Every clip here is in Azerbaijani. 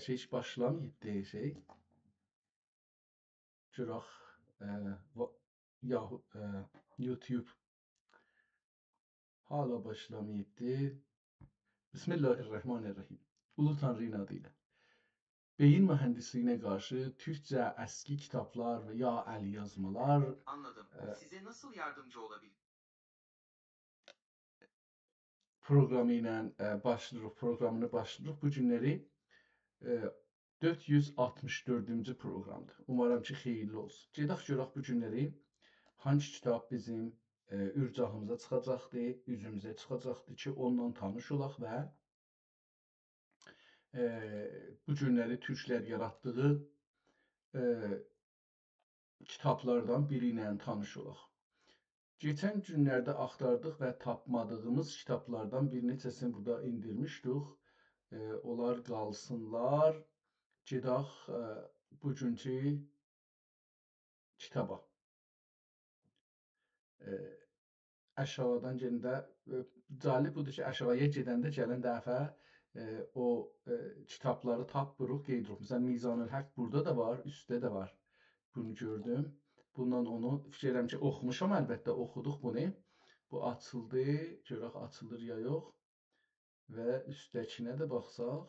Gerçi hiç başlamayıp şey. Cıraq Yahoo YouTube hala başlamayıbdı. Bismillahirrahmanirrahim. Ulu Tanrı'nın adıyla. Beyin mühendisliyine karşı Türkçe eski kitaplar ve ya el yazmalar. Anladım. Size nasıl yardımcı olabilirim? Programıyla programını başlayırıq. Bu günləri 464-cü proqramdır. Umarım ki xeyirli olsun. Gedək görək bu günləri hangi kitab bizim ürcahımıza çıxacaqdır, üzümüzə çıxacaqdır ki, ondan tanış olaq və bu günləri türklər yaratdığı kitablardan biri ilə tanış olaq. Geçən günlərdə axtardıq və tapmadığımız kitablardan bir neçəsini burada indirmişdik. Onlar qalsınlar. Gedək bugünkü kitaba. Aşağıdan gələndə cəlib budur ki, aşağıya gedəndə gələn dəfə o kitabları tapırıq, qeyd edirik. Məsələn, Mizanül Haq burada da var, üstdə də var. Bunu gördüm. Bundan onu fikir edirəm ki, oxumuşam, əlbəttə oxuduq bunu. Bu açıldı, görək açılır ya yox. Və üstdəkinə də baxsaq.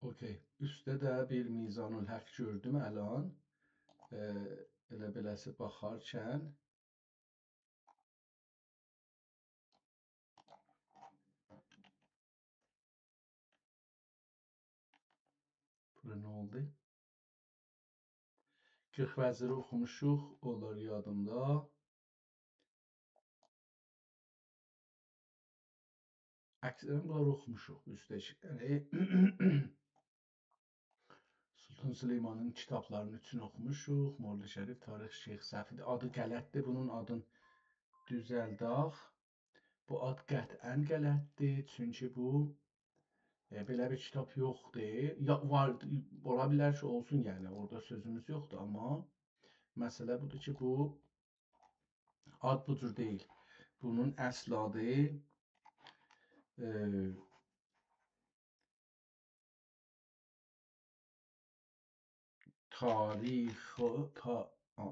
Okey. Üstdə də bir Mizanül Haq gördüm əlan. Elə beləsi baxarkən. Bura nə oldu? 40 vəziri oxumuşuq, onlar yadımda. Əksərən bunları oxumuşuq üstdəki. Sultan Süleymanın kitablarını üçün oxumuşuq. Molla Şərif, Tarix, Şeyx Səfid. Adı qələtdir, bunun adını düzəldək. Bu ad qətən qələtdir, çünki bu belə bir kitab yoxdur. Ya var, ola bilər ki, olsun, yəni orada sözümüz yoxdur, amma məsələ budur ki, bu ad bu cür deyil. Bunun əsl adı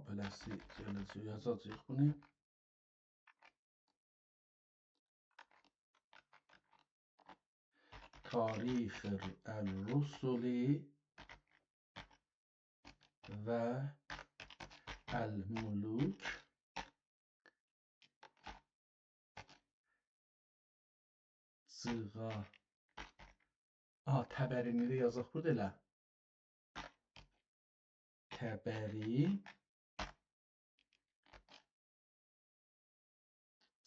beləsi yazacağıq bunu. Tarix el-Rusuli və el-Muluk cığa. Təbərini də yazaq burada elə. Təbəri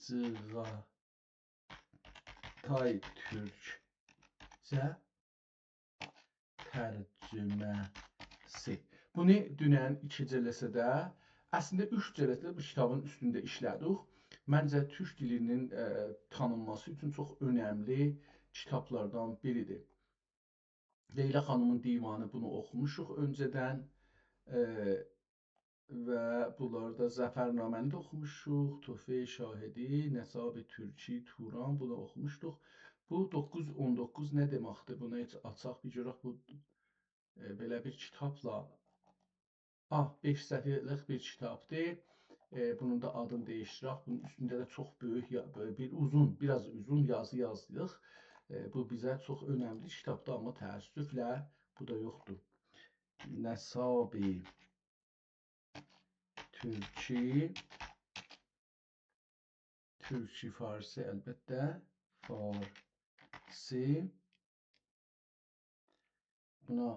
cığa tay Türkcə tərcüməsi. Bunu dünən 2 cəlsədə, əslində 3 cəlsədə bu kitabın üstündə işlədik. Məncə türk dilinin tanınması üçün çox önəmli kitablardan biridir. Leyla xanımın divanı, bunu oxumuşuq öncədən və bunları da Zəfərnaməni də oxumuşuq. Tuhfe Şahidi, Nəsab-ı Türki, Turan, bunu oxumuşduq. Bu 919 nə deməkdir? Bunu heç açaq bir görək. Bu belə bir kitabla 5 səhifəlik bir kitabdır. Bunun da adını dəyişdirək. Bunun üstündə də çox böyük, biraz uzun yazı yazdıq. Bu bizə çox önəmli kitabdır, amma təəssüflə bu da yoxdur. Nəsab-ı Türki, Türkçe Farsi, əlbəttə Farsi. Buna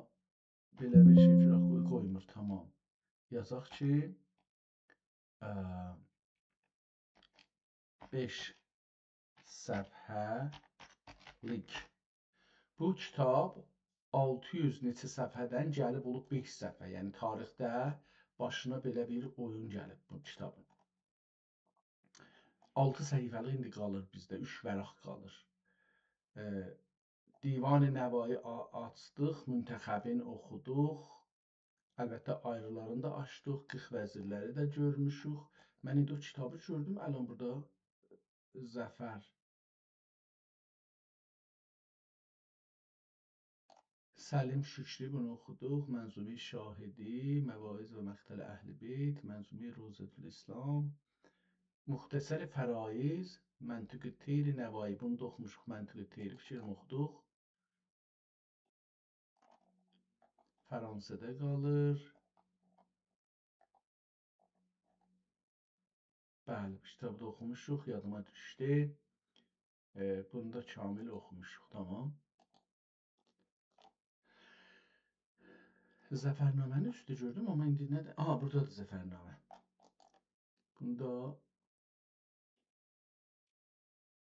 belə bir şey qoymur, tamam. Yazaq ki 5 səfhəlik. Bu kitab 600 neçə səfhədən gəlib olub 5 səfhə. Yəni tarixdə başına belə bir oyun gəlib bu kitabın. 6 səhifəlik indi qalır bizdə, 3 vərəq qalır. Divan-ı Nəvai açdıq, Müntəxəbin oxuduq. Əlbəttə ayrılarını da açdıq, 40 vəzirləri də görmüşük. Mən indi o kitabı gördüm, ələn burada Zafer سلیم شکری bunu oxuduq. Mənzumi Şahidi, Məvaiz və Məqtəl Əhl-i Beyt, Mənzumi Rozətül İslam, Muxtəsər Fəraiz, Məntiq-i Teyr Nəvai. Bunu da oxumuşuq. Məntiq-i Teyri fikrim oxuduq. Fransada qalır. Bəli, bu kitabı da oxumuşuq. Yadıma düşdü. Bunu da kamil oxumuşuq. Tamam. Zəfərnamənin üstü gördüm, amma indi nədir? Aha, buradadır Zəfərnamə. Bunda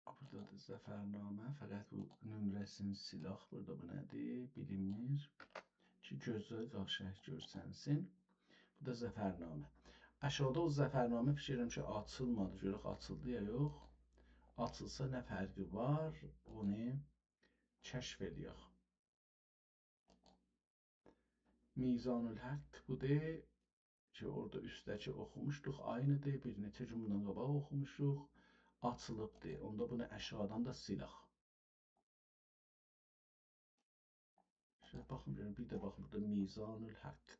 buradadır Zəfərnamə. Fəqət bu nömrəsini silaq. Burada bu nədir? Bilinmir. Ki, gözlə qarşıya görsənsin. Bu da Zəfərnamə. Aşağıda o Zəfərnamə fikirlərim ki, açılmadı. Görək açıldı ya yox. Açılsa nə fərqi var? Onu kəşf eləyək. Mizanül Haqq budur ki, orada üstdəki oxumuşduq. Aynıdır. Bir neçə gün bundan qabaq oxumuşuq. Açılıbdır. Onda bunu aşağıdan da silək. Şöyle baxın görün. Bir də baxın burada Mizanül Haqq.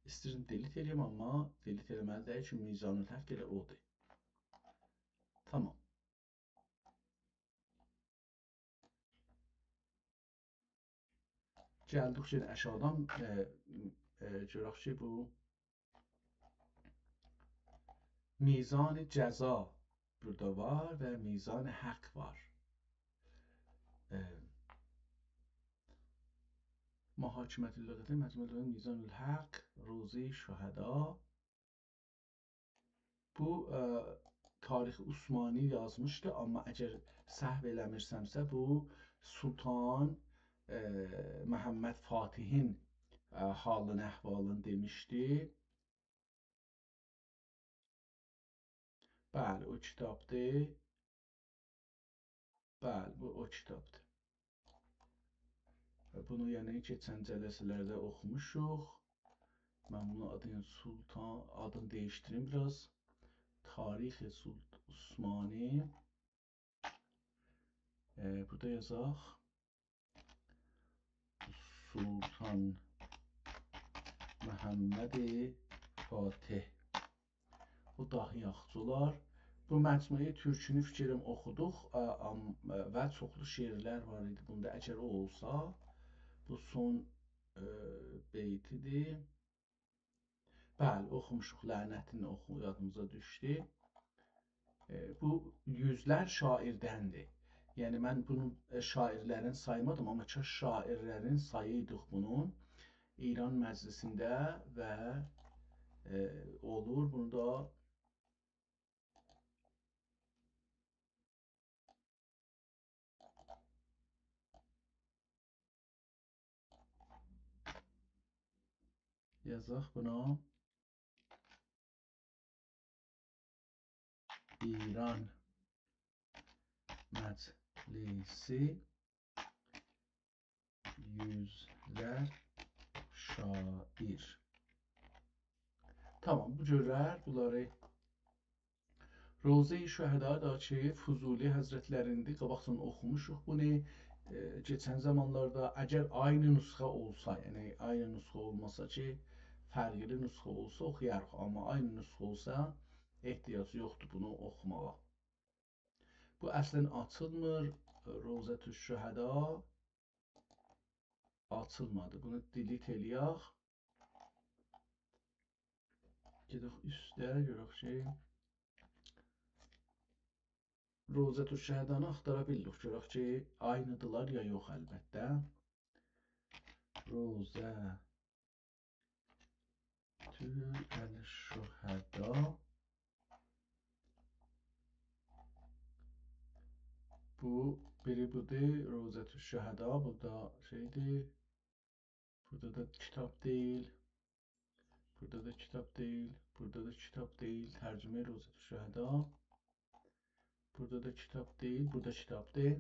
İstəyirəm delete eləyəm, amma delete eləməli deyil ki, Mizanül Haqq elə odur. Tamam. Gəldik ki, aşağıdan görək ki, bu Mizan Cəza burada var və Mizan Haqq var. Muhakimət Lüğəti, Məcmuəül Mizanül Haqq, Ruzi Şühəda. Bu tarix Osmani yazmışdı, amma əgər səhv eləmirsəmsə bu Sultan Məhəmməd Fatihin halın əhvalını demişdi. Bəli, o kitabdır. Bəli, bu o kitabdır. Bunu yəni keçən cəlsələrdə oxumuşuq. Mən bunu adını dəyişdirim biraz. Tarix Osmani. Burada yazaq. Sultan Məhəmməd Fatih. Bu dahi yaxçılar. Bu məcmuəyi türkünü fikrim oxuduq və çoxlu şeirlər var idi. Bunda əgər o olsa, bu son beytidir. Bəli, oxumuşuq. Lənətini yadımıza düşdü. Bu yüzlər şairdəndir. Yəni mən bunun şairlərin saymadım, amma ki şairlərin sayıydıq bunun İran məclisində və olur. Bunu da yazaq buna. İran Məclisi yüzlər şair. Tamam, bu cürlər bunları Roze-i Şühəda da ki, Fuzuli Həzrətlərindir. Qabaqdan oxumuşuq bunu. Keçən zamanlarda əgər aynı nüsxə olsa, yəni aynı nüsxə olmasa ki, fərqli nüsxə olsa oxuyarıq. Amma aynı nüsxə olsa ehtiyac yoxdur bunu oxumağa. Bu əslən açılmır. Rozətü Şühəda açılmadı. Bunu delete eləyək. Gedək üstə, görək ki, Rozətü Şühədanı axtara bildik. Görək ki, aynıdırlar ya yox əlbəttə. Rozətü Şühəda. Bu biri budur. Rozətü Şühəda. Burada şeydir. Burada da kitab deyil. Burada da kitab deyil. Burada da kitab deyil. Tərcümə Rozətü Şühəda. Burada da kitab deyil. Burada kitabdır.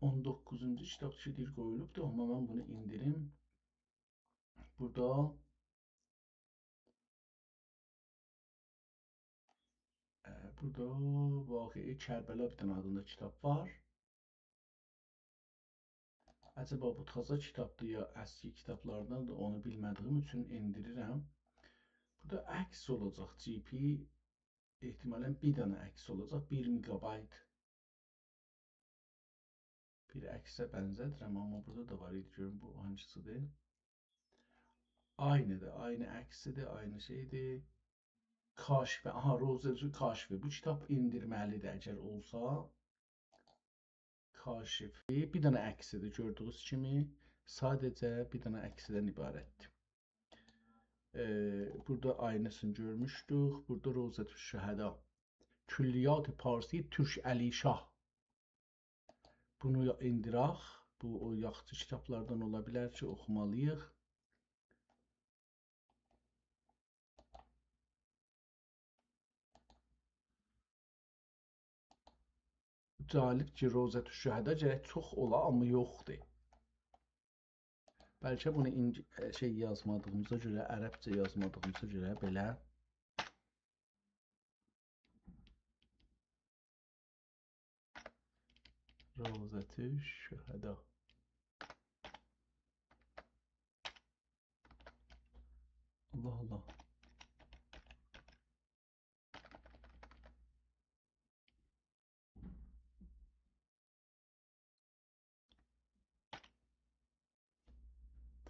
19-cu kitab deyir qoyulubdur, amma mən bunu indirim. Burada Vaqei Kərbəla bir dənə adında kitab var. Acaba bu taza kitabdır ya əski kitablardandır, onu bilmədiyim üçün indirirəm. Burada əks olacaq GP, ehtimalən bir dənə əks olacaq, 1 MB. Bir əksə bənzədirəm, amma burada da var idi, görün bu hansıdır. Aynıdır, aynı əksidir, aynı şeydir. Kaşfi, aha, Rozatül Kaşfi. Bu kitab indirməlidir əgər olsa. Kaşfi, bir dənə əksidir gördüyünüz kimi. Sadəcə bir dənə əksidən ibarətdir. Burada aynısını görmüşdük. Burada Rozatül Şəhəda. Külliyat-ı Parsi Türk Əli Şah. Bunu indirək. Bu o yaxşı kitablardan ola bilər ki, oxumalıyıq. Cəlib ki, Rozatül Şəhəda gərək çox ola, amma yoxdur. Bəlkə bunu yazmadığımıza görə, ərəbcə yazmadığımıza görə belə. Rozatül Şəhəda. Allah Allah.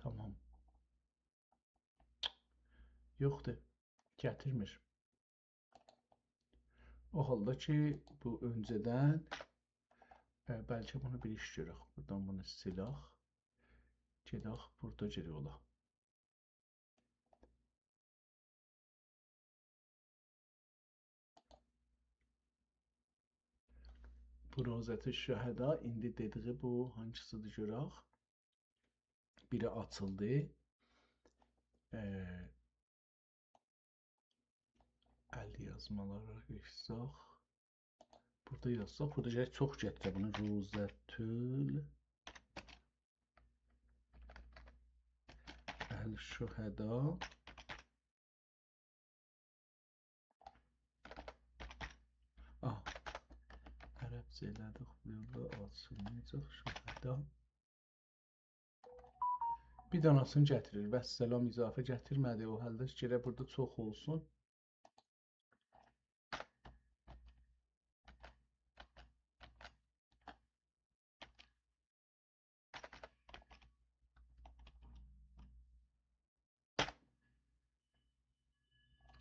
Tamam. Yoxdur. Gətirmir. O halda ki, bu öncədən bəlkə bunu bir iş görək. Buradan bunu silək. Gedək, burada geri olaq. Bu Rozatül Şəhəda indi dediği bu hansısıdır görək. Biri açıldı. Əl yazmalara geçsək. Burada yazsaq, burada gərək çox gətirə bunu. Rozatül Şəhəda. Ərəbcə elədik, burada açılmayacaq Şəhəda. Bir danasını gətirir. Vəssalam izafə gətirmədi. O halda gərək burada çox olsun.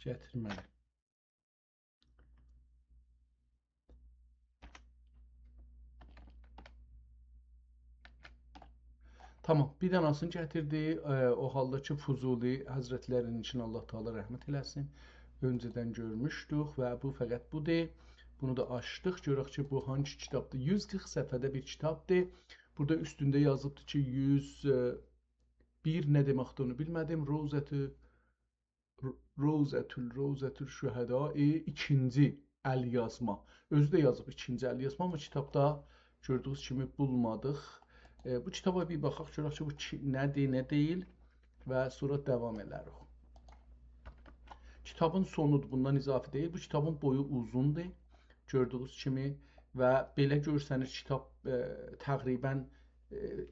Gətirməli. Tamam, bir danasını gətirdi. O halda ki, Fuzuli Həzrətlərinin için Allah Teala rəhmət eləsin. Öncədən görmüşdük və bu fəqət budur. Bunu da açdıq. Görək ki, bu hangi kitabdır? 140 səhifədə bir kitabdır. Burada üstündə yazıbdır ki, 101 nə deməkdir onu bilmədim. Rozatül Şəhəda ikinci əl yazma. Özü də yazıb ikinci əl yazma, amma kitabda gördüyünüz kimi bulmadıq. Bu kitaba bir baxaq, görək ki, bu nədir, nə deyil və sonra davam edərik. Kitabın sonudur, bundan izafi deyil. Bu kitabın boyu uzundur, gördüyünüz kimi və belə görsəniz kitab təqribən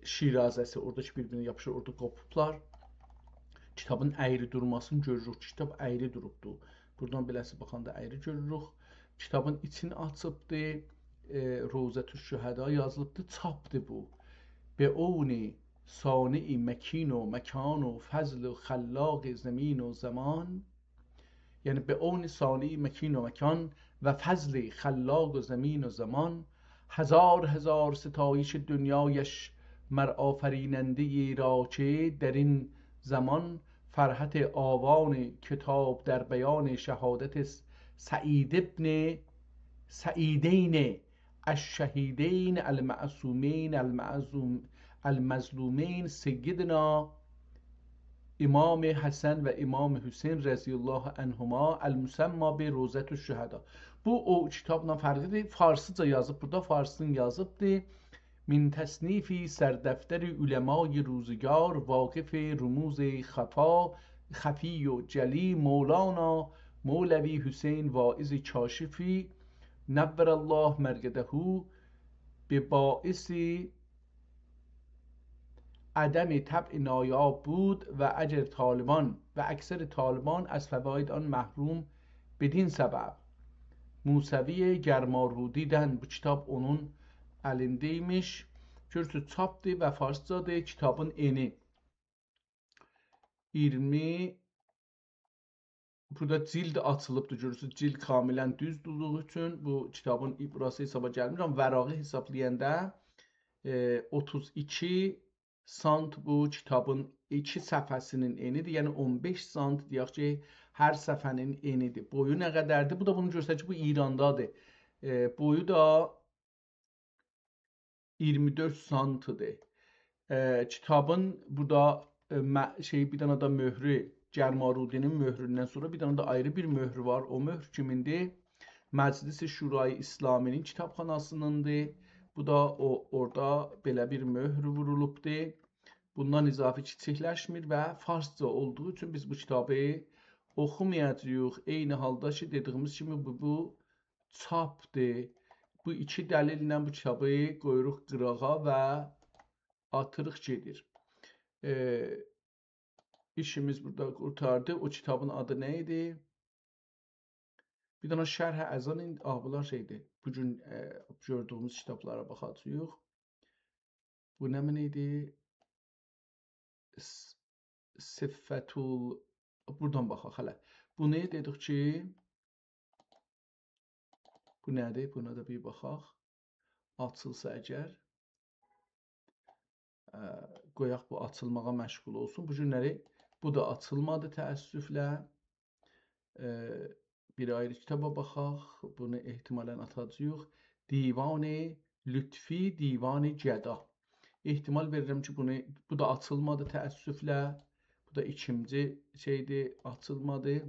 şirazəsi, oradakı bir-birinə yapışır, orada qopublar. Kitabın əyri durmasını görürük. Kitab əyri durubdur. Buradan beləsi baxanda əyri görürük. Kitabın içini açıbdır. Rozatül Şəhəda yazılıbdır. Çapdır bu. Be'uni sani'i mekin و مکان و فضل و خلاق زمین و زمان. یعنی be'uni sani'i mekin و مکان و فضل خلاق و زمین و زمان. هزار هزار ستایش دنیایش مر آفریننده را که در این زمان فرحت آوان کتاب در بیان شهادت سعیدین الشهیدین المعصومین المظلومین سیدنا امام حسن و امام حسین رضی الله عنهما المسمى به روزة الشهدا. Bu o kitabla fərqlidir. Farsıca yazıb, burada farsını yazıbdır. من تصنیفی سردفتر علمای روزگار واقف رموز خفی و جلی مولانا مولوی حسین واعظ چاشفی نور الله مرقده به باعث عدم طبع نایاب بود و اکثر طالبان از فواید آن محروم بدین sebep Museviye Germarudiden bu kitap onun elindeymiş. Görürsünüz çapdır və farscadır. Kitabın eni 20. Burada cild açılıbdır. Görürsünüz cild kamilən düzdürlüğü üçün bu kitabın burası hesaba gəlmir. Amma vərağı hesablayanda 32 sant bu kitabın 2 səhifəsinin enidir. Yəni 15 sant deyək ki, hər səhifənin enidir. Boyu nə qədərdir? Bu da bunu göstərir ki, bu İrandadır. Boyu da 24 santıdır. Kitabın burada bir dənə də möhrü, Germarudinin möhründən sonra bir dənə də ayrı bir möhrü var. O möhr kimindir? Məclis-i Şurayı İslaminin kitabxanasınındır. Bu da orada belə bir möhr vurulubdur. Bundan izafi kiçikləşmir və farsca olduğu üçün biz bu kitabı oxumayacağıq. Eyni halda ki, dediyimiz kimi bu çapdır. Bu iki dəlillə bu kitabı qoyuruq qırağa və atırıq gedir. İşimiz burada qurtardı. O kitabın adı nə idi? Bir dənə şərh-i əzan bunlar şeydir. Bugün gördüyümüz kitablara baxacağıq. Bu nə idi? Siffətul buradan baxaq hələ. Bu nə dedik ki? Bu nədir? Buna da bir baxaq. Açılsa əgər qoyaq bu açılmağa məşğul olsun. Bu günləri bu da açılmadı təəssüflə. Bir ayrı kitaba baxaq. Bunu ehtimalən atacağıq. Divan-ı Lütfi, Divan-ı Gəda. İhtimal verirəm ki, bu da açılmadı təəssüflə. Bu da ikinci şeydir, açılmadı.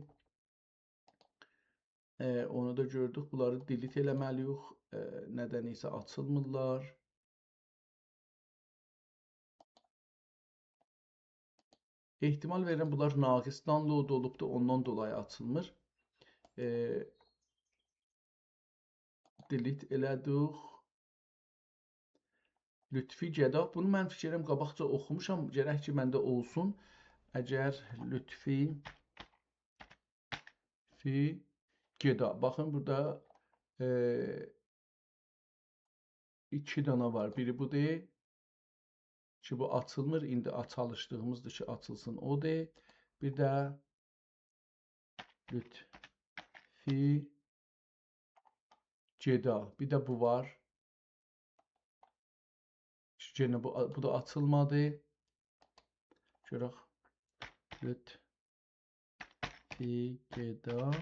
Onu da gördük. Bunları delete eləməliyik. Nədən isə açılmırlar. İhtimal verirəm bunlar naqis download olubdur. Ondan dolayı açılmır. Delete elədik. Lütfi Gəda. Bunu mən fikirəm qabaqca oxumuşam. Gərək ki, məndə olsun. Əgər Lütfi Gəda. Baxın, burada 2 dənə var. Biri budur. Ki, bu açılmır. İndi çalışdığımızdır ki, açılsın. Odur. Bir də Lütfi Gəda. Bir də bu var. Yenə bu da açılmadı. Görək. Lütfi Gəda.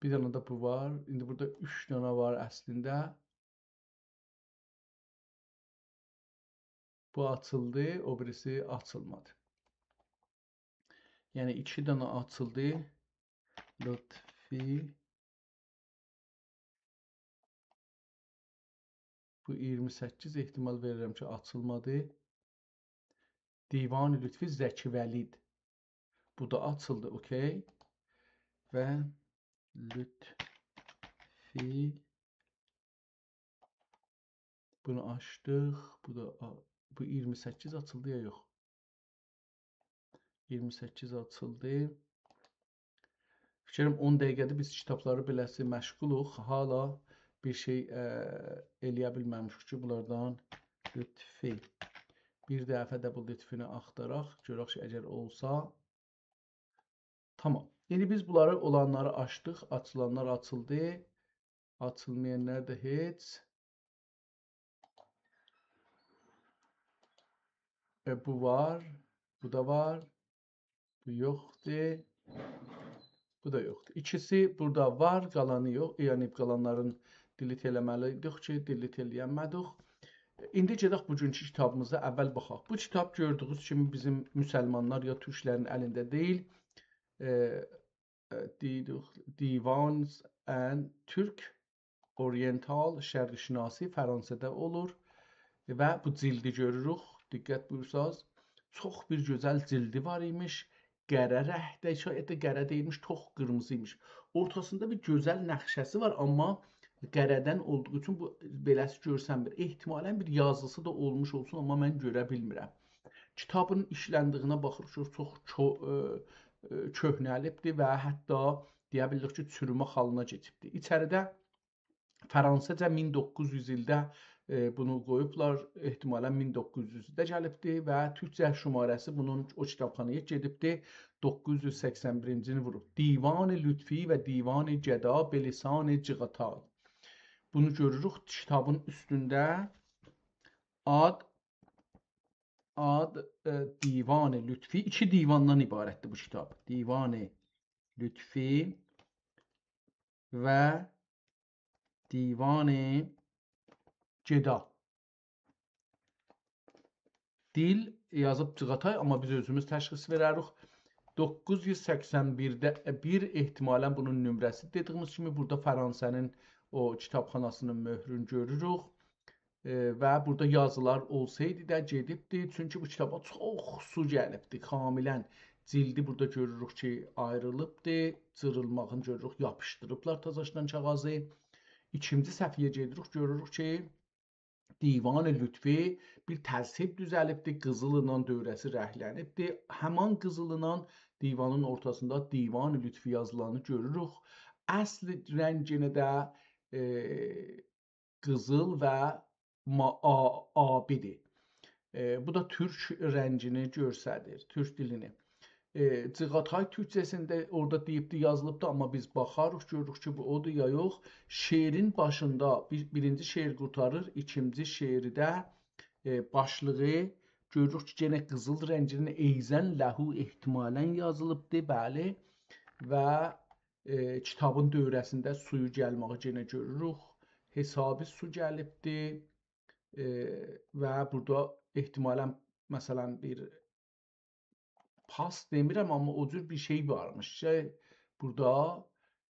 Bir dənə də bu var. İndi burada 3 dənə var əslində. Bu açıldı, o birisi açılmadı. Yəni 2 dənə açıldı. Lütfi. Bu 28 ehtimal verirəm ki, açılmadı. Divan-ı Lütfi Zəki Vəlid. Bu da açıldı, okey. Və Lütfi. Bunu açdıq. Bu 28 açıldı ya yox. 28 açıldı. Fikirəm 10 dəqiqədir biz kitabları beləsi məşğuluq. Hala bir şey eləyə bilməmişik ki, bunlardan Lütfi. Bir dəfə də bu Lütfini axtaraq. Görək ki, əgər olsa. Tamam. İndi biz bunları olanları açdıq. Açılanlar açıldı. Açılmayanlar da heç. Bu var. Bu da var. Bu yoxdur. Bu da yoxdur. İkisi burada var, qalanı yox. Yəni qalanların delete eləməliydik ki, delete eləyəmədik. İndi gedək bugünkü kitabımıza əvvəl baxaq. Bu kitab gördüyünüz kimi bizim müsəlmanlar ya türklərin əlində deyil. Divans and Türk Oriental şərqşünasi Fransada olur və bu cildi görürük. Diqqət buyursanız, çox bir gözəl cildi var imiş. Qərə rəngdə, şayət də qərə deyilmiş, tox qırmızı imiş. Ortasında bir gözəl nəqşəsi var, amma qərədən olduğu üçün bu beləsi görsənmir. Ehtimalən bir yazısı da olmuş olsun, amma mən görə bilmirəm. Kitabın işləndiyinə baxırıq, çox köhnəlibdir və hətta deyə bilirik ki, çürümə halına keçibdir. İçəridə Fransaca 1900 ildə bunu qoyublar, ehtimalən 1900-də gəlibdir və türkcə şumarəsi bunun o kitabxanaya gedibdir, 981-cini vurub. Divan-ı Lütfi və Divan-ı Cəda Belisan-ı Cığatay. Bunu görürük kitabın üstündə ad Divan-ı Lütfi, 2 divandan ibarətdir bu kitab. Divan-ı Lütfi və Divan-ı Ceda. Dil yazıb Cığatay, amma biz özümüz təşxis verərik. 981-də bir ehtimalən bunun nömrəsi dediyimiz kimi burada Fransa'nın o kitabxanasının möhrünü görürük və burada yazılar olsaydı da gedibdi, çünki bu kitaba çox su gəlibdi, kamilən cildi burada görürük ki ayrılıbdı, cırılmağını görürük, yapışdırıblar tazaşdan kağızı. İkinci səhifəyə gedirik, görürük ki Divan-ı Lütfi bir tərsib düzəlibdir, qızılla dövrəsi rənglənibdir. Həman qızılla divanın ortasında Divan-ı Lütfi yazılanı görürük. Əsl rənginə də qızıl və abidir. Bu da türk rəngini göstərir, türk dilini. Cığatay türkçəsində orada deyibdi, yazılıbdı, amma biz baxarıq, görürük ki, bu odur ya yox. Şeirin başında birinci şeir qurtarır, ikinci şeirdə başlığı görürük ki, yenə qızıl rənginin eyzən ləhu ehtimalən yazılıbdı, bəli. Və kitabın dövrəsində suyu gəlməyi yenə görürük. Hesabı su gəlibdi və burada ehtimalən, məsələn, bir pas demirəm, amma o cür bir şey varmış. Burada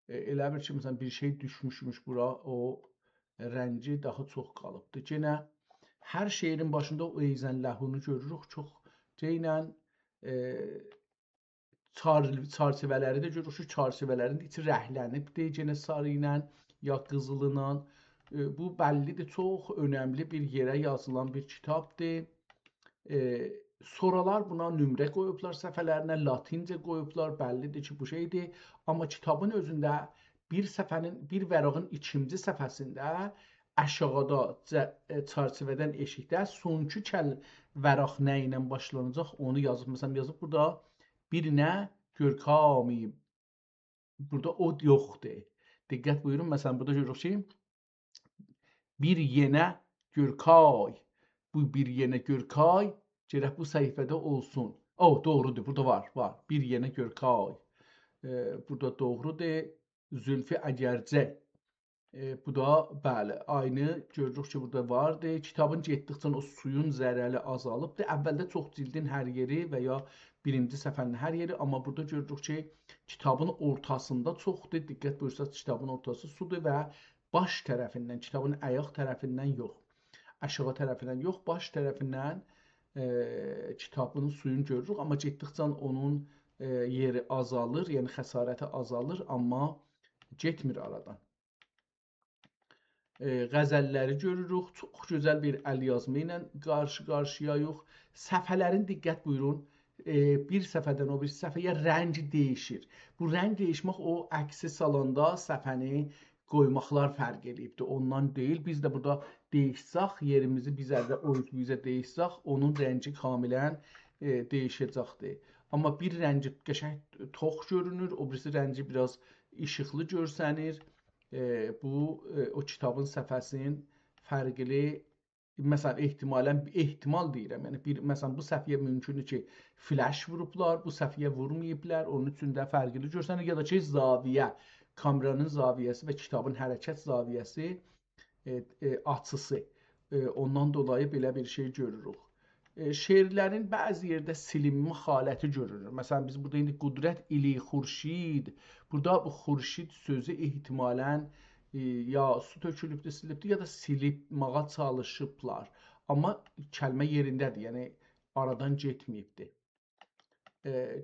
elə bir ki, məsələn, bir şey düşmüşmüş bura, o rəngi daha çox qalıbdır. Yenə hər şeirin başında o eyzən ləhunu görürük. Çox ceynən çarçivələri də görürük. Çarçivələrin içi rəhlənibdir, yenə sarı ilə ya qızılı ilə. Bu bəllidir, çox önəmli bir yerə yazılan bir kitabdır. Sonralar buna nömrə qoyublar, səhifələrinə latincə qoyublar, bəllidir ki, bu şeydir. Amma kitabın özündə bir vərəqin ikinci səhifəsində aşağıda çarçivədən eşikdə sonuncu vərəq nə ilə başlanacaq onu yazıb. Məsələn, yazıb burada bir nə görkami, burada od yoxdur. Diqqət buyurun, məsələn, burada görürük ki, bir yenə görkay, bu bir yenə görkay gerək bu səhifədə olsun. Doğrudur, burada var. Bir yenə görkay. Burada doğrudur. Zülfü Əgərcə. Bu da, bəli, aynı görürük ki, burada vardır. Kitabın getdikcə o suyun zərəli azalıbdır. Əvvəldə çox cildin hər yeri və ya birinci səhifənin hər yeri, amma burada görürük ki, kitabın ortasında çoxdur. Diqqət buyursanız, kitabın ortası sudur və baş tərəfindən, kitabın ayaq tərəfindən yox, aşağı tərəfindən yox, baş tərəfindən kitabın suyunu görürük, amma getdikcə onun yeri azalır, yəni xəsarəti azalır, amma getmir aradan. Qəzəlləri görürük, çox gözəl bir əlyazma ilə qarşı-qarşıya yox. Səfhələrin diqqət buyurun, bir səfədən o bir səfəyə rəng dəyişir. Bu rəng dəyişmək o əksi salanda səfəni qoymaqlar fərq edibdir. Ondan deyil, biz də burada değişsək, yerimizi bizə değişsək, onun rəngi kamilən değişəcəkdir. Amma bir rəngi qəşəng tox görünür, o birisi rəngi biraz işıqlı görsənir. Bu, o kitabın səfəsinin fərqli, məsələn, ehtimal deyirəm. Yəni, məsələn, bu səfiyə mümkündür ki, flash vurublar, bu səfiyə vurmayıblar, onun üçün də fərqli görsənir. Ya da ki, zaviyə, kameranın zaviyəsi və kitabın hərəkət zaviyəsi açısı. Ondan dolayı belə bir şey görürük. Şeirlərin bəzi yerdə silinmə haləti görünür. Məsələn, biz burada indi qudrət ili xurşid, burada bu xurşid sözü ehtimalən ya su tökülübdür, silibdir, ya da silibmağa çalışıblar. Amma kəlmə yerindədir, yəni aradan getməyibdir.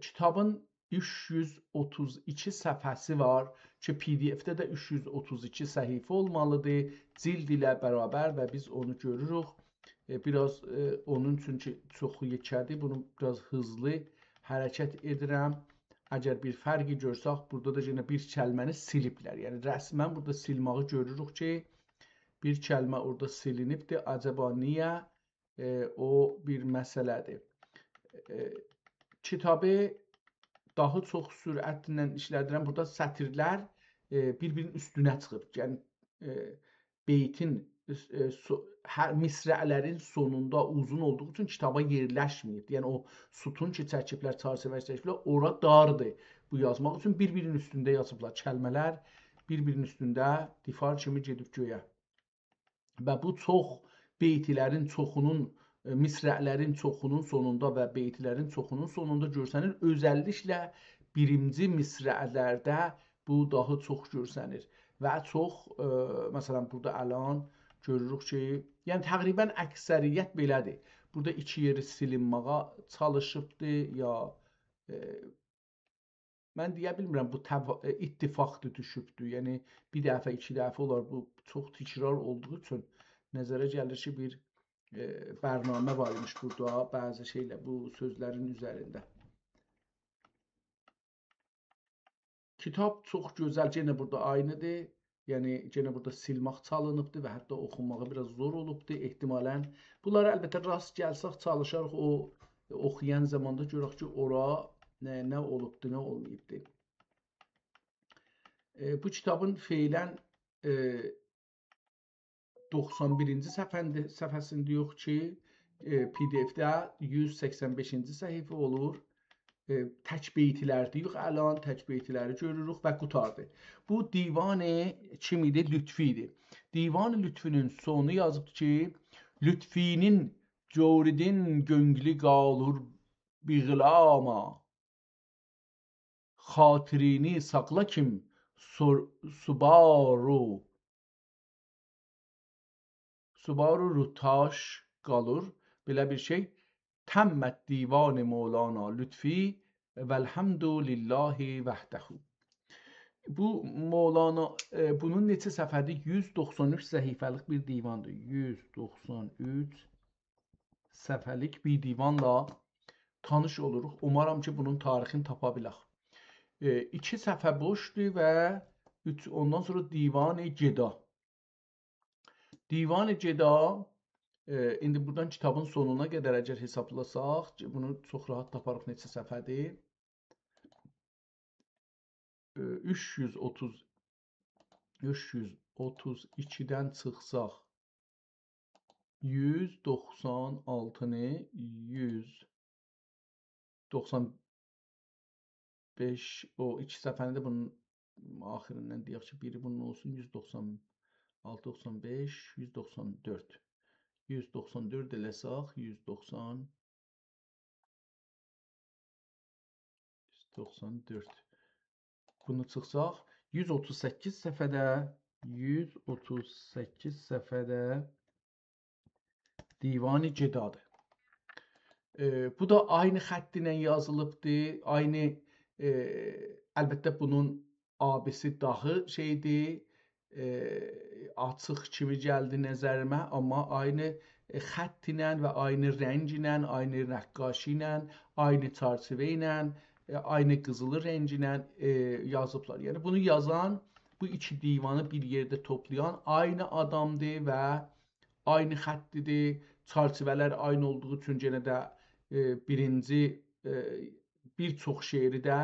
Kitabın 332 səhifəsi var ki, PDF-də də 332 səhifə olmalıdır, cild ilə bərabər və biz onu görürük. Biraz onun üçün ki, çoxu yekədir, bunu biraz hızlı hərəkət edirəm. Əgər bir fərqi görsək, burada da yenə bir kəlməni siliblər. Yəni rəsmən burada silmağı görürük ki, bir kəlmə orada silinibdir. Acaba niyə? O bir məsələdir. Kitabı daha çox sürətlə işlədirəm. Burada sətirlər bir-birinin üstünə çıxıb. Yəni beytin misrələrin sonunda uzun olduğu üçün kitaba yerləşməyib. Yəni o sütun ki çəkiblər, çarçıvə çəkiblər, ora dardır. Bu yazmaq üçün bir-birinin üstündə yazıblar. Kəlmələr bir-birinin üstündə difar kimi gedib göyə. Və bu çox beytilərin çoxunun, misrələrin çoxunun sonunda və beytilərin çoxunun sonunda görsənir. Özəlliklə birinci misrələrdə bu daha çox görsənir. Və çox, məsələn, burada əlan görürük ki, yəni təqribən əksəriyyət belədir. Burada iki yeri silinmağa çalışıbdır, ya mən deyə bilmirəm bu ittifaqdır, düşübdür. Yəni bir dəfə, iki dəfə olar, bu çox təkrar olduğu üçün nəzərə gəlir ki, bir bərnamə var imiş burada, bəzi şeylə bu sözlərin üzərində. Kitab çox gözəl, yenə burada aynıdır. Yəni yenə burada silmək çalınıbdır və hətta oxunmağı biraz zor olubdur ehtimalən. Bunlara əlbəttə rast gəlsək çalışarıq, o oxuyan zamanda görək ki, ora nə olubdur, nə olmayıbdır. Bu kitabın feylən 91-ci səhifəsində yox ki, PDF-də 185-ci səhifə olur. Tək beytilərdir, yox, əlan tək beytiləri görürük və qutardır. Bu divan-ı kim idi? Lütfi idi. Divan-ı Lütfünün sonu yazıbdır ki, Lütfinin cöridin gönglü qalur biğlama, xatirini saqla kim subaru rutaş qalır, belə bir şey. Təmmət divan Mevlana Lütfi vəlhamdülillahi vəhdəhu. Bu Mevlana, bunun neçə səfədir? 193 səhifəlik bir divandır. 193 səfəlik bir divanla tanış oluruq. Umaram ki, bunun tarixini tapa bilək. 2 səfə boşdur və ondan sonra Divan-ı Geda. Divan-ı Geda, indi buradan kitabın sonuna qədər əgər hesablasaq, bunu çox rahat taparıq neçə səfədir. 332-dən çıxsaq 196-nı 195, o iki səfəni də bunun axirindən deyək ki, biri bunun olsun, 196, 95, 194. 194 eləsək, 194. Bunu çıxsaq, 138 səfədə Divan-ı Gedadır. Bu da aynı xətt ilə yazılıbdır. Aynı, əlbəttə bunun abisi dahi şeydir, açıq kimi gəldi nəzərimə, amma aynı xətt ilə və aynı rəng ilə, aynı rəqqaşi ilə, aynı çarçıvə ilə, aynı qızılı rəng ilə yazıblar. Yəni bunu yazan, bu iki divanı bir yerdə toplayan aynı adamdır və aynı xəttidir. Çarçıvələr aynı olduğu üçün yenə də birinci bir çox şeirdə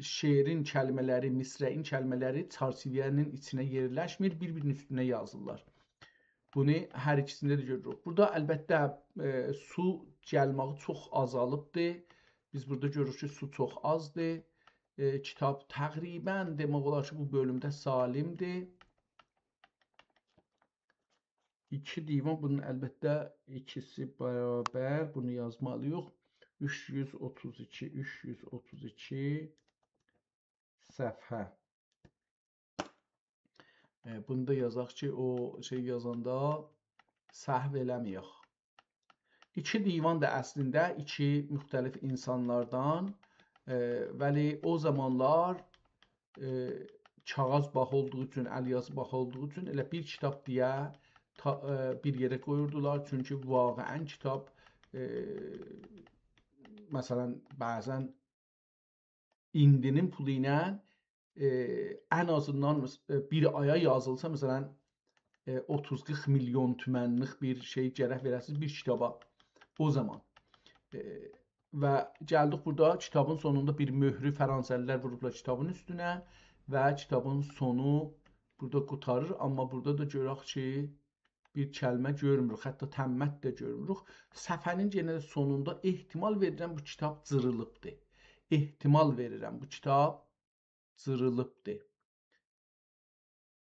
şeirin kəlmələri, misrəin kəlmələri çarçıvənin içinə yerləşmir, bir-birinin üstünə yazırlar. Bunu hər ikisində də görürük. Burada əlbəttə su gəlməyi çox azalıbdır. Biz burada görürük ki, su çox azdır. Kitab təqribən demək olar ki, bu bölümdə salimdir. İki divan, bunun əlbəttə ikisi bərabər, bunu yazmalıyıq. 332 səfhə. Bunu da yazaq ki, o şey yazanda səhv eləməyək. İki divan da əslində iki müxtəlif insanlardan, vəli o zamanlar kağız baha olduğu üçün, əlyazı baha olduğu üçün elə bir kitab deyə bir yerə qoyurdular. Çünki vaqəən kitab məsələn bəzən indinin pulu ilə ən azından bir aya yazılsa, məsələn 30-40 milyon tümənlik bir şey gərək verəsiniz bir kitaba o zaman. Və gəldik burada kitabın sonunda bir möhrü fransəlilər vurublar kitabın üstünə və kitabın sonu burada qurtarır. Amma burada da görək ki, bir kəlmə görmürük, hətta təmmət də görmürük. Səfənin yenə də sonunda ehtimal verirəm bu kitab cırılıbdır. Ehtimal verirəm bu kitab cırılıbdır.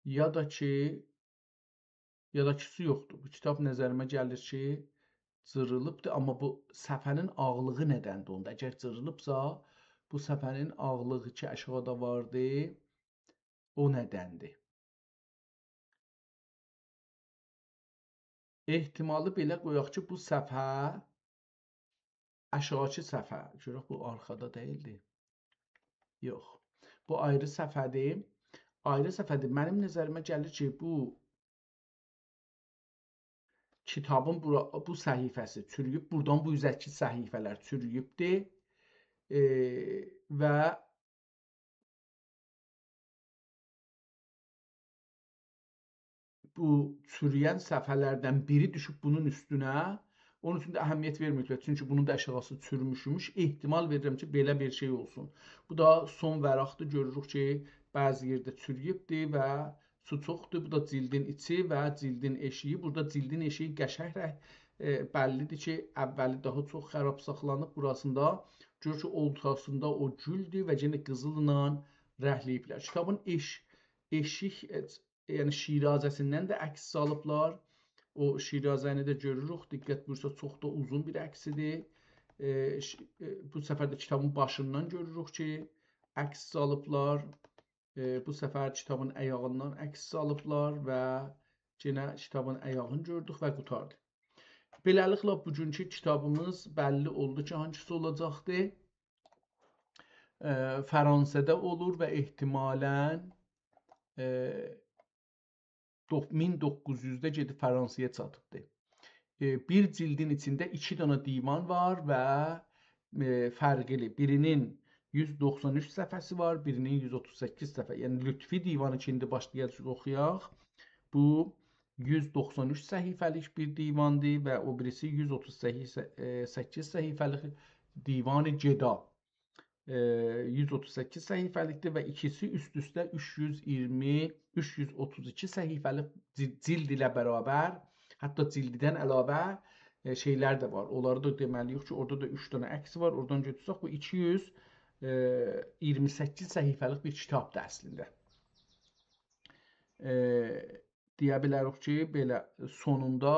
Ya da ki yoxdur. Bu kitab nəzərimə gəlir ki, cırılıbdır, amma bu səfənin ağlığı nədəndir onda? Əgər cırılıbsa, bu səfənin ağlığı ki, aşağıda vardı, o nədəndir? Ehtimalı belə qoyaq ki, bu səfə aşağıki səfə. Görək, bu arxada deyildi. Yox. Bu ayrı səfədir. Ayrı səfədir. Mənim nəzərimə gəlir ki, bu kitabın bu səhifəsi çürüyüb, buradan bu üzəki səhifələr çürüyübdür və bu çürüyən səfələrdən biri düşüb bunun üstünə. Onun üçün də əhəmiyyət verməyiblər. Çünki bunun da aşağısı çürümüş. Ehtimal verirəm ki, belə bir şey olsun. Bu da son vərəqdir. Görürük ki, bəzi yerdə çürüyübdür və su çoxdur. Bu da cildin içi və cildin eşiyi. Burada cildin eşiyi qəşəng bəllidir ki, əvvəli daha çox xərab saxlanıb. Burasında görür ki, ortasında o güldür və yenə qızılla rəhləyiblər. Kitabın eşik, yəni Şirazəsindən də əks salıblar. O Şirazəni də görürük. Diqqət buyursa, çox da uzun bir əksidir. Bu səfər də kitabın başından görürük ki, əks salıblar. Bu səfər kitabın əyağından əks salıblar və yenə kitabın əyağını gördük və qurtardı. Beləliklə, bugünkü kitabımız bəlli oldu ki, hangisi olacaqdır? Fransədə olur və ehtimalən 1900-də gedib Fransaya çatıbdır. Bir cildin içində 2 dənə divan var və fərqli. Birinin 193 səhifəsi var, birinin 138 səhifə. Yəni Lütfi divanı ki, indi başlayacaq oxuyaq. Bu 193 səhifəlik bir divandır və o birisi 138 səhifəlik Divan-ı Geda. 138 səhifəlikdir və ikisi üst-üstə 332 səhifəlik cild ilə bərabər, hətta cildidən əlavə şeylər də var. Onları da deməliyik ki, orada da 3 dənə əksi var. Oradan götürsək, bu 228 səhifəlik bir kitabdır əslində. Deyə bilərik ki, belə sonunda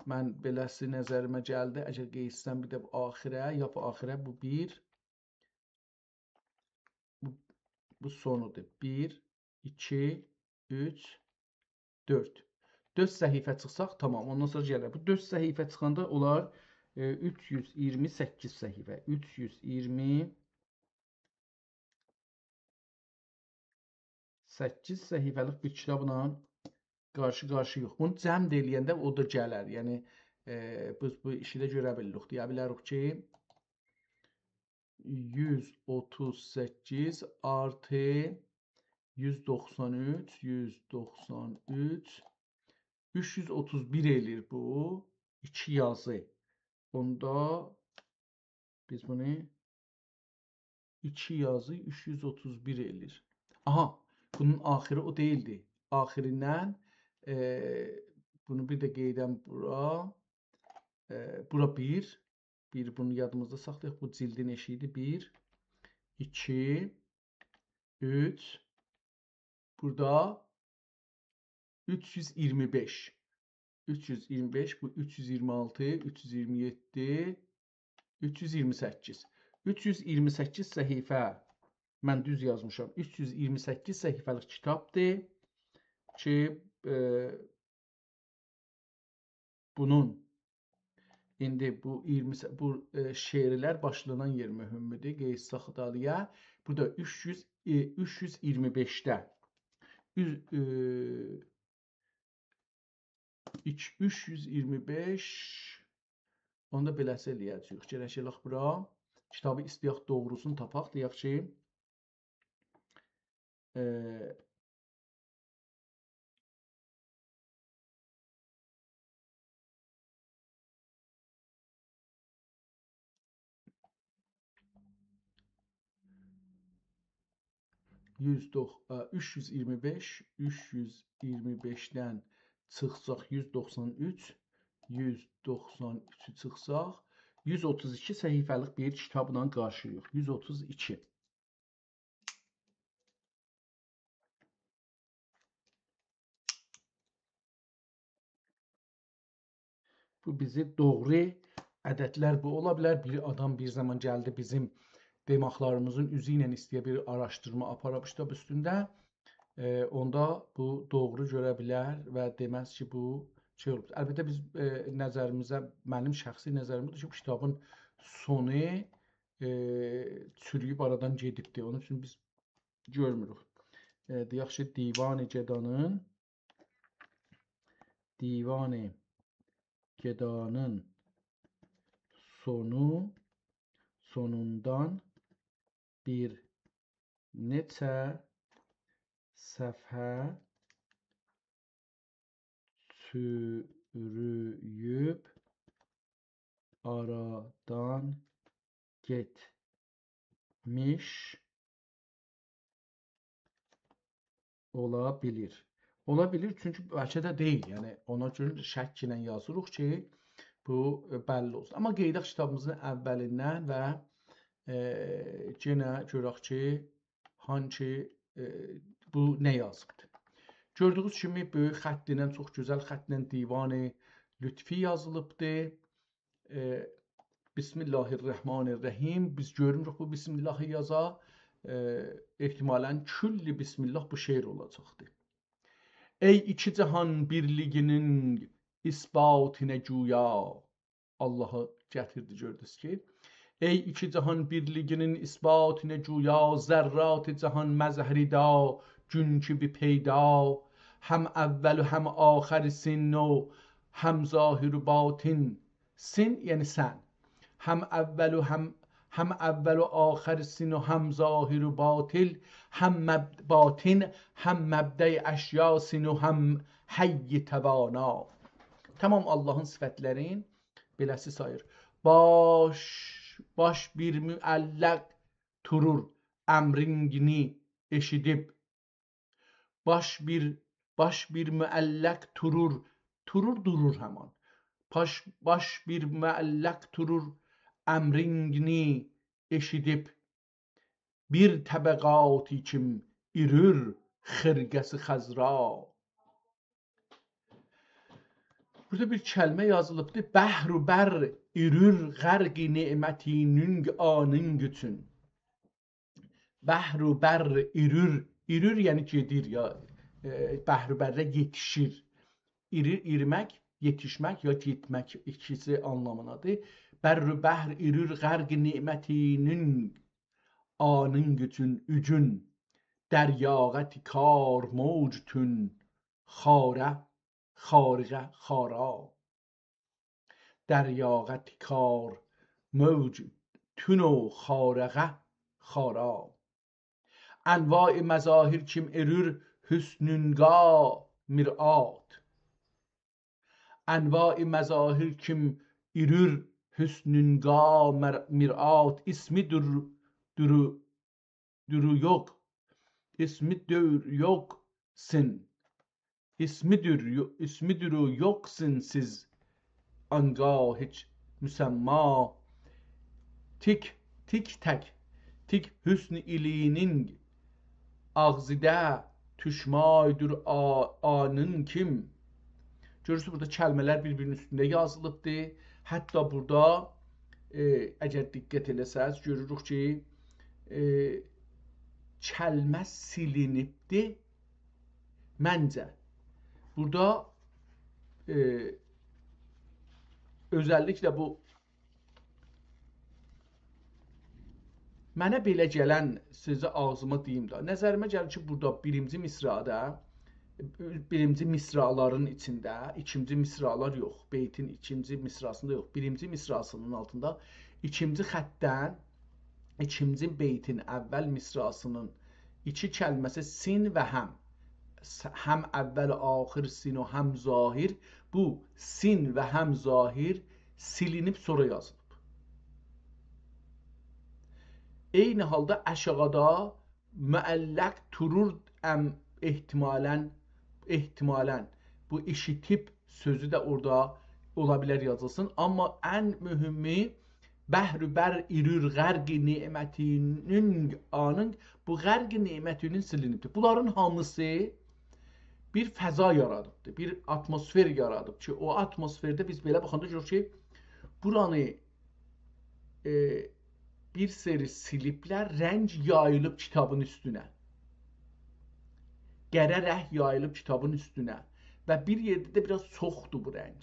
mən beləsi nəzərimə gəldi. Əgər qeysəm bir də axirə, ya bu axirə bu bir, bu sonudur. 1, 2, 3, 4. 4 səhifə çıxsaq, tamam. Ondan sonra gəlir. Bu 4 səhifə çıxanda olar 328 səhifə. 328 səhifəlik bir kitabla qarşı-qarşı yox. Bunu cəmd eləyəndə o da gələr. Yəni, biz bu işi də görə bilirik. Deyə bilərik ki, 138 artı 193, 331 eləyir bu. 2 yazı. Onda biz bunu 2 yazı 331 eləyir. Aha, bunun axırı o deyildi. Axirindən bunu bir də qeydəm bura. Bura 1. Bir bunu yadımızda saxlayaq. Bu cildin eşiyidir. 1, 2, 3. Burada 325. 325. Bu 326, 327, 328. 328 səhifə. Mən düz yazmışam. 328 səhifəlik kitabdır. ki bunun indi bu 20 bu şeirlər başlanan yer mühümdür. Qeys Saxdalıya. Burada 325-də 325 onda beləsə eləyəcəyik. Gələk bura. Kitabı istəyək doğrusunu tapaq. Deyək ki 325-dən çıxsaq 193, 193-ü çıxsaq 132 səhifəlik bir kitabla qarşıyıq. 132. Bu bizi doğru ədədlər bu ola bilər. Bir adam bir zaman gəldi bizim demaqlarımızın üzü ilə istəyə bir araşdırma aparıb kitab üstündə. Onda bu doğru görə bilər və deməz ki, bu şey olub. Əlbəttə biz nəzərimizə, mənim şəxsi nəzərim budur ki, bu kitabın sonu çürüyüb aradan gedibdir. Onun üçün biz görmürük. Deyək ki, Divan-ı Gedanın sonundan bir neçə səfhə çürüyüb aradan getmiş ola bilir. Ola bilir çünki bəlkə də deyil. Yəni ona görə şəkk ilə yazırıq ki, bu bəlli olsun. Amma qeydək kitabımızın əvvəlindən və yenə görək ki, hangi bu nə yazıbdır. Gördüyünüz kimi böyük xətlə, çox gözəl xətlə Divan-ı Lütfi yazılıbdır. Bismillahirrahmanirrahim. Biz görmürük bu Bismillahı yaza. Ehtimalən külli Bismillah bu şeir olacaqdır. Ey iki cahan birliğinin isbatine güya. Allah'a gətirdi, gördünüz ki. Ey iki cahan birliğinin isbatine güya. Zərrat-ı cahan məzhərida. Gün gibi peyda. Həm əvvəl həm axər sin o. Həm zahir batin. Sin yəni sən. Həm əvvəl axər sin o. Həm zahir batil. Həm batin. Həm məbdə əşya sin o. Həm hayy təvana. Tamam Allah'ın sifətlərin beləsi sayır. Baş bir müəlləq turur əmringini eşidib. Baş bir müəlləq turur durur həman. Baş bir müəlləq turur əmringini eşidib. Bir təbəqati kim irür xirqəsi xəzra. Burada bir kəlmə yazılıbdır. Bəhru bər irür qərqi ne'mətinin anın üçün. Bəhru bər irür. İrür yəni gedir ya. Bəhru bərdə yetişir. İrmək, yetişmək ya getmək ikisi anlamındadır. Bərru bəhr irür qərqi ne'mətinin anın üçün ücün. Dəryağəti kar mövctün xarə. خارقه خارا دریاغت کار موج تونو خارقه خارا انواع مظاهر کم ارور حسنونگا مرآت انواع مظاهر کم ارور حسنونگا مرآت اسمی درو yok ismi dör yok sin İsmidir o yoksun siz anga hiç müsemma tik hüsnü iliğinin ağzıda tüşmaydır anın kim. Görürsünüz burada kəlmələr bir-birinin üstündə yazılıbdır. Hətta burada əgər diqqət eləsəz görürük ki kəlmə silinibdir. Məncə burada özellikle bu mənə belə gələn sözü ağzıma deyim də. Nəzərimə gəlir ki, burada birinci misrada, birinci misraların içində, ikinci misralar yox, beytin ikinci misrasında yox, birinci misrasının altında ikinci xəttdən ikinci beytin əvvəl misrasının iki kəlməsi sin və həm. Həm əvvəl axir sin o həm zahir. Bu sin və həm zahir silinib sonra yazılıb. Eyni halda aşağıda müəlləq turur ehtimalən bu işitib sözü də orada ola bilər yazılsın. Amma ən mühümmi bəhr bər irür qərq nemətinin anın bu qərq nemətinin silinibdir. Bunların hamısı bir fəza yaradıbdır, bir atmosfer yaradıb ki, o atmosferdə biz belə baxanda görürük ki, buranı bir seri siliblər, rəng yayılıb kitabın üstünə. Qərə rəh yayılıb kitabın üstünə və bir yerdə də biraz soxdur bu rəng.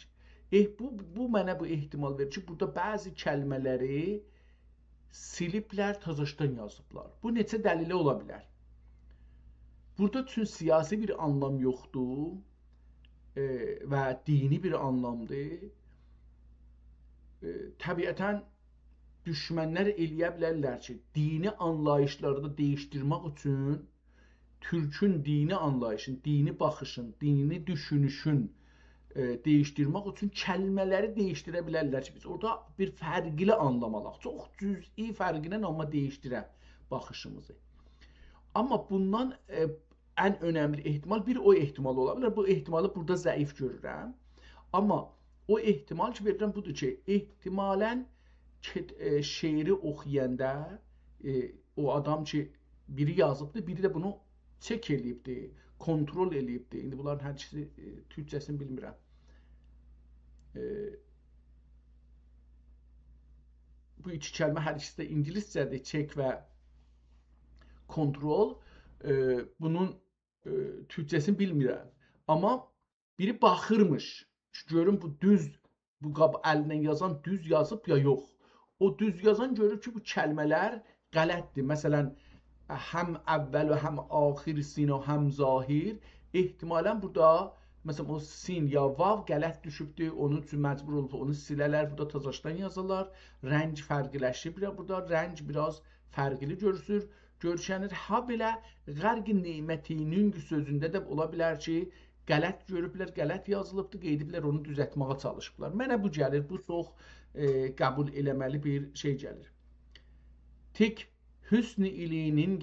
Bu mənə bu ehtimal verir ki, burada bəzi kəlmələri siliblər, təzəşdən yazıblar. Bu neçə dəlili ola bilər? Burada üçün siyasi bir anlam yoxdur və dini bir anlamdır. Təbiətən düşmənlər eləyə bilərlər ki, dini anlayışlarını dəyişdirmək üçün Türkün dini anlayışın, dini baxışın, dini düşünüşün dəyişdirmək üçün kəlmələri dəyişdirə bilərlər ki, biz orada bir fərqli anlam alaq. Çox cüz'i fərqinə amma dəyişdirə baxışımızı. Amma bundan ən önəmli ehtimal bir o ehtimal ola bilər. Bu ehtimalı burada zəif görürəm. Amma o ehtimal ki, verirəm budur ki, ehtimalən şeiri oxuyanda o adam ki, biri yazıbdır, biri də bunu çek eləyibdir, kontrol eləyibdir. İndi bunların hər ikisi türkçəsini bilmirəm. Bu iki kəlmə hər ikisi də ingiliscədir, çek və kontrol. Bunun türkçəsini bilmirəm. Amma biri baxırmış. Görün bu düz, bu əlindən yazan düz yazıb ya yox. O düz yazan görür ki, bu kəlmələr qələtdir. Məsələn, həm əvvəl və həm axir sin o həm zahir. Ehtimalən burada məsələn o sin ya vav qələt düşübdür. Onun üçün məcbur olub onu silələr. Burada təzəşdən yazırlar. Rəng fərqləşib. Burada rəng biraz fərqli görüşənir. Ha belə qərq nemətinin sözündə də ola bilər ki, qələt görüblər, qələt yazılıbdır, qeydiblər, onu düzəltməyə çalışıblar. Mənə bu gəlir, bu çox qəbul eləməli bir şey gəlir. Tik hüsn-i ilinin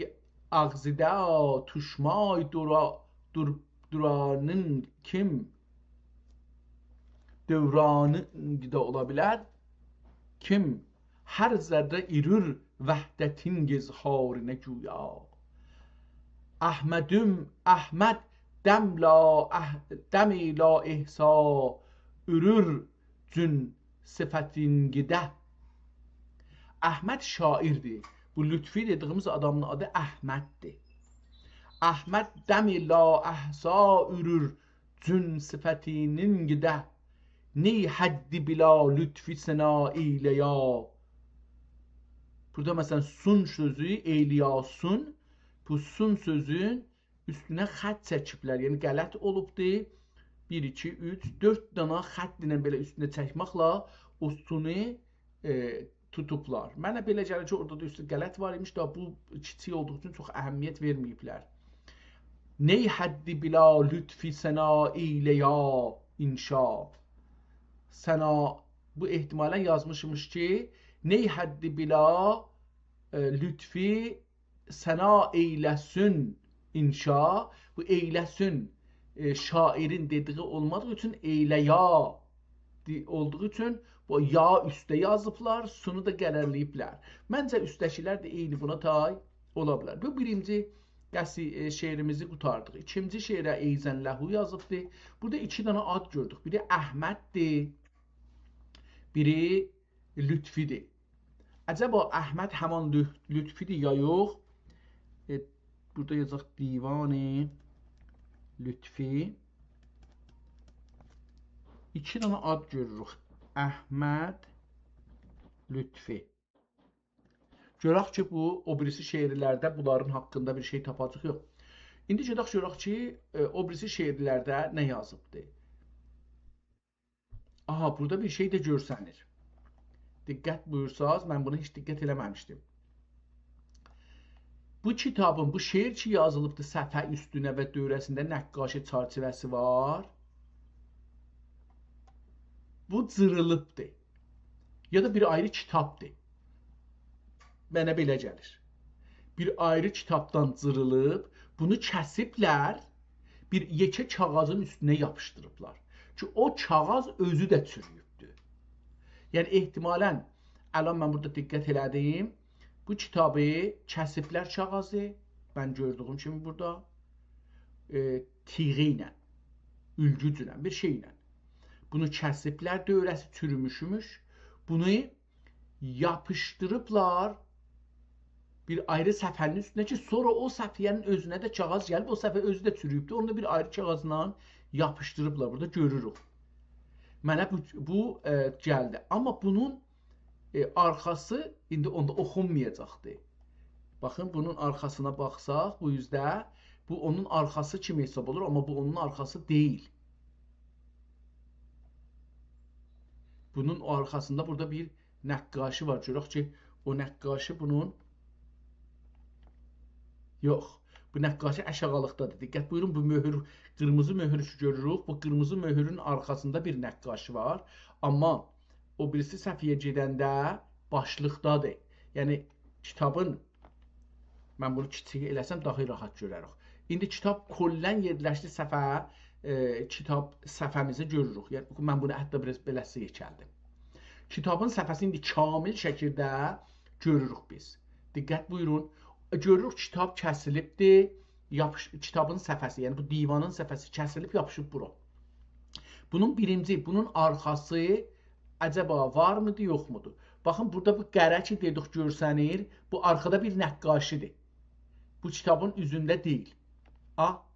ağzıda tuşmay duranın kim dövranı da ola bilər. Kim hər zərrə irür vəhdətin gezharinə güya. Əhməd dəmi la ihsa ürür cün sifətin gidə. Əhməd şairdir. Bu Lütfi dediyimiz adamın adı Əhməddir. Əhməd dəmi la ihsa ürür cün sifətinin gidə. Ney həddi bila lütfi sena eyləya. Burada məsələn sun sözü, eyliyasun, bu sun sözün üstünə xətt çəkiblər, yəni qələt olubdur. 1, 2, 3, 4 dana xətlə belə üstünə çəkməklə o sunu tutublar. Mənə belə gəlir ki, orada da üstü qələt var imiş da bu kiçik olduğu üçün çox əhəmiyyət verməyiblər. Ney həddi bila lütfi sena eyləya inşa. Sena bu ehtimalən yazmışmış ki, ney həddi bila lütfi sena eyləsün inşa. Bu eyləsün şairin dediği olmadığı üçün eyləya olduğu üçün bu ya üstə yazıblar, sunu da qərərləyiblər. Məncə üstəkilər də eyni buna tay ola bilər. Bu birinci şeirimizi qutardıq. İkinci şeirə Eyzənləhu yazıbdır. Burada 2 dana ad gördük. Biri Əhməddir, biri Lütfidir. Əcəba Əhməd həman Lütfidir ya yox? Burada yazaq divanı Lütfi. 2 dənə ad görürük. Əhməd Lütfi. Görək ki, bu o birisi şeirlərdə bunların haqqında bir şey tapacaq yox. İndi görək ki, o birisi şeirlərdə nə yazıbdır. Aha, burada bir şey də görsənir. Diqqət buyursaz, mən buna heç diqqət eləməmişdim. Bu kitabın, bu şeir ki yazılıbdır səfhə üstünə və dövrəsində nəqqaşi çərçivəsi var. Bu cırılıbdır. Ya da bir ayrı kitabdır. Mənə belə gəlir. Bir ayrı kitabdan cırılıb, bunu kəsiblər, bir yekə kağızın üstünə yapışdırıblar. Ki o kağız özü də çürüyübdür. Yəni ehtimalən, əlan mən burada diqqət elədim, bu kitabı kəsiblər kağızı, mən gördüyüm kimi burada, tiği ilə, ülgüclə, bir şey ilə. Bunu kəsiblər, dövrəsi çürümüşmüş, bunu yapışdırıblar bir ayrı səfənin üstünə ki, sonra o səfiyyənin özünə də kağız gəlib, o səfə özü də çürüyübdür, onu da bir ayrı kağızla yapışdırıblar, burada görürük. Mənə bu gəldi. Amma bunun arxası indi onda oxunmayacaqdır. Baxın, bunun arxasına baxsaq, bu yüzdə bu onun arxası kimi hesab olur, amma bu onun arxası deyil. Bunun arxasında burada bir nəqqaşı var. Görək ki, o nəqqaşı bunun yox. Bu nəqqaşı aşağılıqdadır. Diqqət buyurun, bu möhür, qırmızı möhürü görürük. Bu qırmızı möhürün arxasında bir nəqqaşı var. Amma o birisi səhifəyə gedəndə başlıqdadır. Yəni kitabın, mən bunu kiçik eləsəm daha rahat görərik. İndi kitab kollən yerləşdi səhifə, kitab səhifəmizi görürük. Yəni mən bunu hətta biraz belə seçəldim. Kitabın səhifəsi indi kamil şəkildə görürük biz. Diqqət buyurun. Görürük kitab kəsilibdir, kitabın səhifəsi, yəni bu divanın səhifəsi kəsilib yapışıb bura. Bunun birinci, bunun arxası əcəba varmıdır, yoxmudur? Baxın, burada bu qərə ki dedik görsənir, bu arxada bir nəqqaşidir. Bu kitabın üzündə deyil.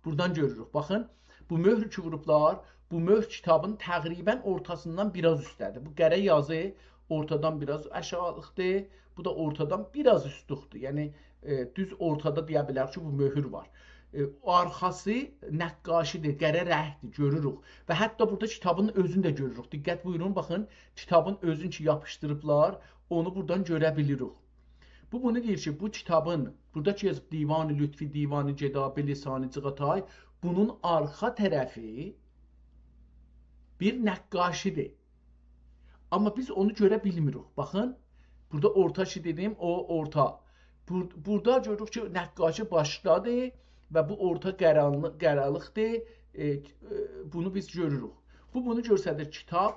Buradan görürük. Baxın, bu möhr ki vurublar, bu möhr kitabın təqribən ortasından biraz üstədir. Bu qərə yazı ortadan biraz aşağılıqdır, bu da ortadan biraz üstüqdir. Yəni, düz ortada deyə bilər ki, bu möhür var. Arxası nəqqaşidir, qərə rəhdir, görürük. Və hətta burada kitabın özünü də görürük. Diqqət buyurun, baxın, kitabın özünü ki yapışdırıblar, onu buradan görə bilirik. Bu bunu deyir ki, bu kitabın, burada ki yazıb Divan-ı Lütfi, Divan-ı Cədab-ı Lisan-ı Cığatay, bunun arxa tərəfi bir nəqqaşidir. Amma biz onu görə bilmirik. Baxın, burada orta ki dedim, o orta. Burada görürük ki, nəqqaşı başdadır və bu orta qəralıqdır. Bunu biz görürük. Bu bunu göstərir. Kitab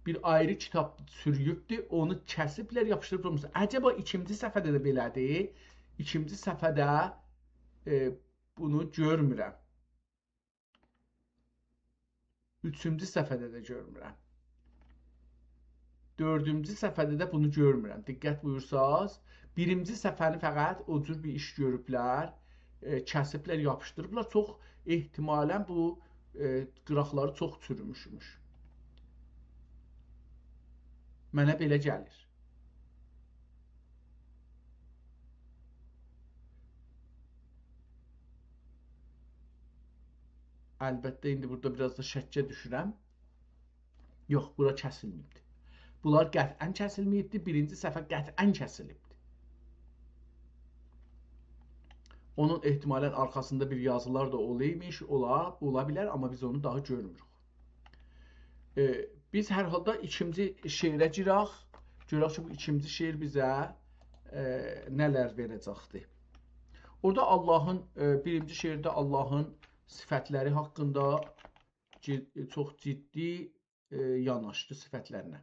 bir ayrı kitab sürüyübdür. Onu kəsiblər, yapışdırıblar. Əcəba ikinci səfədə də belədir. İkinci səfədə bunu görmürəm. Üçüncü səfədə də görmürəm. Dördüncü səfədə də bunu görmürəm. Diqqət buyursaz, birinci səfəni fəqət o cür bir iş görüblər, kəsiblər, yapışdırıblar. Çox ehtimalən bu qıraqları çox çürümüşmüş. Mənə belə gəlir. Əlbəttə, indi burada biraz da şəkkə düşürəm. Yox, bura kəsilməyibdir. Bunlar qətən kəsilməyibdir. Birinci səfə qətən kəsilibdir. Onun ehtimalən arxasında bir yazılar da olaymış, ola bilər, amma biz onu daha görmürük. Biz hər halda ikinci şeirə girək. Görək ki, bu ikinci şeir bizə nələr verəcəkdir. Orada Allahın, birinci şeirdə Allahın sifətləri haqqında çox ciddi yanaşdı sifətlərinə.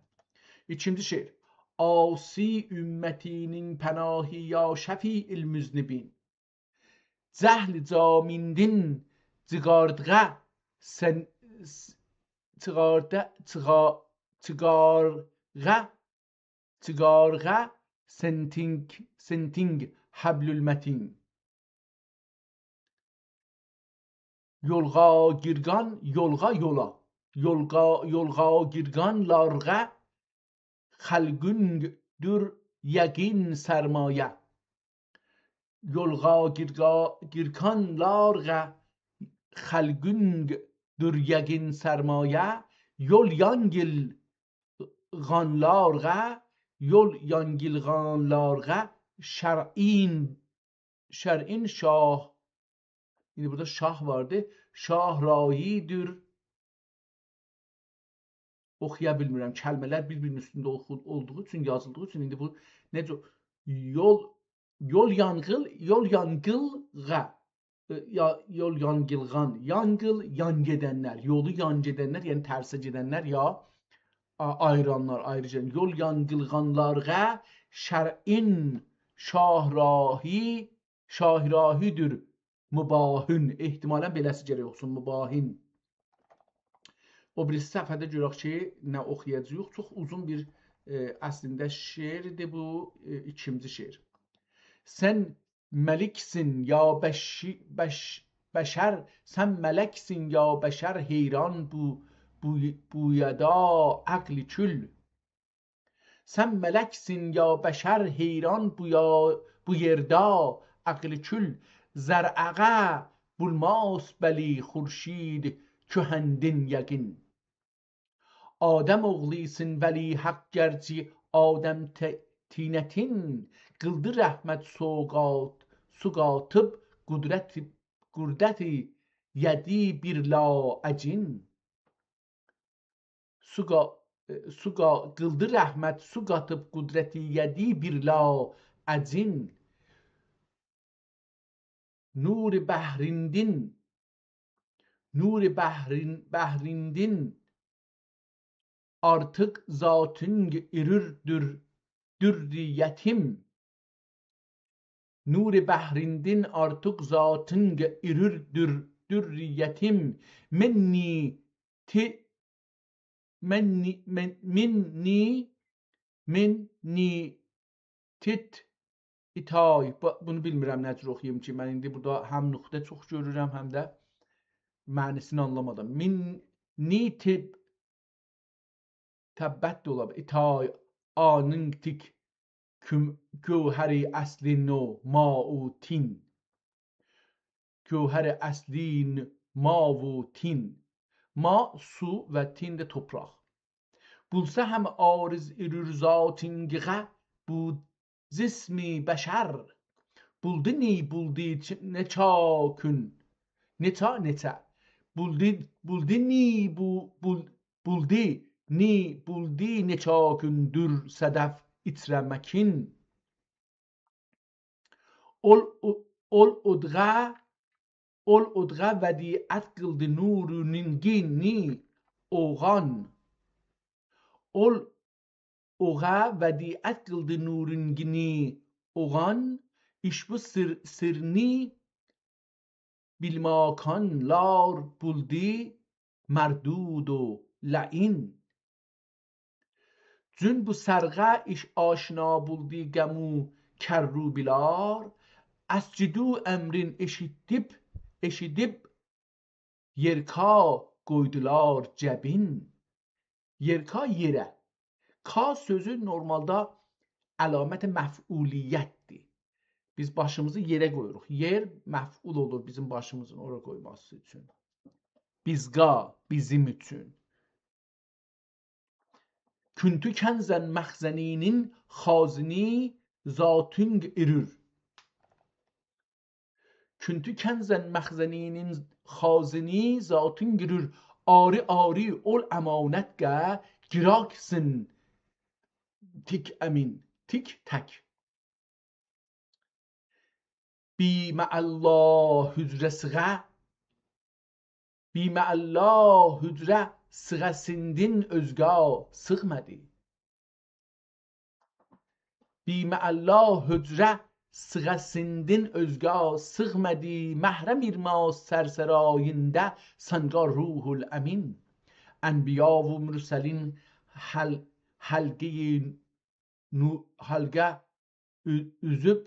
İkinci şeir. Asi ümmətinin pənahi ya şəfi'il müznibin. Cəhl-i camindin cıqardğa senting həblül mətin. Yolğa girgan, yolğa yola. yolğa girganlarga xəlqündür yəqin sərmayə. Yolğa girganlarga xəlqündür yəqin sərmayə. Yol yangilğanlarga şer'in şah. Yine burada şah vardı. Şahrahidir. Oxuya bilmirəm. Kəlmələr bir-birinin üstündə olduğu üçün, yazıldığı üçün indi bu necə yol yangılğan, yan gedənlər, yolu yan gedənlər, yəni tərsə gedənlər ya ayıranlar, ayrıca yol yangılğanlarga şer'in şahrahidir mübahün. Ehtimalən beləsi gərək olsun, mübahin. O birisi səhifədə görək ki, nə oxuyacağıq. Çox uzun bir əslində şeirdir bu, ikinci şeir. Sən məliksin ya bəşər, sən mələksin ya bəşər, heyran bu yada aqli kül. Sən mələksin ya bəşər, heyran bu yerda aqli kül. Zərəqə bulmaz bəli xurşid köhəndin yəqin. Adəm oğlisin vəli haqq gərci Adəm tinətin. Qıldı rəhmət suqatıb qudrəti yədi bir la əcin. Qıldı rəhmət suqatıb qudrəti yədi bir la əcin. Nur bəhrindin artıq zatın irürdür dürriyetim. Nur bəhrindin artıq zatın irürdür dürriyetim. Minni tit itay. Bunu bilmirəm necə oxuyum ki, mən indi burada həm nöqtə çox görürəm, həm də mənisini anlamadım. Minni təbbət də ola bilər. İtay anın tik gövhəri əslin o ma'u tin. Gövhəri əslin ma'u tin. Ma su və tin də topraq. Bulsa həm ariz irür zatingiğə bu zismi bəşər. Buldu neçakün. Neçə. Buldi neçakündür sədəf itrəməkin. Ol udğa vədiət qıldı nuruningini oğan. Ol oğa vədiət qıldı nurungini oğan. İş bu sirni bilmakanlar buldi merdud o la'in. Cün bu sərğə iş aşina buldi gəmu kərrubilar. Əscidu əmrin eşidib yerka qoydular cəbin. Yerka yerə. Ka sözü normalda əlamət məf'uliyyətdir. Biz başımızı yerə qoyuruq. Yer məf'ul olur bizim başımızın ora qoyması üçün. Bizqa, bizim üçün. Küntü kənzən məxzəninin xazini zatüng irür. Küntü kənzən məxzəninin xazini zatüng irür. Ari ol əmanətgə giraksin tik əmin. Tik tək. Biməəllah hücrə sığəsindin özgə sığmədi. Biməəllah hücrə sığəsindin özgə sığmədi. Məhrəm irmaz sərsərayində səncə ruhul əmin. Ənbiya və mürsəlin halqə üzüb.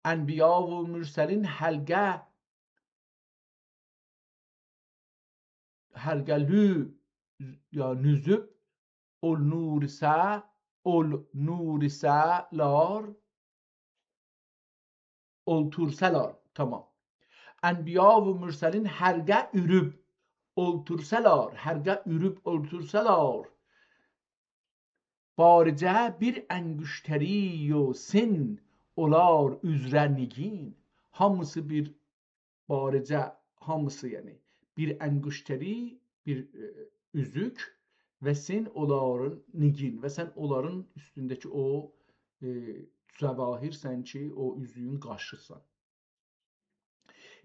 Ənbiya və mürsəlin halqə hergelü ya nüzüp ol nuriselar ol turselar. Tamam. Enbiya ve mürselin herge ürüp ol turselar. Herge ürüp ol turselar. Barice bir engüşteri و sin olar üzre nigin. Hamısı bir barice, hamısı yani bir engüşteri, bir üzük ve sin oların nigin ve sen onların üstündeki o zəvahir ki o üzüğün qaşısan.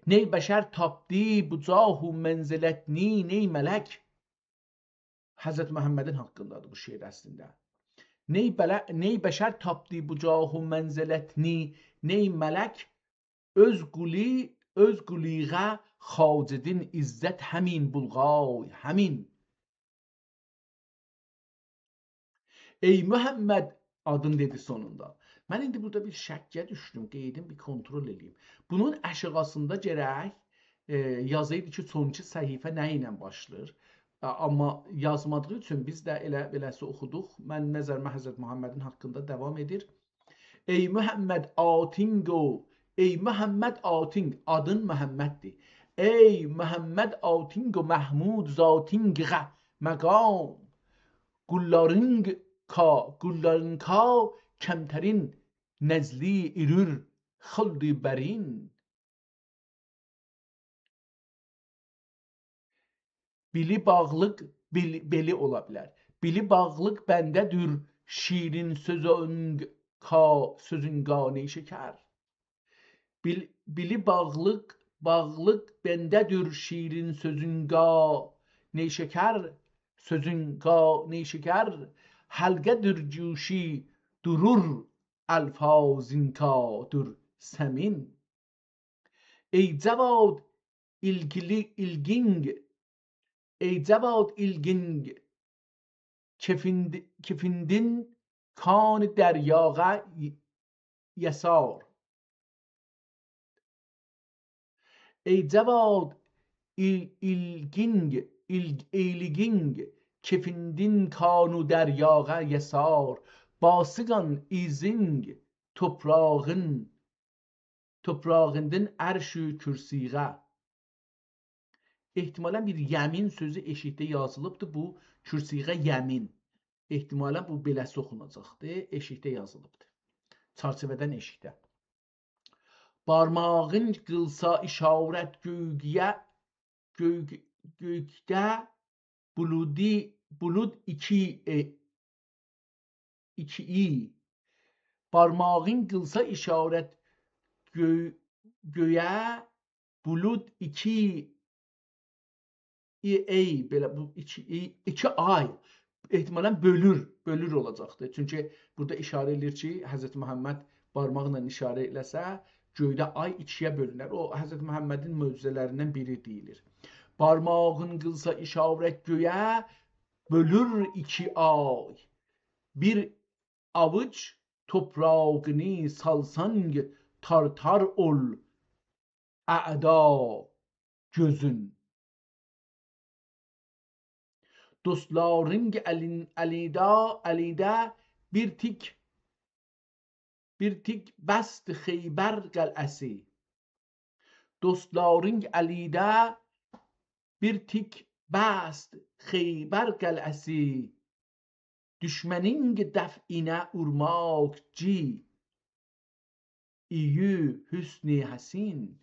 Ney beşer tapdi bu cahu menziletni ney melek. Hazreti Muhammed'in hakkındadır bu şiir aslında. Ney beşer tapdi bu cahu menziletni ney melek. Öz guliğe xacedin izzet hemin bulgay hemin. Ey Muhammed adın dedi sonunda. Mən indi burada bir şəkkə düşdüm, qeydim bir kontrol edeyim. Bunun aşağısında gərək yazıydı ki, sonuncu səhifə nə ilə başlayır. Amma yazmadığı üçün biz də beləsi oxuduq. Mən nəzərimə Həzrət Muhammedin haqqında devam edir. Ey Muhammed Atingo, ey Muhammed Ating, adın Muhammeddir. Ey Muhammed Atingo Mahmud Zatinqə məqam. Gulların ka kemterin nezli irür xıldı berin. Bili bağlıq beli ola bilər. Bili bağlıq bəndədir şirin sözün qani şeker. Bili bağlıq bəndədir şirin sözün qani şeker. Sözün qani şeker. Halqədir cuşi durur alfazın kadır semin. Ey cavad ilging, ey cavad ilging, kefindin kan deryağa yasar. Ey cavad ilging, kefindin kanu deryağa yasar. Basıgan izing toprağından erşü kürsiğe. İhtimalen bir yemin sözü eşikte yazılıbdı. Bu kürsiğe yemin. İhtimalen bu beləsi oxunacaqdı. Eşikte yazılıbdı. Çarçıvədən eşikte. Parmağın qılsa işarət gökdə bulud iki. Parmağın qılsa işarət göyə bulud iki belə bu iki ay ehtimalən bölür olacaqdı. Çünki burada işarə edir ki, Həzrət Muhammed parmaqla işarə eləsə göydə ay ikiyə bölünər. O Həzrət Muhammedin möcüzələrindən biri deyilir. Parmağın qılsa işarət göyə bölür iki ay. Bir avuç toprağını salsan tartar ol a'da gözün. Dostların elinde bir tik bast Xeyber qəl'əsi. Dostların elinde bir tik bast Xeyber qəl'əsi. Düşmənin dəf'inə urmaqçı. İyü hüsni həsin.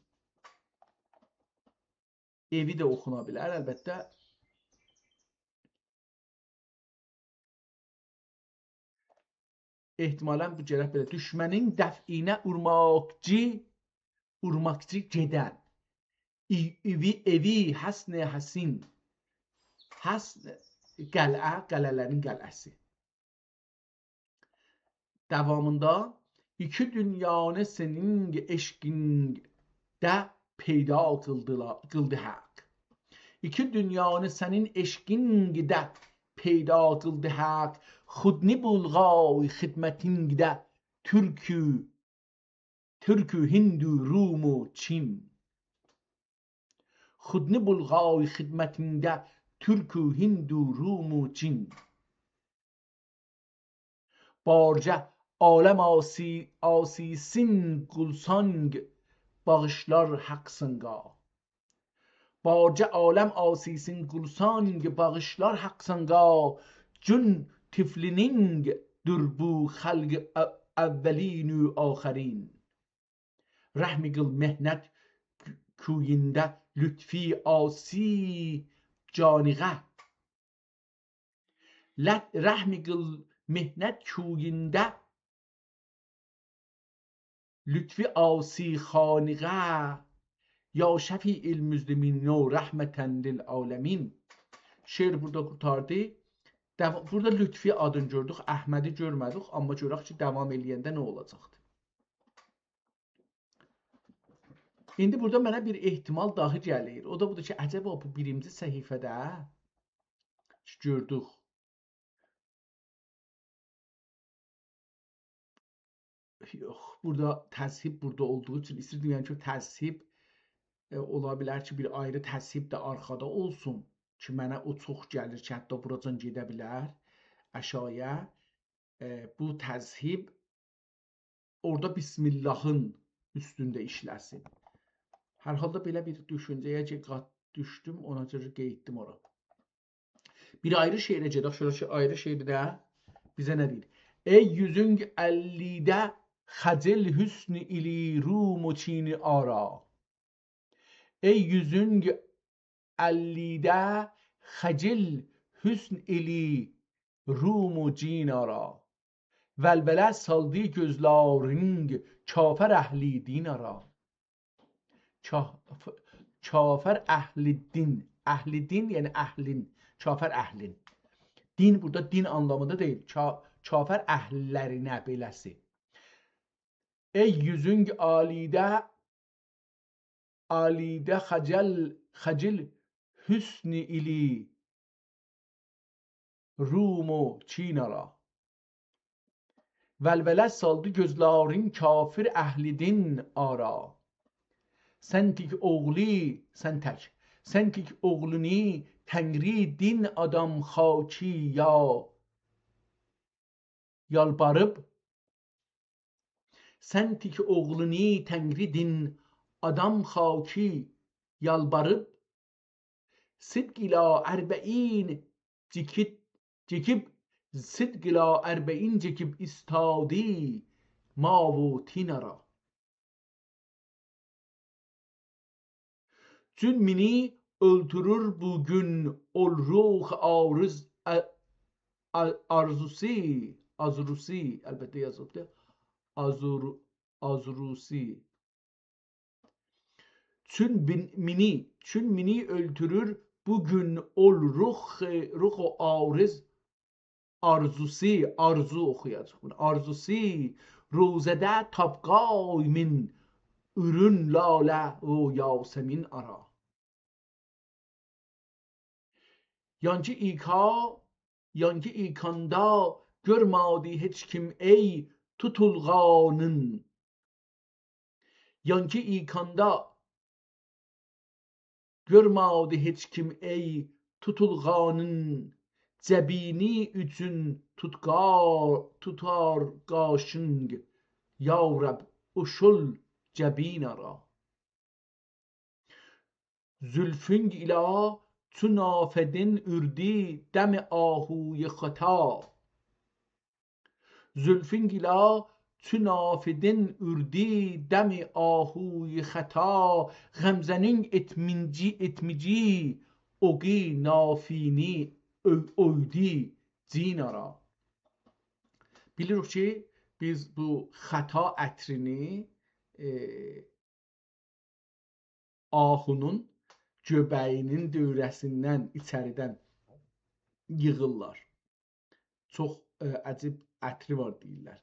Evi də oxuna bilər əlbəttə. Ehtimalən bu gərək belə. Düşmənin dəf'inə urmaqçı gedən. Evi həsni həsin. Həsn qələlərin qələsi. Devamında iki dünyanı senin eşkinde peyda kıldı hak. İki dünyanı senin eşkinde peyda kıldı hak. Xudni bulgay xidmetinde Türkü, Hindu, Rum و Çin. Xudni bulgay xidmetinde Türkü, Hindu, Rumu, Çin. Barca alem asisin gulsang bağışlar haksanga. Barca alem asisin gulsang bağışlar haksanga. Cün tiflining dur bu halg evvelin و آخرین. رحم قل مهنت کوینده لطفی آسی جانغه. رحم قل مهنت کوینده لطفی آسی خانقه. یا şefi المسلمین و رحمتن للعالمین. Şeir burada qurtardı. Burada Lütfi adını gördük, Əhmədi görmədik, amma görək ki, davam eləyəndə nə olacaqdı. İndi burada mənə bir ehtimal dahi gəlir. O da budur ki, əcəba bu birinci səhifədə gördük. Yox, burada təzhib burada olduğu üçün istəyirdim yəni ki, təzhib ola bilər ki, bir ayrı təzhib də arxada olsun ki, mənə o çox gəlir ki, hətta buracan gedə bilər əşaya. Bu təzhib orada Bismillahın üstündə işləsin. Hər halda belə bir düşüncəyə düşdüm, ona görə qeyd etdim ora. Bir ayrı şeirə gedək, şöyle ayrı şeirdə bizə nə deyir? Ey yüzün əllidə xəcil hüsn ili Rum و Çini ara. Ey yüzün əllidə xəcil hüsn ili Rum و Çin ara. Vəlvələ saldı gözlərin kafir əhli din ara. Kafir əhli din. Əhli din yəni əhlin. Kafir əhlin. Din burada din anlamında deyil. Kafir əhllərinə beləsi. Ey yüzün alidə xəcil hüsni ili Rum و Çin ara. Vəlvələ saldı gözlərin kafir əhli din ara. Sən tik oğluni təngri din adam xaki ya yalbarıb. Sən tik oğluni təngri din adam xaki yalbarıb. Sidq ilə ərbəin cekib istadi ma و tin ara. Zülmini öldürür bugün ol ruh arzusi elbette yazıldı. Azrusi. Çün mini öldürür bugün ol ruh arzusi arzu oxuyacaq bunu. Arzusi روزده تبقای من ürün lale و yasemin ara. Yankı ikanda görmadi heç kim ey tutulğanın. Yankı ikanda görmadi heç kim ey tutulğanın. Cəbini üçün tutar qaşınq. Ya Rəbb uşul cəbin ara. Zülfün ilə چو نافدین اردی دم آهوی خطا. زلفین گلا چو نافدین اردی دم آهوی خطا. غمزنین etmici ogi nafini oydi cin ara. Bilirik ki biz bu xəta ətrini ahunun göbəyinin dövrəsindən içəridən yığırlar. Çox əcib ətri var deyirlər.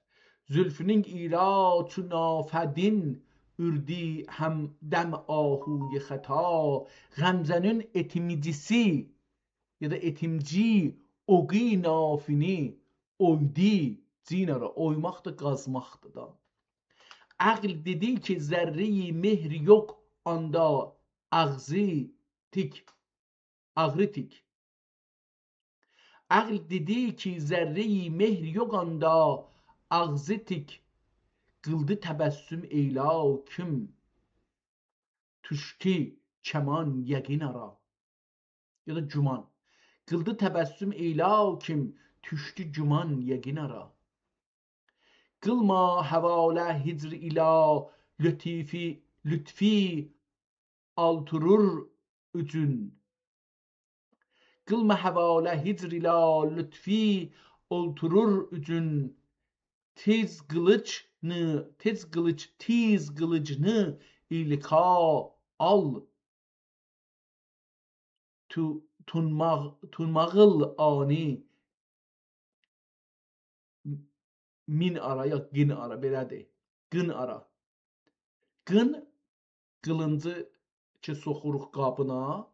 Zülfünün ira çu nafədin ürdi həm dəm ahuy xəta. Qəmzənin etimicisi ya da etimci oqi nafini oydi cinara. Oymaq da qazmaqdır da. Əql dedi ki zərri mehr yox anda ağzı tik. Aql dedi ki zerre-i mehr yoganda, ağzı tik qıldı təbəssüm eyla kim, tüşki çəman yəqin ara. Ya da cuman. Qıldı təbəssüm eyla kim, tüşki cuman yəqin ara. Qılma həvalə hicr ila, lütfi alturur üçün. Qılma həvalə hicr ila, lütfi alturur üçün. Tiz kılıcını ilka al, tunmağıl ani min ara ya gin ara belədir. Qın ara. Qın qılıncı ki soxuruq qabına,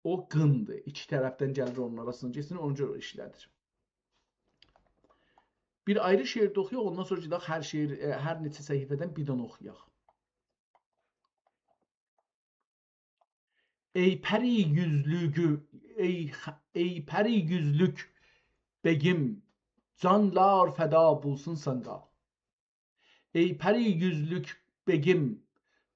o qındır. İki tərəfdən gəlir onun arasına geçsin, onu görə işlədir. Bir ayrı şeirdə oxuyaq, ondan sonra gedək hər şeir, hər neçə səhifədən bir dənə oxuyaq. Ey peri yüzlük begim, canlar feda bulsun sana. Ey peri yüzlük begim,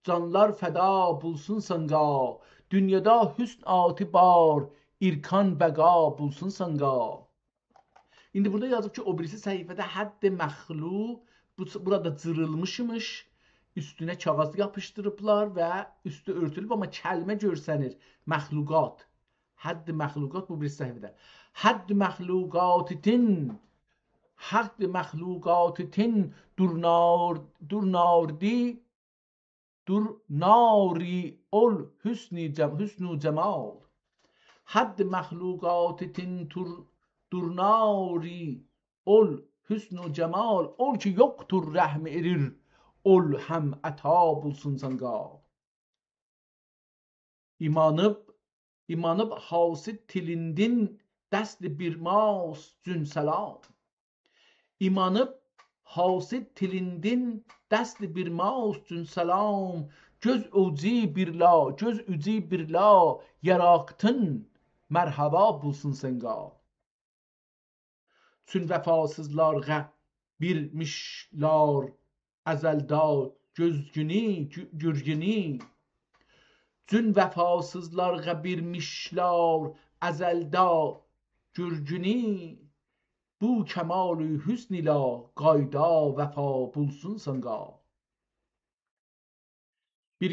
canlar feda bulsun sana. Dünyada hüsn atibar, irkan bəqa bulsun sana. İndi burada yazıb ki, o birisi səhifədə hədd məxlu, burada cırılmışmış, üstünə kağız yapışdırıblar və üstü örtülüb, amma kəlmə görsənir. Məxluqat. Hədd məxluqat bu birisi səhifədə. Hədd məxluqatitin durnari ol hüsnü cemal. Hədd məxluqatitin durnari ol hüsnü cemal. Ol ki yoktur rəhm erir, ol həm əta bulsun sana. İmanıb hasid tilindin dəst bir mas cün selam. İmanıb hasid tilindin dəst bir mas cün selam. Göz uci birla yaraqtın mərhaba bulsun sana. Çün vəfasızlar birmişlar əzəlda gürgünü. Çün vəfasızlar birmişlar əzəlda gürgünü. Bu kemal-i hüsn ilə qayda vəfa bulsun sana. Bir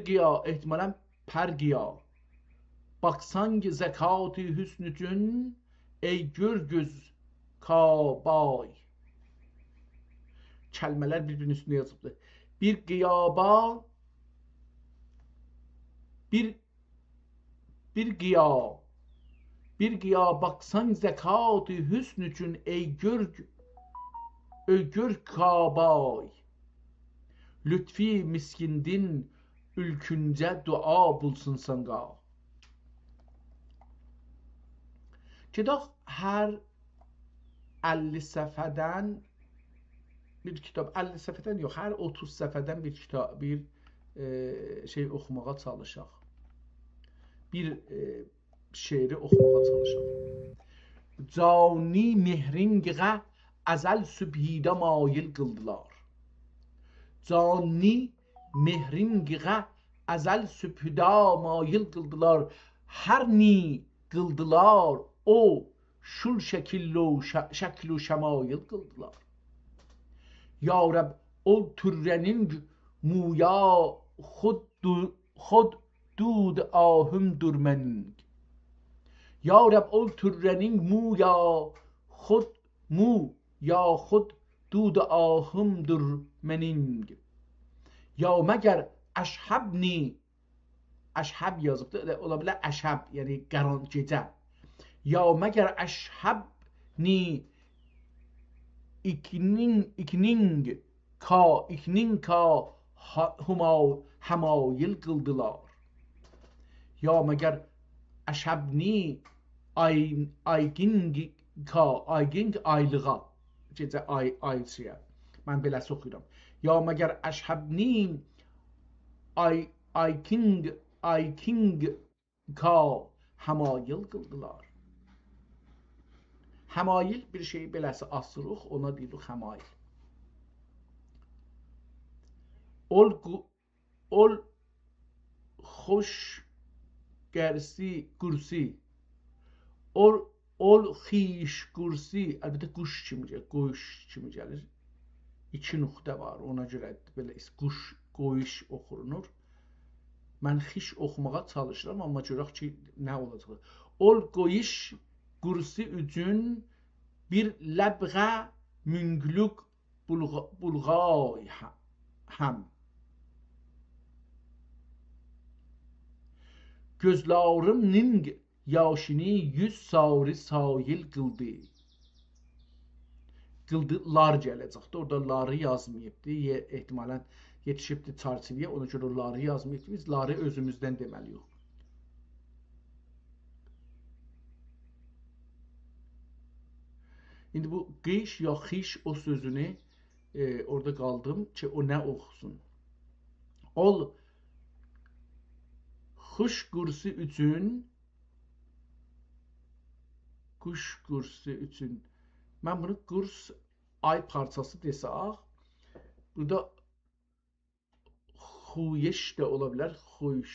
giya ehtimalən pərgiya. Baksan ki zekat-i hüsnücün, ey görgüz kabay. Kəlmələr bir-birinin üstündə yazıbdır. Bir giya baksan zekat-i hüsnücün, ey gör kabay. Lütfi miskindin ülküncə dua bulsun sana. Gedək hər 50 səfədən bir kitab, 50 səfədən yox, hər 30 səfədən bir kitab, bir şey oxumağa çalışaq. Bir şeiri oxumağa çalışaq. Cani mehrinqə əzəl sübhidə mail qıldılar. Cani mehrinqə əzəl sübhidə mail qıldılar. Hər ni qıldılar, o şul şəklu şəmail qıldılar. Ya Rəbb, ol türrənin muya xud dud ahümdür mənin. Ya Rəbb, ol türrənin muya xud dud ahümdür mənin. Ya məgər əşhəbni, əşhəb yazıbdır, ola bilər əşhəb, yəni qaran gecə. Ya məgər əşhəbni ikning ka həmayil qıldılar. Ya məgər əşhəbni ayging aylığa, gecə ayçıya. Mən beləsi oxuyuram. Ya məgər əşhəbni ay king ka həmayil qıldılar. Həmayil bir şeyi beləsi asırıq, ona deyirik həmayil. Ol xoş gərsi qursi. Ol xiş qursi. Əlbəttə quş kimi gəlir. Qoyuş kimi gəlir. 2 nöqtə var. Ona görə belə quş, qoyuş oxunur. Mən xiş oxumağa çalışıram, amma görək ki, nə olacaq. Ol qoyuş qursi üçün bir ləbğə münglük bulğay həm. Gözlərimin yaşını 100 sarı sayil qıldı. Qıldılar gələcəkdir. Orada ları yazmayıbdı. Ehtimalən yetişibdi çarçıviyə. Ona görə ları yazmayıbdı. Biz ları özümüzdən deməliyik. İndi bu qiş ya xiş o sözünü orada qaldım ki, o nə oxusun. Ol xuş qursu üçün quş qursu üçün. Mən bunu qurs ay parçası desək, burada xuyiş də ola bilər, xuyiş,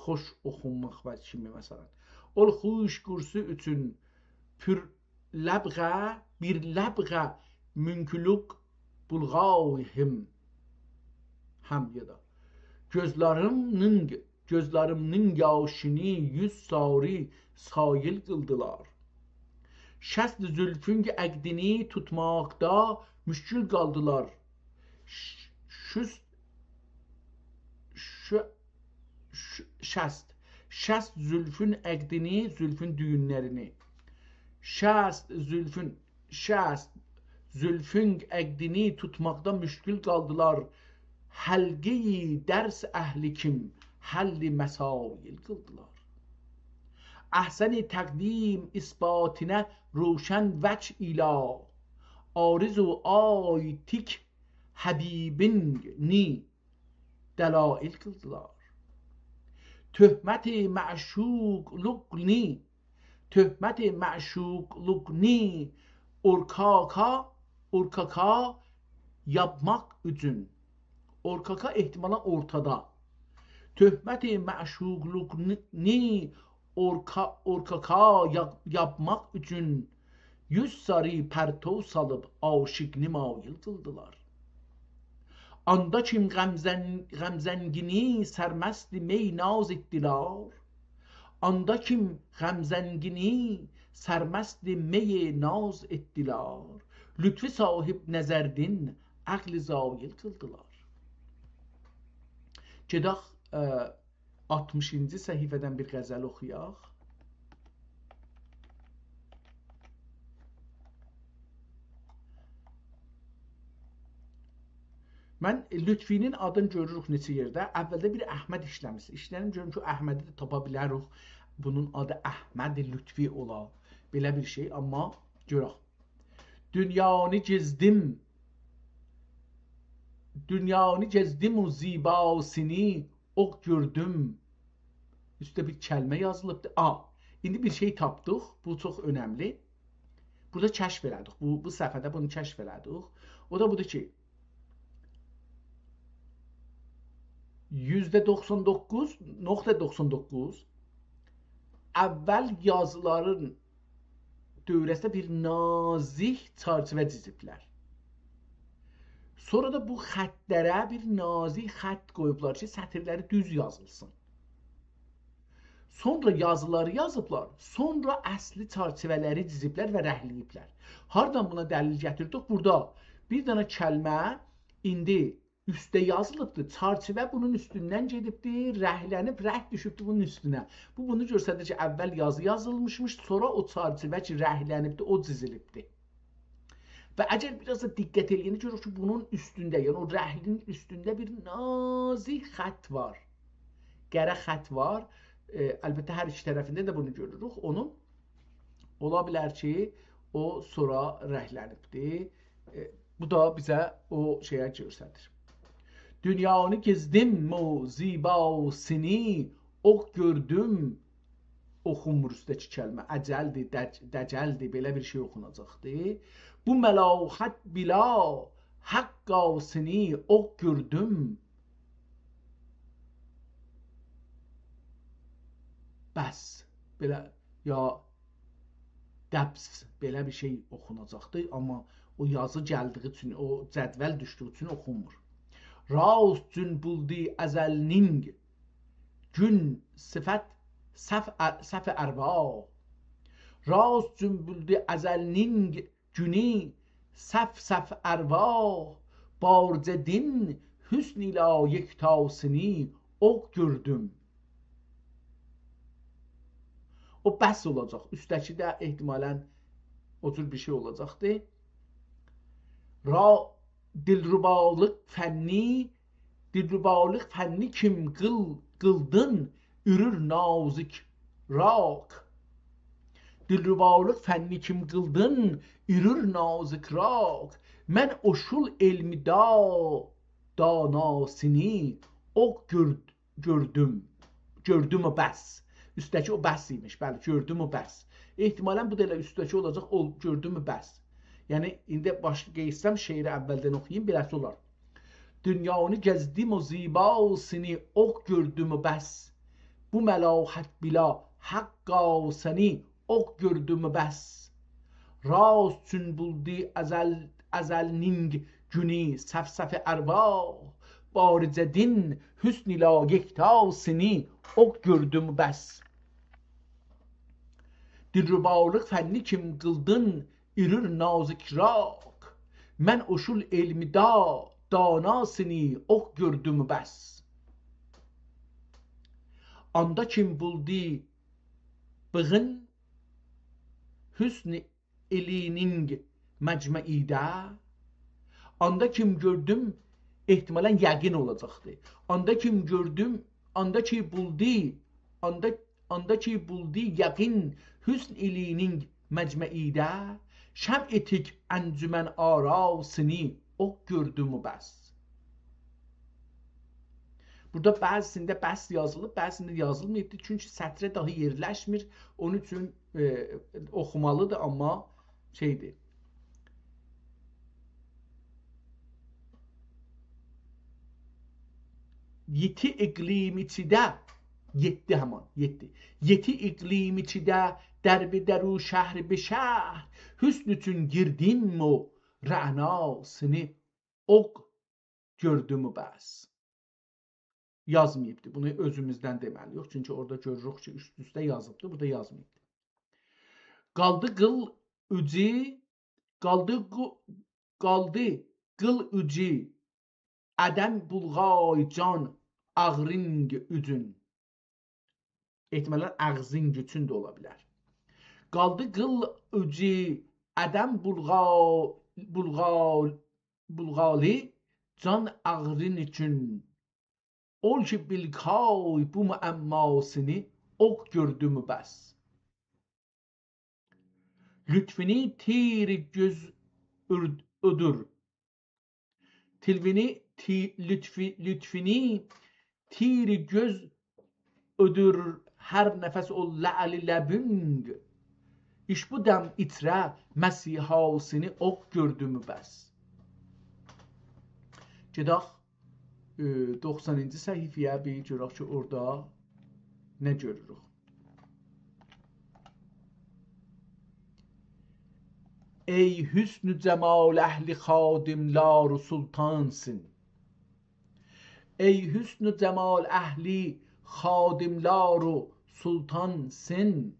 xoş oxunmaq və kimi məsələn. Ol xuyiş qursu üçün pür ləbğə, bir ləbğə münkuluk bulğayhim həm ya da gözlərimin yaşını 100 sarı sayil qıldılar. Şəst zülfün əqdini tutmaqda müşkül qaldılar. Şəst zülfün əqdini, zülfün düyünlərini. Şəst zülfün əqdini tutmaqda müşkül qaldılar. Həlqi-i dərs əhli kim həlli məsail qıldılar. Əhsən-i təqdim isbatinə روشن وچ ایلا آرزو آیتیک حبیبین نی دلائل قلدلار تهمت معشوق لقنی orkaka yapmak üçün. Orkaka ehtimalen ortada. Töhmet-i məşuqluqni orkaka yapmak üçün 100 sarı pərtov salıb aşiqni mail qıldılar. Anda kim qəmzəngini sərməst mey naz etdilər. Anda kim qəmzəngini sərməst mey naz etdilər. Lütfi sahib nəzərdin əqli zail qıldılar. Gedək 60-cı səhifədən bir qəzəl oxuyaq. Mən Lütfinin adını görürük neçə yerdə. Əvvəldə bir Əhməd işləmiş. İşlərim görürüm ki, Əhmədi də tapa bilərik. Bunun adı Əhməd Lütfi ola. Belə bir şey, amma görək. Dünyanı gezdim o zibasini ox gördüm. Üstə bir kəlmə yazılıbdır. İndi bir şey tapdıq. Bu çox önəmli. Burada kəşf elədik. Bu səhifədə bunu kəşf elədik. O da budur ki, %99.99 əvvəl yazıların dövrəsində bir nazik çərçivə çiziblər. Sonra da bu xətlərə bir nazik xətt qoyublar ki, sətirləri düz yazılsın. Sonra yazıları yazıblar, sonra əsli çərçivələri çiziblər və rəhləyiblər. Hardan buna dəlil gətirdik? Burada bir dənə kəlmə indi üstə yazılıbdır, çərçivə bunun üstündən gedibdir, rəhlənib, rəh düşübdür bunun üstünə. Bu bunu göstərir ki, əvvəl yazı yazılmışmış, sonra o çərçivə ki, rəhlənibdir, o çizilibdir. Və əgər biraz da diqqət eləyəni görürük ki, bunun üstündə, yəni o rəhlinin üstündə bir nazik xətt var. Qərə xətt var. Əlbəttə, hər iki tərəfində də bunu görürük. Onun ola bilər ki, o sonra rəhlənibdir. Bu da bizə o şeyə göstərir. Dünyanı gezdim o zibasini, ox gördüm. Oxunmur üstəki kəlmə. Əcəldir, dəcəldir, belə bir şey oxunacaqdır. Bu məlahət bila haqqasini ox gördüm. Bəs belə ya dəbs belə bir şey oxunacaqdır, amma o yazı gəldiyi üçün, o cədvəl düşdüyü üçün oxunmur. Rast cün buldi əzəlning gün sifət səf ərvah. Rast cün buldi əzəlning günü səf ərvah. Barcədin hüsn ilə yektasini ox gördüm. O bəs olacaq. Üstəki də ehtimalən o tür bir şey olacaqdır. Dilrubalıq fənni kim qıldın ürür nazik rak. Dilrubalıq fənni kim qıldın ürür nazik rak. Mən oşul elmi danasini ox gördüm. Gördüm o bəs. Üstəki o bəs imiş. Bəli, gördüm o bəs. Ehtimalən bu da elə üstəki olacaq. O gördüm o bəs. Yəni indi başqa qeysəm şeiri əvvəldən oxuyayım, beləsi olar. Dünyanı gəzdim o zibasini ox gördüm o bəs. Bu məlahət bila haqqasini ox gördüm o bəs. Rast çün buldi əzəlning günü səf ərvah. Baricədin hüsn ilə yektasini ox gördüm o bəs. Dilrubalıq fənni kim qıldın ürür nazik rak. Mən oşul elmi danasini ox gördüm bəs. Anda kim buldi bığın hüsn elinin məcməidə. Anda kim gördüm ehtimalən yəqin olacaqdır. Anda kim gördüm, anda ki buldi yəqin hüsn elinin məcməidə. Şəm etik əncümən arasini ox gördüm bəs. Burada bəzisində bəs yazılıb, bəzisində yazılmayıbdır. Çünki sətrə dahi yerləşmir. Onun üçün oxumalıdır, amma şeydir. Yeti iqlimiçidə, yetdi həman, yetdi. Yeti iqlimiçidə dərbi dəru şəhri bi şəhər. Hüsn üçün girdim o rənasını ox gördüm bəs. Yazmayıbdır. Bunu özümüzdən deməli yox. Çünki orada görürük ki, üst-üstə yazıbdır. Burada yazmayıbdır. Qaldı qıl ücü ədəm bulğay can ağring ücün. Ehtimalən ağzın güçün də ola bilər. Qaldı qıl ücü ədəm bulğalı can ağrin üçün. Ol ki bilkay bu müəmmasını ox gördüm bəs. Lütfini tir göz ödür. Lütfini tir göz ödür hər nəfəs o lə'li ləbüng. İş bu dəm itrə məsihasını ox gördüm bəs. Gedək 90-cı səhifəyə bir görək ki, orada nə görürük? Ey hüsnü cəmal əhli xadimlar sultansın. Ey hüsnü cəmal əhli xadimlar sultansın.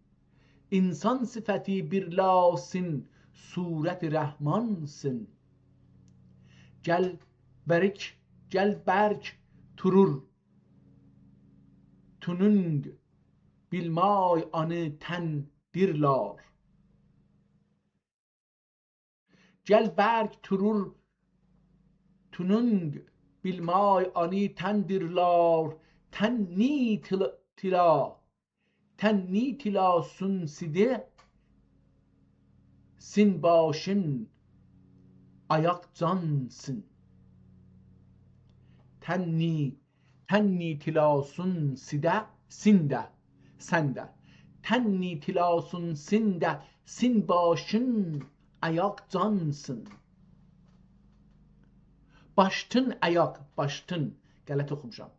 İnsan sifəti bir lasın, surət rəhmansın. Gəl bərk turur tunung bilmay anı təndirlar. Gəl bərk turur tunung bilmay anı təndirlar. Tenni tila sun side sin başın ayak cansın. Tenni tilasun sinde sende. Tenni tilasun sinde sin başın ayak cansın. Baştın ayak, baştın. Qələt oxumuşam.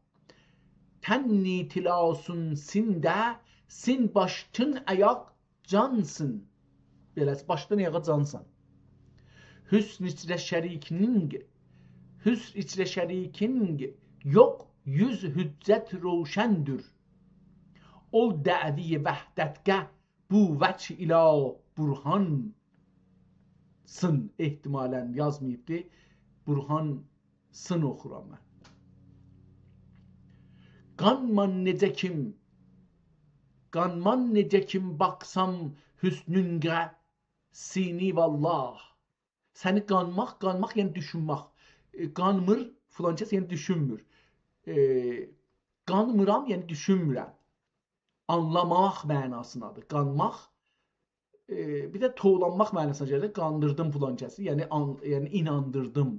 Tenni tilasun sinde sin baştın ayak cansın. Beləsi başdan ayağa cansan. Hüsn içrə şərikin yok yüz hüccət roşəndir. Ol dəvi vəhdətgə bu vəç ilə burhansın. Ehtimalən yazmayıbdı. Burhansın oxuram mən. Qanman necə kim baxsam hüsnüngə sini vallah. Səni qanmaq yəni düşünmək. Qanmır filan kəs yəni düşünmür. Qanmıram yəni düşünmürəm. Anlamaq mənasındadır. Qanmaq bir də toğlanmaq mənasına gəlir. Qandırdım filan kəsi, yəni inandırdım.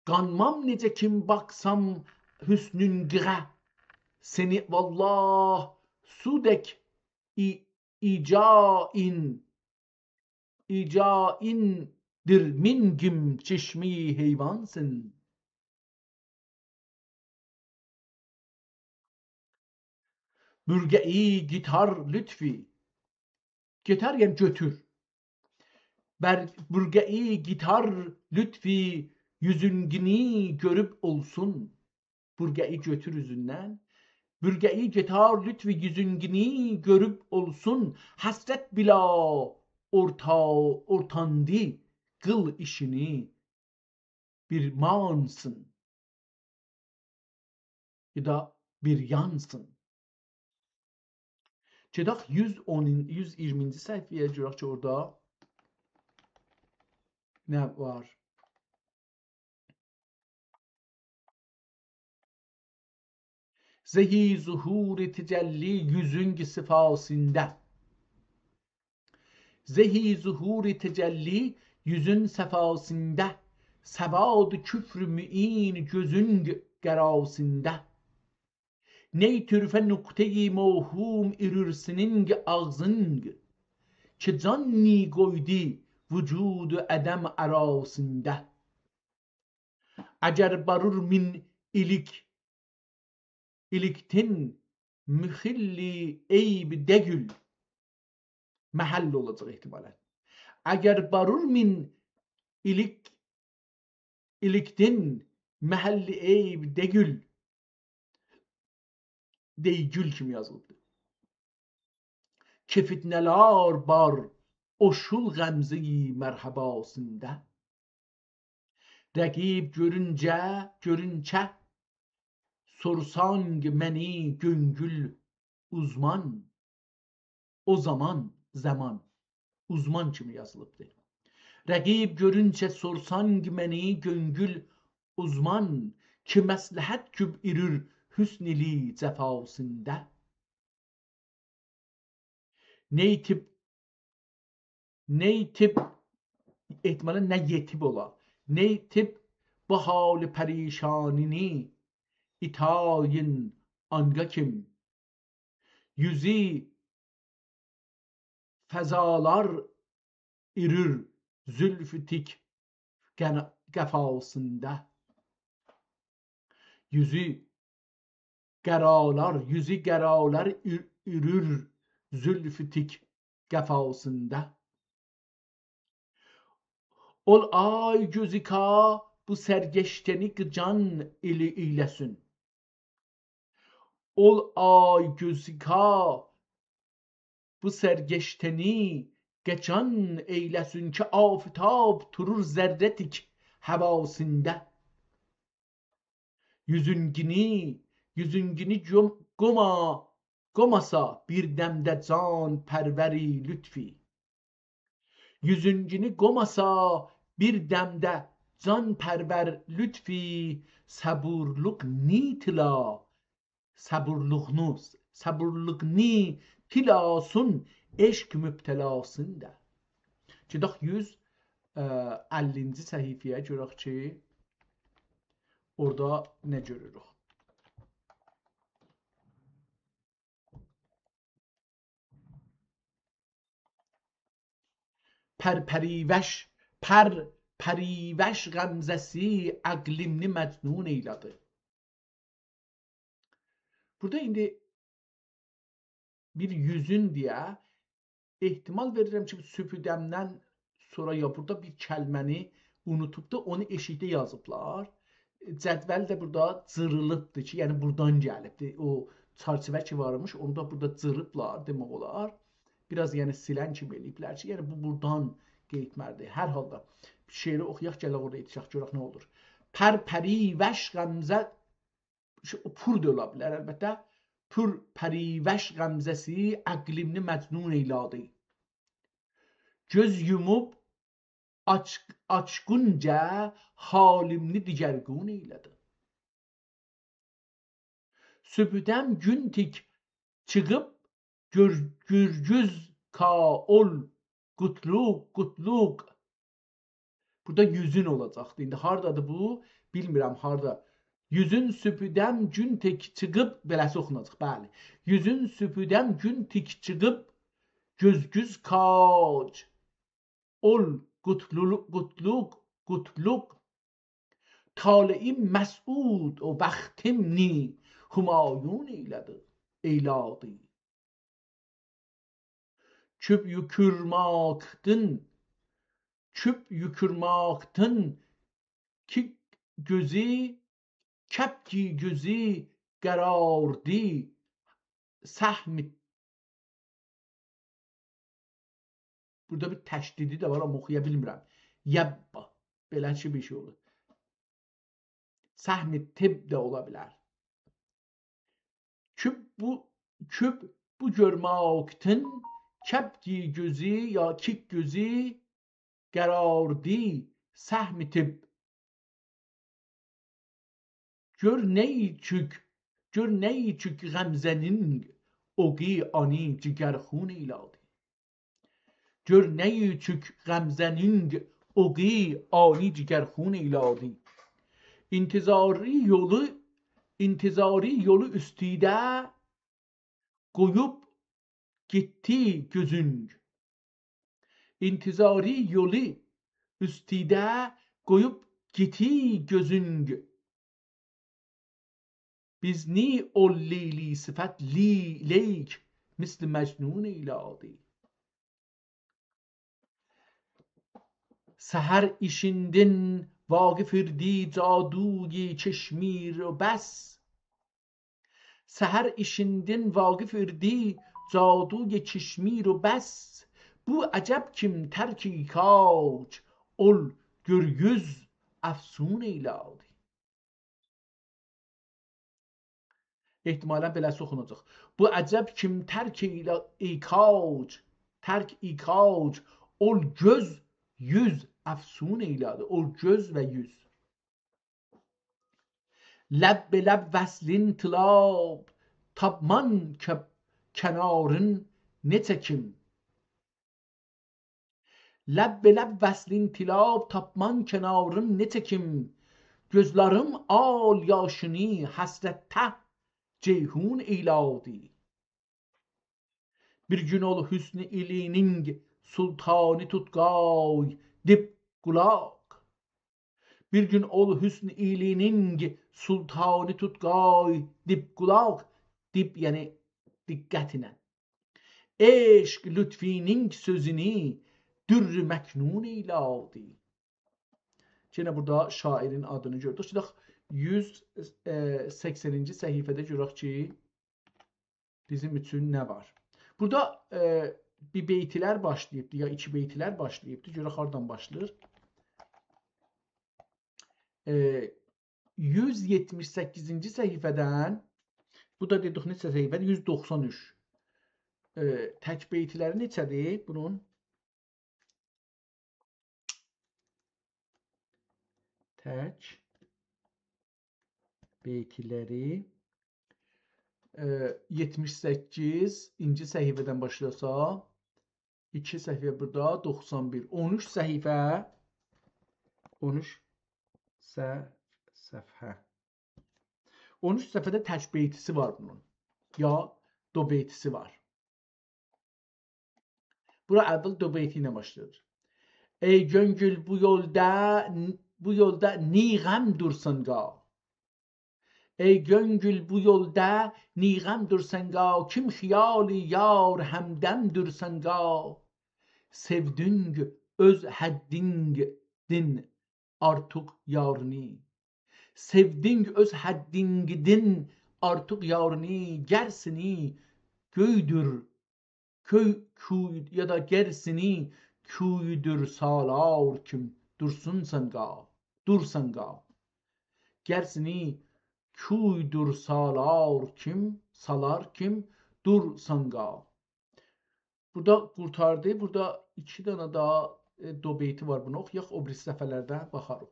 Qanmam necə kim baxsam hüsnüngə seni vallah sudek icaindir mingim çeşmi heyvansın. Bürge-i gitar lütfi. Gitar yani götür. Bürge-i gitar lütfi yüzüngini görüp olsun. Bürge-i götür yüzünden. Bürge-i gitar lütfi yüzüngini görüp olsun. Hasret bila ortandı. Kıl işini bir mansın. Ya da bir yansın. Gedək 120-ci səhifəyə görək ki, orada nə var? Zehi zuhur tecelli yüzüng sefasında. Zehi zuhur tecelli yüzün sefasında. Sevad küfr mü'in gözüng qərasında. Ney türfe nokteyi mevhum irürsinin ağzın ki canni koydu vücudu edem arasında. Eğer barur min iliktin mühilli eyb degül mahall olacak ihtimalen. Eğer barur min iliktin mahalli eyb degül Deygül kimi yazılıbdır. Ki fitneler bar oşul gamzeyi merhabasında. Rəqib görünçə sorsang məni göngül uzman. O zaman uzman kimi yazılıbdır. Rəqib görünçə sorsang məni göngül uzman ki məsləhət küb irür hüsnili cefasında. Neytip ehtimalen ne yetib ola. Neytip bu hali perişanini itayin anga kim. Yüzü fezalar irür zülfütik gefasında. Yüzü geralar ürür zülfütik gefasında. Ol ay gözika bu sergeçtenik can ili eylesin. Ol ay gözika bu sergeçteni geçan eylesin ki aftab turur zerretik havasında. Yüzüngini gomasa bir demde can perveri lütfi. Yüzüngini gomasa bir demde can perver lütfi. Saburluk ni tilasun eşk müptelasında. Gedək 50-ci səhifəyə görək ki, orada nə görürük. Pərpəriveş qəmzəsi əqlimni məcnun eylədi. Burada indi bir yüzün deyə ehtimal verirəm ki, süpüdəmdən sonra ya burada bir kəlməni unutubdu, onu eşikdə yazıblar. Cədvəl də burada cırılıbdır ki, yəni buradan gəlibdir. O çarçıvə ki varmış, onu da burada cırıblar demək olar. Biraz yəni silən kimi eləyiblər ki, yəni bu buradan qeydmərdir. Hər halda şeiri oxuyaq, gələk orada yetişək, görək nə olur. Pərpəriveş qəmzə, pur da ola bilər əlbəttə. Pərpəriveş qəmzəsi əqlimni məcnun eylədi. Göz yumub açqınca halimni digərgun eylədi. Sübüdəm gün tik çıxıb gürgüz kaol qutluq. Burada yüzün olacaqdı. İndi hardadır bu? Bilmirəm harda. Yüzün sübüdəm gün tik çıxıb, beləsi oxunacaq, bəli. Yüzün sübüdəm gün tik çıxıb gözgüz kac ol qutluq. Taleyim məsud o bəxtimni humayun eylədi. Küp yükürmaqdın ki kəpki gözü qərardi səhmi. Burada bir təşdidi də var, amma oxuya bilmirəm. Yəbba, belə ki bir şey olur. Səhmi tib də ola bilər. Küp bu görməkdin kəpki gözü ya kik gözü qərardi səhmi tib. Gör neyi çük qəmzənin oqi ani cigərxun eylədi. Gör neyi çük qəmzənin oqi ani cigərxun eylədi. İntizari yolu üstüdə qoyub getdi gözün. İntizari yolu üstüdə qoyub getdi gözün. Bizni ol leyli sifət leyk misli məcnun eylədi. Səhər işindin vaqif irdi caduyi çeşmir و بس. Səhər işindin vaqif irdi caduyi çeşmir و بس. Bu əcəb kim tərki kac ol gürgüz əfsun eylədi. Ehtimalən beləsi oxunacaq. Bu əcəb kim tərk ikac ol göz yüz əfsun eylədi. Ol göz və yüz. Ləb be ləb vəslin tilab tapman kənarın ne çəkim. Ləb be ləb vəslin tilab tapman kənarın ne çəkim. Gözlərim al yaşını həsrətdə ceyhun eylədi. Bir gün ol hüsnü ilinin sultanı tutqay dib qulaq. Bir gün ol hüsnü ilinin sultanı tutqay dib qulaq. Dib yəni diqqətinə. Eşq lütfinin sözünü dürr-ü məknun eylədi. Yenə burada şairin adını gördük. Şimdi 180-ci səhifədə görək ki, bizim üçün nə var? Burada bir beytilər başlayıbdır, ya iki beytilər başlayıbdır. Görək hardan başlayır? 178-ci səhifədən, bu da dedik neçə səhifədir? 193. Tək beytləri neçədir bunun? Tək beytləri 78-ci səhifədən başlasa, 2 səhifə burada, 91, 13 səhifə 13 səfhə. 13 səfhədə tək beytisi var bunun. Ya do beytisi var. Bura əvvəl do beyti ilə başlayır. Ey göngül bu yolda ni gəm dursan qal. Ey göngül bu yolda ni gəm dursan qal. Kim xiyali yar həmdəm dursan qal. Sevding öz həddingdin artıq yarını. Sevding öz həddingdin artıq yarını. Gərsini göydür köy ya da gerisini küydür salar kim dursan qal. Gerisini küydür salar kim dursan qal. Burada qurtardı. Burada 2 dənə daha do beyti var. Bunu oxuyaq, o birisi səfələrdə baxarıq.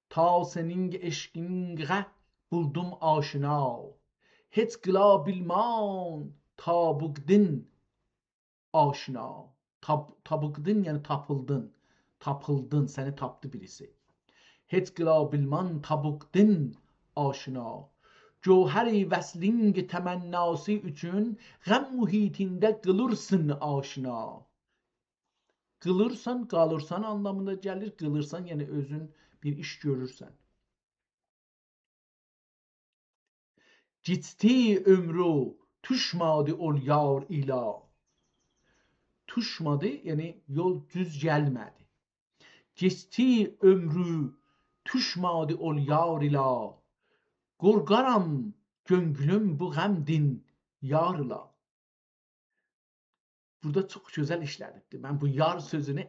Ta senin eşqinə buldum aşina. Heç qıla bilman tabıqdin aşina. Tabıqdin yəni tapıldın. Tapıldın, səni tapdı birisi. Heç qıla bilman tabıqdin aşina. Cövhəri vəsling təmənnası üçün qəm mühitində qılırsın aşina. Qılırsan, qalırsan anlamında gəlir. Qılırsan, yəni özün bir iş görürsən. Gitti ömrü tuşmadı ol yar ila. Tuşmadı, yəni yol düz gəlmədi. Gitti ömrü tuşmadı ol yar ila. Qorqaram göngülüm bu qəmdin yarla. Burada çox gözəl işlədibdir. Mən bu yar sözünü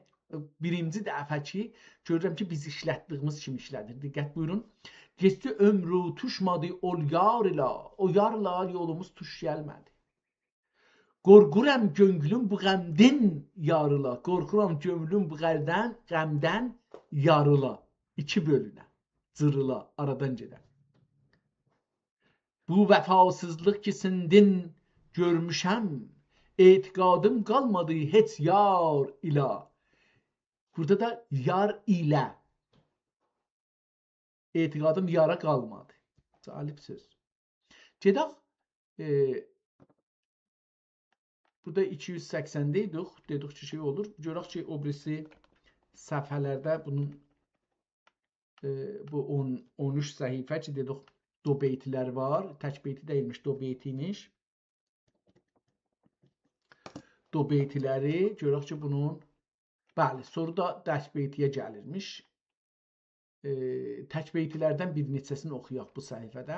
birinci dəfə ki, görürəm ki, biz işlətdiyimiz kimi işlədir. Diqqət buyurun. Geçti ömrü tuşmadı ol yarla. O yarla yolumuz tuş gəlmədi. Qorxuram göngülüm bu qəmdin yarla. Qorxuram göngülüm bu qəmdən yarla. 2 bölünə. Cırıla, aradan gedən. Bu vəfasızlıq ki sindin görmüşəm. Etiqadım qalmadı heç yar ilə. Burada da yar ilə. Etiqadım yara qalmadı. Salib söz. Gedək. Burada 280'deydik. Dedik ki şey olur. Görək ki o birisi səfhələrdə bunun bu 13 səhifə ki dedik do beytlər var. Tək beyti deyilmiş, do beytiymiş. Do beytiləri görək ki bunun bəli, sonra da tək beytiyə gəlirmiş. Tək beytilərdən bir neçəsini oxuyaq bu səhifədə.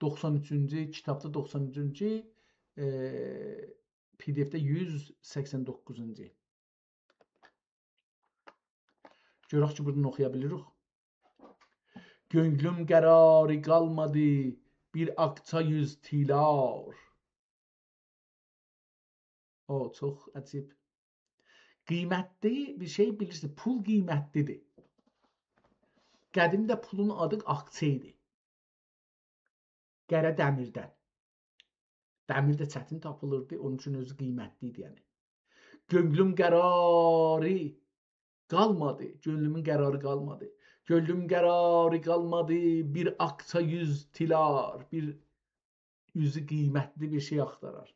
93-cü kitabda 93-cü PDF-də 189-cu. Görək ki buradan oxuya bilirik. Gönlüm qərarı qalmadı bir akça 100 tilar. O çox əcib. Qiymətli bir şey bilirsiniz. Pul qiymətlidir. Qədimdə pulun adı akça idi. Qərə dəmirdən. Dəmir də çətin tapılırdı. Onun üçün özü qiymətli idi yəni. Gönlüm qərarı qalmadı. Gönlümün qərarı qalmadı. Gönlüm qərarı qalmadı. Bir akça 100 tilar. Bir yüzü qiymətli bir şey axtarar.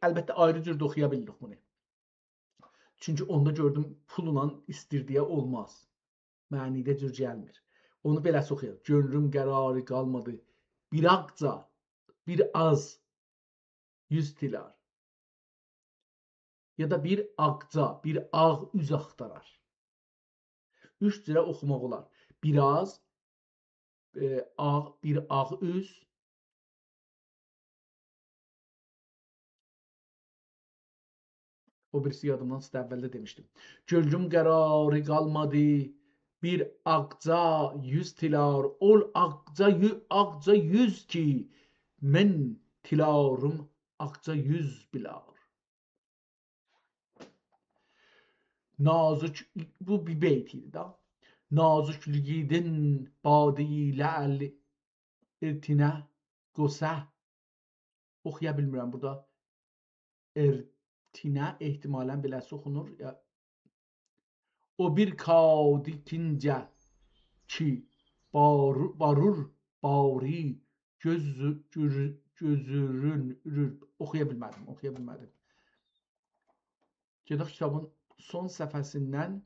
Əlbəttə ayrı cür də oxuya bildik bunu. Çünki onda gördüm pulla istirdiyə olmaz. Mənidə cür gəlmir. Onu belə oxuyaq. Gönlüm qərarı qalmadı. Bir akça, bir az 100 tilar. Ya da bir akça, bir ağ üz axtarar. 3 cürə oxumaq olar. Biraz, bir ağ üz, o birisi yadımdan sizə əvvəldə demişdim. Gönlüm qərarı qalmadı, bir akça 100 tilar. Ol akça 100 ki, mən tilarım akça 100 bilar. Nazuk, bu bir beytiydi da. Nazuklüğüdün badi la'l irtinə qosə. Oxuya bilmirəm burada. ertinə ehtimalən beləsi oxunur. O bir kadikincə ki barur bari gözürünür. Oxuya bilmədim. Gedək kitabın son səhifəsindən.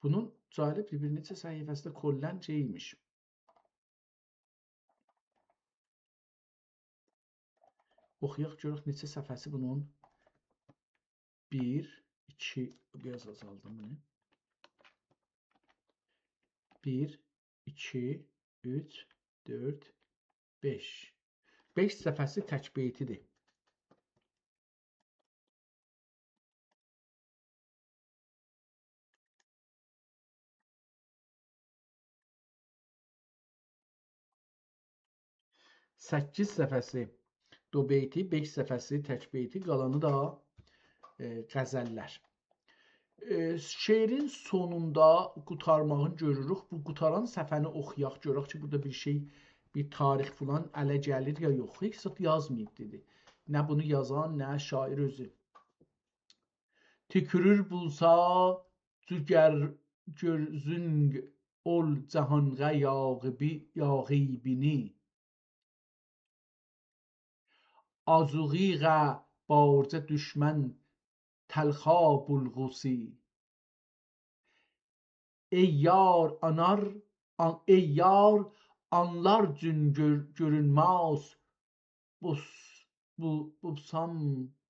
Bunun cəlib bir neçə səhifəsində kollən şeymiş. Oxuyaq görək neçə səhifəsi bunun. 1, 2, biraz azaldım bunu. 1, 2, 3, 4, 5. 5 səhifəsi tək beytidir. Səkkiz səfəsi do beyti, 5 səfəsi tək beyti, qalanı da qəzəllər. Şeirin sonunda qutarmağını görürük. Bu qutaran səfəni oxuyaq, görək ki, burada bir tarix falan ələ gəlir ya yox. Heç zət yazmayıb dedi. Nə bunu yazan, nə şair özü. Tükürür bulsa cügər gözün ol cahanğa yağibini. Azuğiğə barca düşmən təlxa bulğusi. Ey yar anlar cün görünmez busam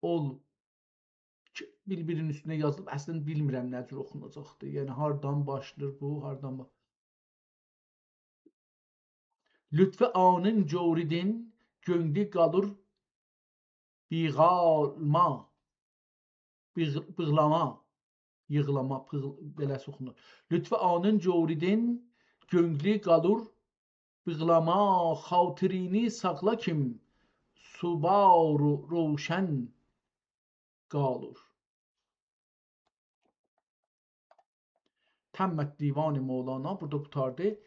ol. Bir-birinin üstünə yazılıb, əslində bilmirəm nə cür oxunacaqdır. Yəni hardan başlayır bu, hardan bax. Lütfü anın cöridin göngdi qalır yığlama, beləsi oxunur. Lütfü anın cöridin göngli qalır bığlama, xatirini saxla kim subaru roşən qalır. Təmmət Divan-ı Mevlana burada qutardı.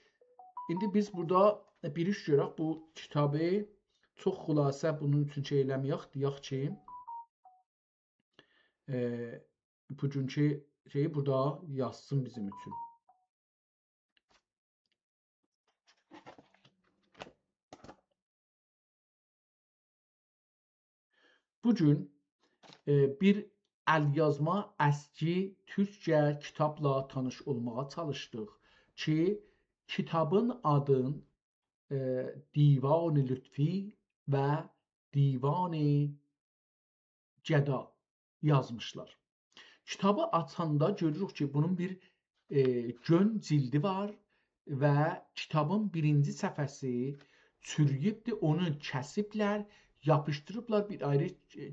İndi biz burada bir iş görək. Bu kitabı çox xülasə bunun üçün şey eləməyək. Deyək ki, bugünkü şeyi burada yazsın bizim üçün. Bugün bir əlyazma əski türkcə kitabla tanış olmağa çalışdıq ki, kitabın adın Divan-ı Lütfi və Divan-ı Gəda yazmışlar. Kitabı açanda görürük ki, bunun bir gön cildi var və kitabın birinci səfəsi çürüyübdür, onu kəsiblər, yapışdırıblar bir ayrı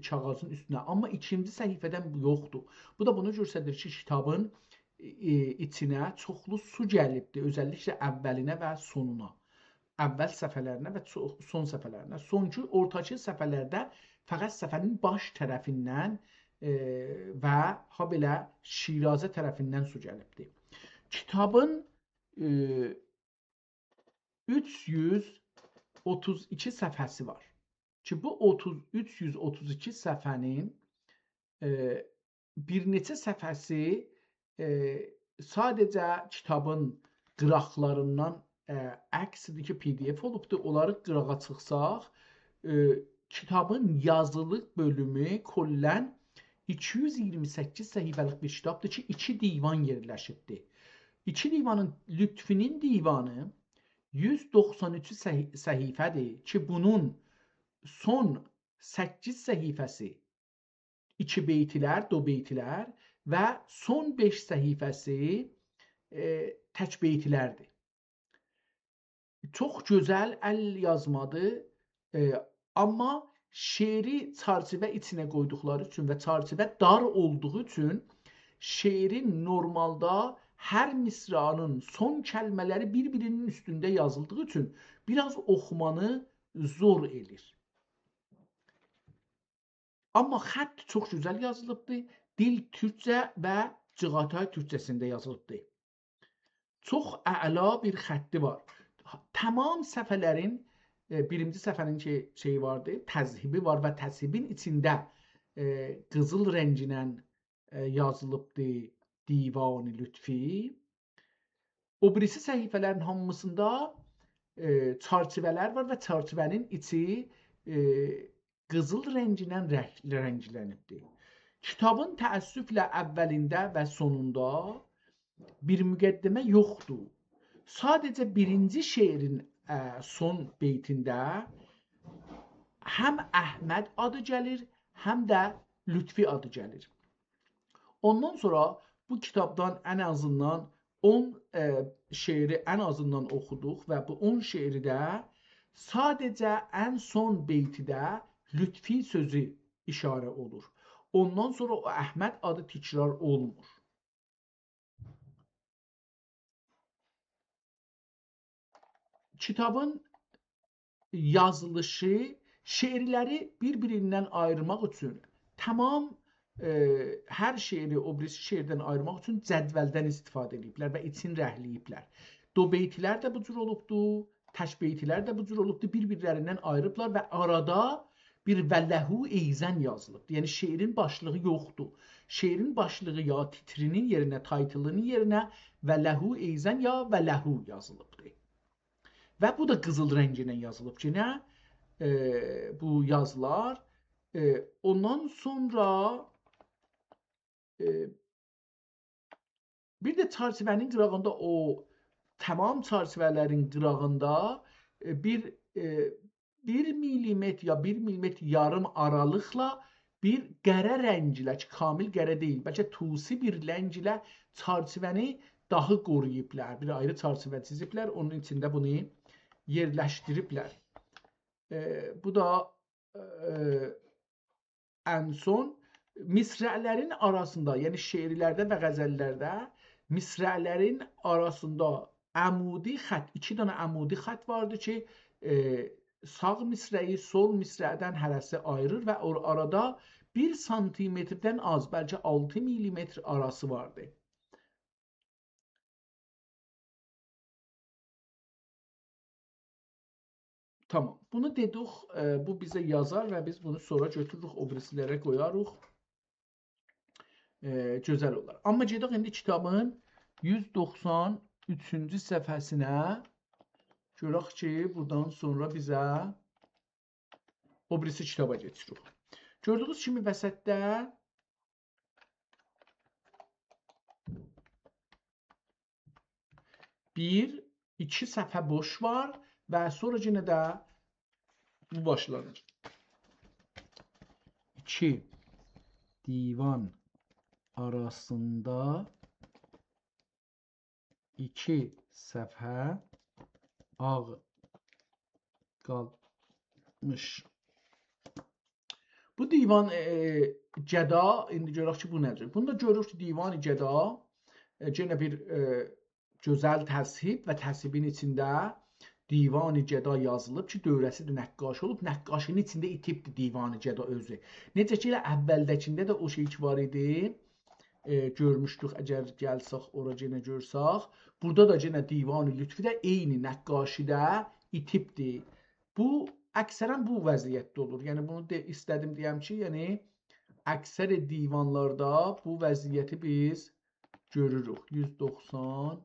kağızın üstünə. Amma ikinci səhifədən bu yoxdur. Bu da bunu göstərir ki, kitabın içinə çoxlu su gəlibdir, özəlliklə əvvəlinə və sonuna. Əvvəl səfərlərinə və son səfərlərinə. Sonki ortaki səfərlərdə fəqət səfərin baş tərəfindən və habelə Şirazə tərəfindən su gəlibdir. Kitabın 332 səfəsi var ki, bu 332 səfənin bir neçə səfəsi sadəcə kitabın qıraqlarından əksidir ki, PDF olubdur. Onları qırağa çıxsaq, kitabın yazılıq bölümü kollən 228 səhifəlik bir kitabdır ki, 2 divan yerləşibdir. 2 divanın Lütfinin divanı 193 səhifədir ki, bunun son 8 səhifəsi 2 beytlər, do beytlər və son 5 səhifəsi tək beytlərdir. Çox gözəl əl yazmadır, amma şeiri çərçivə içinə qoyduqları üçün və çərçivə dar olduğu üçün şeirin normalda hər misranın son kəlmələri bir-birinin üstündə yazıldığı üçün biraz oxumanı zor edir. Amma xətt çox gözəl yazılıbdır. Dil türkcə və Cığatay türkcəsində yazılıbdır. Çox əla bir xətti var. Tamam səfələrin birinci səhifənin şeyi vardı, təzhibi var və təzhibin içində qızıl rənginlə yazılıbdı Divan-ı Lütfi. O birisi səhifələrin hamısında çarçıvələr var və çarçıvənin içi qızıl rənginlə rənglənibdi. Kitabın təəssüflə əvvəlində və sonunda bir müqəddimə yoxdur. Sadəcə birinci şeirin son beytində həm Əhməd adı gəlir, həm də Lütfi adı gəlir. Ondan sonra bu kitabdan ən azından 10 şeiri ən azından oxuduq və bu 10 şeirdə sadəcə ən son beytidə Lütfi sözü işarə olur. Ondan sonra o Əhməd adı təkrar olmur. Kitabın yazılışı şeirləri bir-birindən ayırmaq üçün tamam hər şeiri o birisi şeirdən ayırmaq üçün cədvəldən istifadə ediblər və için rəhləyiblər. Do beytlər də bu cür olubdu, təş beytlər də bu cür olubdu, bir-birlərindən ayırıblar və arada bir vəlləhu eyzən yazılıbdı. Yəni şeirin başlığı yoxdur. Şeirin başlığı ya titrinin yerinə, title'ının yerinə vəlləhu eyzən ya vəlləhu yazılıbdı. Və bu da qızıl rəngi ilə yazılıb ki, nə? Bu yazılar. Ondan sonra bir də çarçıvənin qırağında o tamam çarçıvələrin qırağında bir milimetr ya 1 milimetr yarım aralıqla bir qərə rənglə ki, kamil qərə deyil, bəlkə tusi bir rəng ilə çarçıvəni dahi qoruyublar. Bir ayrı çarçıvə çiziblər, onun içində bunu yerləşdiriblər. Bu da ən son misrələrin arasında, yəni şeirlərdə və qəzəllərdə misrələrin arasında əmudi xətt, 2 dənə əmudi xətt vardı ki, sağ misrəyi sol misrədən hərəsi ayırır və arada 1 santimetrdən az, bəlkə 6 milimetr arası vardı. Tamam. Bunu dedik, bu bizə yazar və biz bunu sonra götürürük, o birisilərə qoyarıq. Gözəl olar. Amma gedək indi kitabın 193-cü səhifəsinə. Görək ki, buradan sonra bizə o birisi kitaba geçirik. Gördüyünüz kimi vəsətdə bir, 2 səhifə boş var və sonra yenə də bu başlanır. 2 divan arasında 2 səhifə ağ qalmış. Bu divan cəda, indi görək ki, bu nədir? Bunu da görürük ki, divan cəda yenə bir gözəl təzhib və təzhibin içində divan cəda yazılıb ki, dövrəsi də nəqqaş olub. Nəqqaşın içində itibdir divan cəda özü. Necə ki, elə əvvəldəkində də o şey ki var idi, görmüşdük, əgər gəlsək, ora yenə görsək. Burada da yenə divan lütfi də eyni nəqqaşidə itibdir. Bu əksərən bu vəziyyətdə olur. Yəni bunu istədim deyəm ki, yəni əksər divanlarda bu vəziyyəti biz görürük. 193.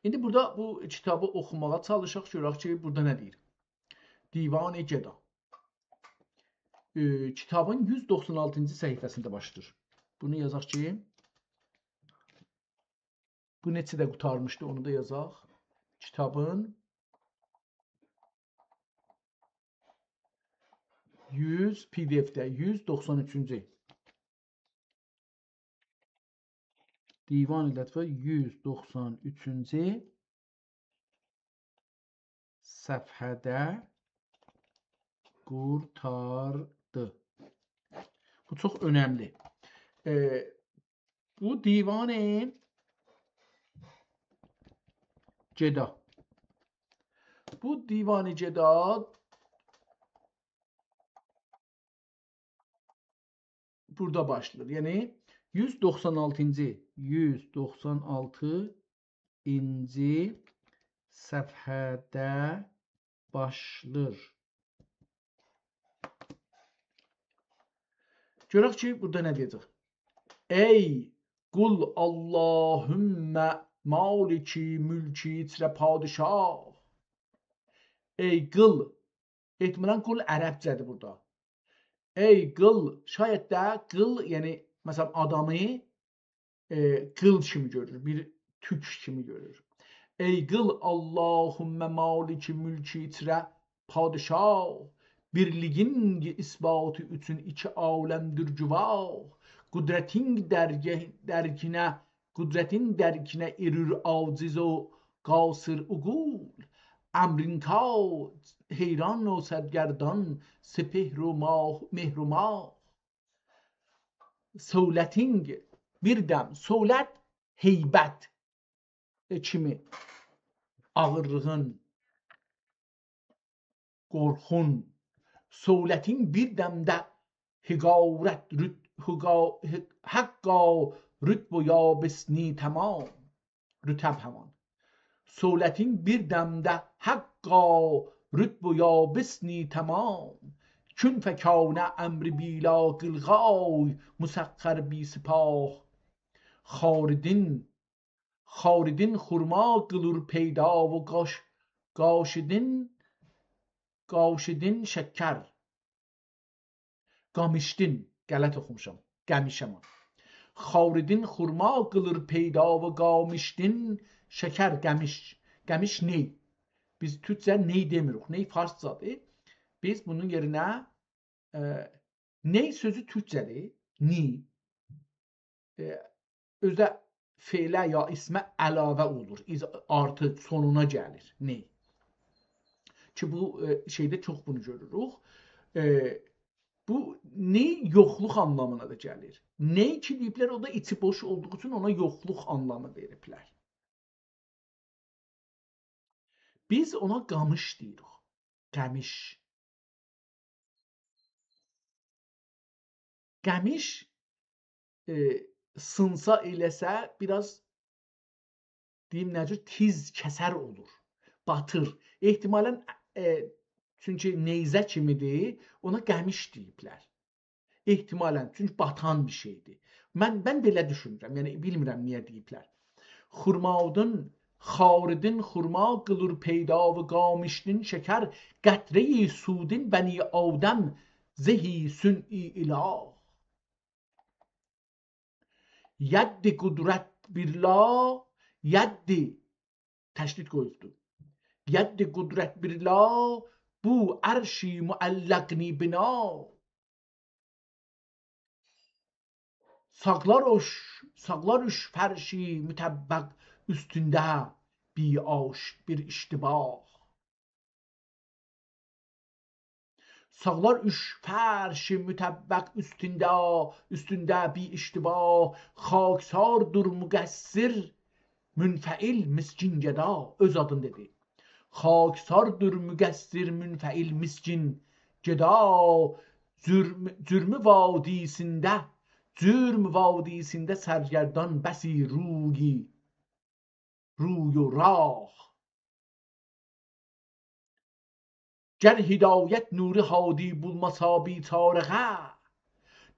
İndi burada bu kitabı oxumağa çalışaq, görək ki, burada nə deyir? Divan-ı Cəda. Kitabın 196-cı səhifəsində başlayır. Bunu yazaq ki, bu neçədə qutarmışdı, onu da yazaq. Kitabın 100 PDF-də 193-cü. Divan-ı Lətfə 193-cü səfhədə qurtardı. Bu çox önəmli. Bu Divan-ı Cəda. Bu Divan-ı Cəda burada başlayır. Yəni 196-cı inci səfhədə başlır. Görək ki, burada nə deyəcək? Ey qul Allahümmə maliki mülki içrə padişah. Ey qıl. Ehtimalen qul ərəbcədir burada. Ey qıl. Şayət də qıl, yəni məsələn adamı qıl kimi görür, bir tük kimi görür. Ey qıl Allahümmə maliki mülki içrə padişah. Birliğin isbatı üçün iki aləmdir cüvah. Qudretin dərkinə erir aciz o qasır uqul. Emrin ta heyran o sərgərdan sepehir o mehr o mah. Söhlətin bir dəm, söhlət heybət kimi, ağırlığın, qorxun. Söhlətin bir dəmdə hiqarət həqqa rütb ya besni tamam. Rütəb həman. Söhlətin bir dəmdə həqqa rütb ya besni tamam. Kün fəkânə əmri bila qılğay müsəxxər bi sipah. Xaridin xurma qılır peyda və qaşidin şəkkər. Qamişdin, qələt oxumuşam, qəmişəm. Xaridin xurma qılır peyda və qamişdin şəkər, qəmiş. Qəmiş ney? Biz türkcə ney demirik, ney farscadır. Biz bunun yerinə ney sözü türkcədir, ni. Özdə fe'lə ya ismə əlavə olur, artı sonuna gəlir, ney. Ki bu şeydə çox bunu görürük. Bu ney yoxluq anlamına da gəlir. Ney ki deyiblər, o da içi boş olduğu üçün ona yoxluq anlamı veriblər. Biz ona qamış deyirik. Qəmiş. Qəmiş sınsa eləsə biraz deyim necə tiz kəsər olur. Batır. Ehtimalən çünki neyzə kimidir, ona qəmiş deyiblər. Ehtimalən, çünki batan bir şeydir. Mən belə düşünürəm, yəni bilmirəm niyə deyiblər. Xaridin xurma qılır peyda və qamişdin şəkər, qətre-i sudin bəni Adəm zehi sün-i ilah. Yəddi qudrət birla, yəddi təşdid qoyubdur. Yəddi qudrət birla, bu ərşi müəlləqni bina. Sağlar üç fərşi mütəbbəq üstündə bir iştibah. Sağlar üç fərşi mütəbbəq üstündə bir iştibah. Xaksardır müqəssir münfəil miskin gəda. Öz adın dedi. Xaksardır müqəssir münfəil miskin gəda. Cürmü vadisində sərgərdan bəsi ruy و راه. گر هدایت نور هادی bulmasa bitariqə.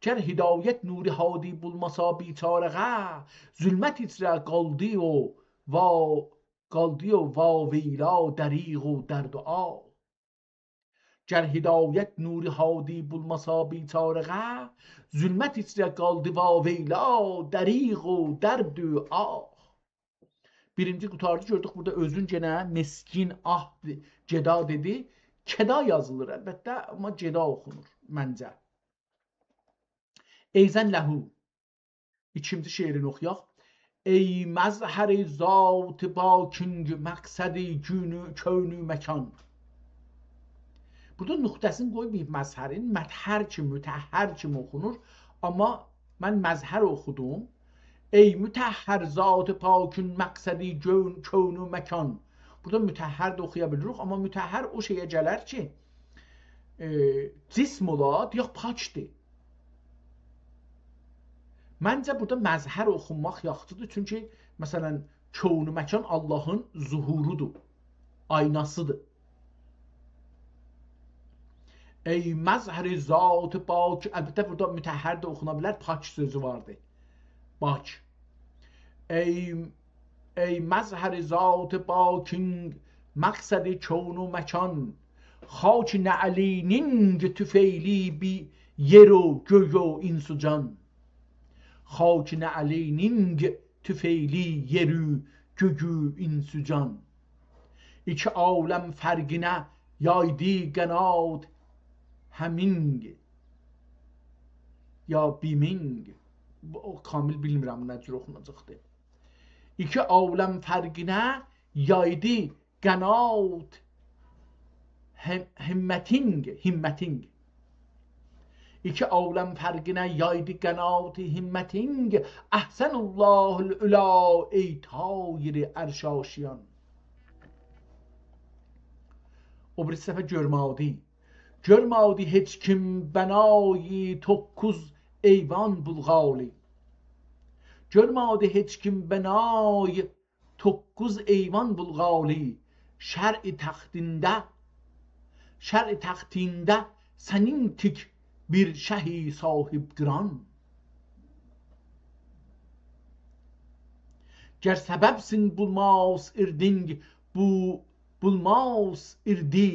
Ger hidayət nuri hadi bulmasa bitariqə. Zülmət içrə qaldı o vaveyla dəriq o dərd o ağ. Ger hidayət nuri hadi bulmasa bitariqə. Zülmət içrə qaldı vaveyla dəriq o dərd o ağ. Birinci qutarcı gördük burada özün genə meskin ceda dedi. Keda yazılır əlbəttə, amma ceda oxunur məncə. Eyzən ləhu. İkinci şeirini oxuyaq. Ey məzhər-i zat-ı baking məqsəd-i könü məkan. Burada nöqtəsini qoymayıb məzhərin, mətəhər kimi, mütəhhər kimi oxunur. Amma mən məzhər oxudum. Ey mütəhhər zat-ı pakün məqsədi könü məkan. Burada mütəhhər də oxuya bilirik, amma mütəhhər o şeyə gələr ki, cism olar, yox pakdir. Məncə burada məzhər oxunmaq yaxşıdır, çünki məsələn Çoğunu məkan Allahın zuhurudur, aynasıdır. Ey məzhər zat pak, əlbəttə burada mütəhhər də oxuna bilər, pak sözü vardır. Pak. Ey məzhər zat pakin, məqsəd çoğunu məkan, xaç nəlinin tüfeyli bi yer و göy و insu can. خاک نعلینینگ tüfeyli yerü gögü insu can. İki alem fergine yaydi genad heming ya biming. O kamil bilmirəm nə cür oxunacaqdır. İki alem fergine yaydi genad himmeting. İki alem fərqinə yaydı qənat himməting, əhsənullahul üla ey tayri ərşaşiyan. O bir səfə görmədi heç kim bənayı toqquz eyvan bulğali. Görmədi heç kim bənayı toqquz eyvan bulğali. Şər-i təxtində sənin tik bir şəhi sahib qıran. Gər səbəbsin bulmaz irding, bu bulmaz irdi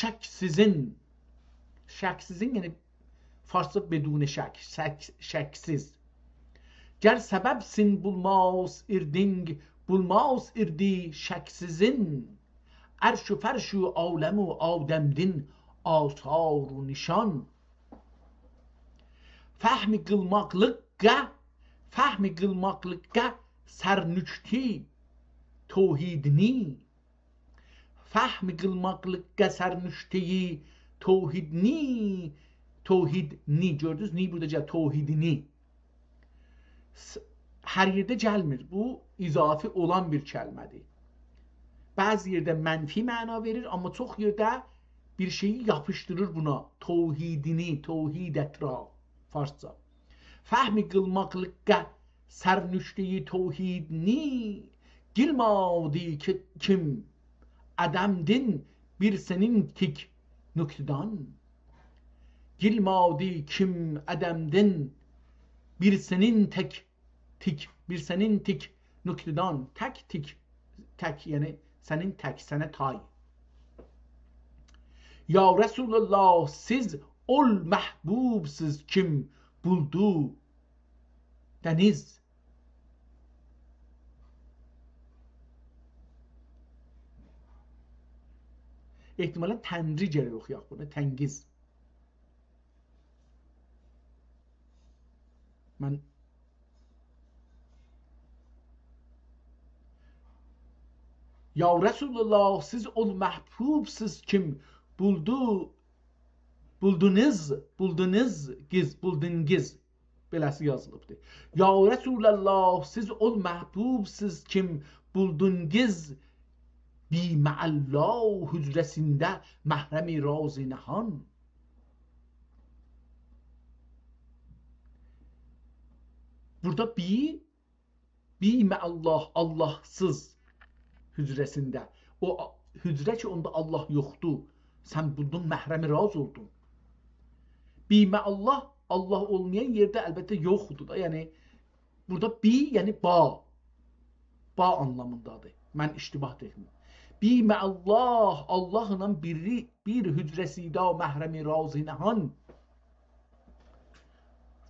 şəksizin. Şəksizin yəni Farsça bedun şək, şəksiz. Gər səbəbsin bulmaz irding, bulmaz irdi şəksizin. Ərş-ü fərş-ü aləm-ü adəmdin asar-ı nişan. Fəhmi qılmaqlıqqa sərnüşti tohidini. Fəhmi qılmaqlıqqa sərnüşti tohidni. Tohidni, gördünüz, ni burada tohidini. Hər yerdə gəlmir. Bu izafi olan bir kəlmədir. Bəzi yerdə mənfi məna verir, amma çox yerdə bir şeyi yapışdırır buna. Tohidini, tohidətra. Farsça. Fəhmi qılmaqlıqqa sərnüştəyi tohidni. Gilmadı kim ədəmdin bir sənin tik nüktədan. Gilmadı kim ədəmdin bir sənin bir sənin tik nüktədan. Tək yəni sənin tək, sənə tay. Ya Resulallah, siz ol məhbubsiz kim buldu dəniz. Ehtimalən tənri gərək oxuyaq bunu, təngiz. Ya Resulallah, siz ol məhbubsiz kim buldunuz, beləsi yazılıbdır. Ya Resulallah, siz ol məhbubsiz kim buldunuz, biməəllah hücrəsində məhrəmi razı nəhan. Burada biməəllah, Allahsız hücrəsində. O hücrə ki, onda Allah yoxdur. Sən buldun, məhrəmi raz oldun. Bimə Allah, Allah olmayan yerdə əlbəttə yoxdur da. Yəni, burada yəni ba anlamındadır. Mən iştibah deyim. Bimə Allah, Allahla bir hücrəsidə məhrəmi razı nəhan.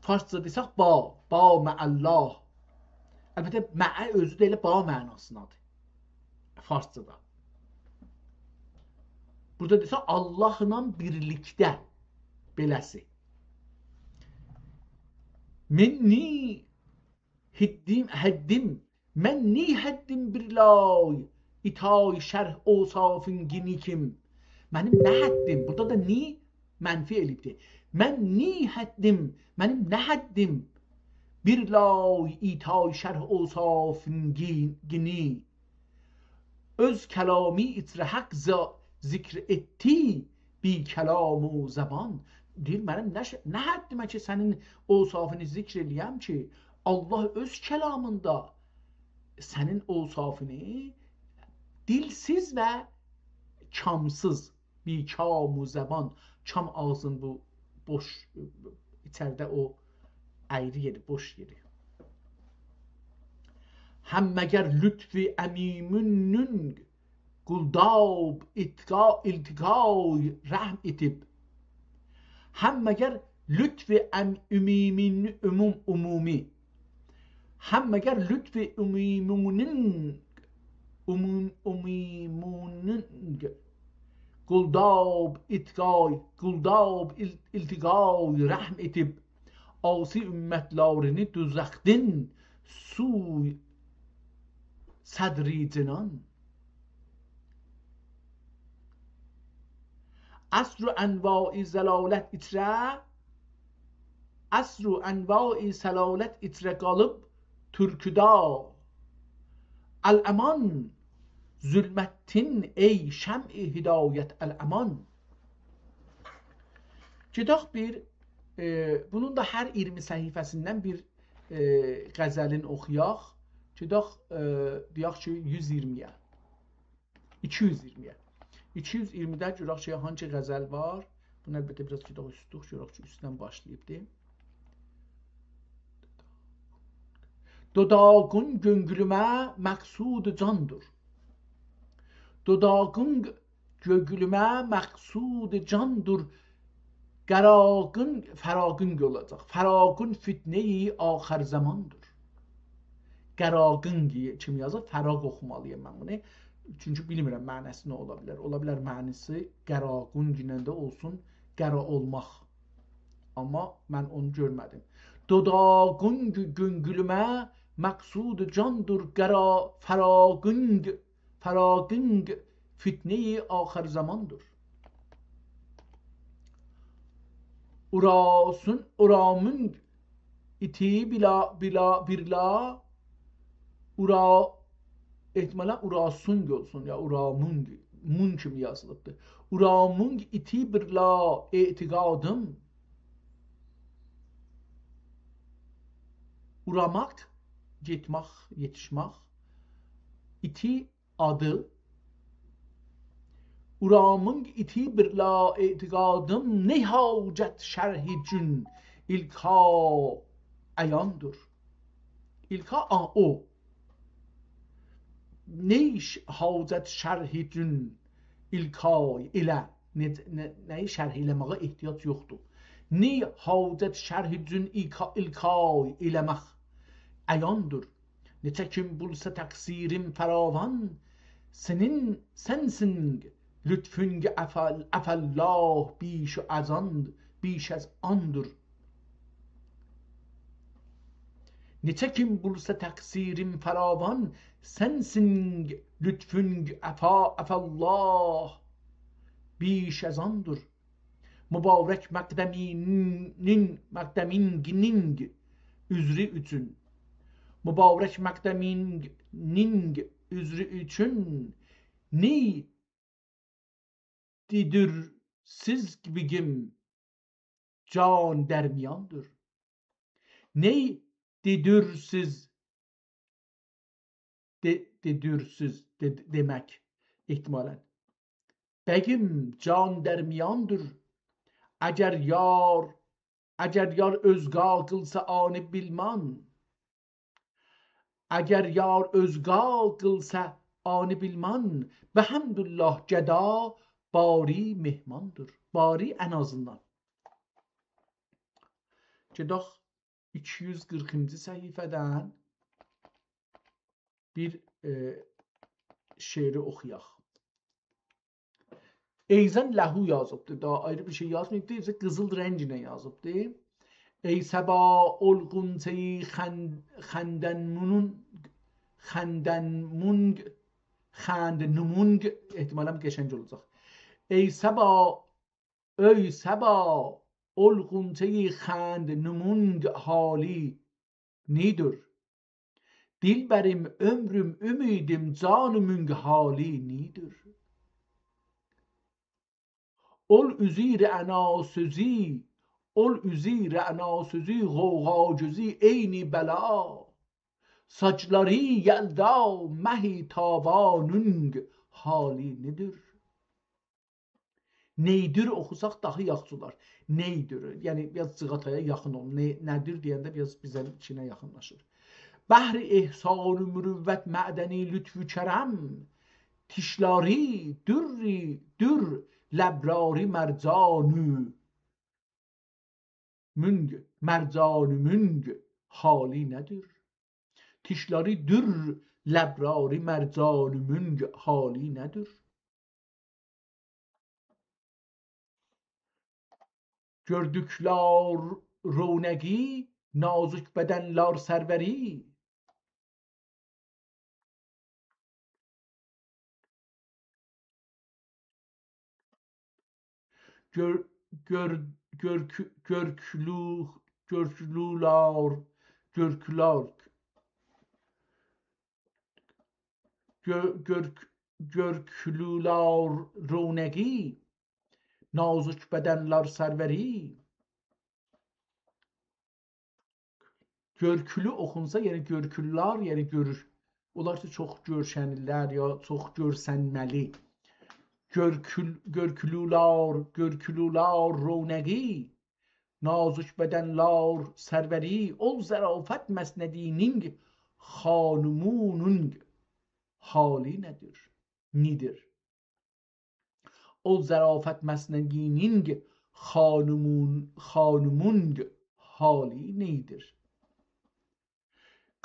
Farsça desək ba məəllah. Əlbəttə, məə özü də elə ba mənasındadır. Farsçada. Burada desə Allahla birlikdə beləsi. Mənni həddim bir lay itay şərh osafın gini kim. Mənim nə həddim? Burada da ni mənfi elibdir. Mənim nə həddim bir lay itay şərh osafın gini. Öz kəlami itrə haqq zikr etdi bi kəlam و زبان. Deyir, mənim nə həddimə ki, sənin osafını zikr eləyəm ki, Allah öz kəlamında sənin ovsafını dilsiz və kamsız, bikam و زبان, kam ağzın bu boş, içəridə o ayrı yeri, boş yeri. Həm məgər lütfi əmimünün quldab iltiqay rəhm etib. Həm məgər lütfi ümumi. Həm məgər lütfi ümimunun quldab iltiqay rəhm etib. Asi ümmətlərini düzəxdin suy sədri cinan. Əsr-ü ənva-i zəlalət içrə, əsr-ü ənva-i zəlalət içrə qalıb türküda. Əl-əman zülməttin ey şəm-i hidayət əl-əman. Gedək bir, bunun da hər 20 səhifəsindən bir qəzəlin oxuyaq. Gedək, deyək ki, 120-yə, 220-yə. 220-də görək ki, hangi qəzəl var. Bunu əlbəttə biraz gedək üstüq, görək ki, üstdən başlayıbdır. Dodağın göngülümə məqsud candır. Dodağın göngülümə məqsud candır. Qəraqın, fəraqın olacaq. Fəraqın fitneyi axır zamandır. Qəraqın kimi yazır, fəraq oxumalıyım mən bunu. Çünki bilmirəm mənəsi nə ola bilər. Ola bilər mənisi qəraqın günəndə olsun, qəra olmaq. Amma mən onu görmədim. Dodağın göngülümə məqsud candır. Fəraqın fitneyi axır zamandır. Uramın iti birla ehtimalen urasung olsun ya uramung, mun kimi yazılıbdır. Uramung iti birla etiqadım. Uramak, getmək, yetişmək. İti adı. Uramung iti birla etiqadım. Ne hacet şerhi cün ilka ayandır. İlka o. Ne hacet şerhi cün ilkay ilə. Nəyi şərh eləməyə ehtiyac yoxdur. Ne hacet şərhi cün ilkay eləmək ayandır. Neçə kim bulsa təqsirim fəravan, sensin lütfün əfəllah biş az andır. Neçə kim bulsa təqsirim fəravan, sensin lütfün əfəllah biş az andır. Mübarək məqdəminin üzrü üçün. Mübarək məqdəminin üzrü üçün ni didir siz bigim can dərmiyandır. Ney didirsiz demək ehtimalen. Bəgim can dərmiyandır. Əgər yar özqa qılsa anı bilman. Əgər yar özqa qılsa anı bilman. Və həmdülillah gəda bari mehmandır. Bari ən azından. Gedək 240-cı səhifədən bir şeiri oxuyaq. Eyzən ləhu yazıbdır. Daha ayrı bir şey yazmayıbdır. Ise qızıl rənginə yazıbdır. Ey səba olğunseyi xəndənmung ehtimaləm qəşəng olacaq. Ey səba olğunseyi xəndənmung hali nidir? Dilbərim, ömrüm, ümidim, canımın hali nidir? Ol üzir əna sözü, qovğa cüzi, eyni bəla. saçları yelda mehi tabanung halinedir. Neydir oxusaq daha yaxşı olar. Neydir? Yəni biraz cığataya yaxın olun. Nədir deyəndə biraz bizə içinə yaxınlaşır. Bəhri ehsan-ı mürüvvət mədəni lütfü kərəm tişlari dürri dür ləbrari mərcanü müng mərcanü müng hali nədir? Tişlari dür ləbrari mərcanü müng hali nədir? Gördüklər rövnəqi, nazik bədənlər sərvəri. Görkülülər rövnəqi, nazik bədənlər sərvəri. Görkülü oxunsa, yəni görküllər, yəni görür. Onlar da çox görşənlər ya çox görsənməli. Görkülülər rövnəqi, nazik bədənlər sərvəri. Ol zərafət məsnədinin xanımının hali nədir? Nidir? O zərafət məsnədinin xanımının hali neydir?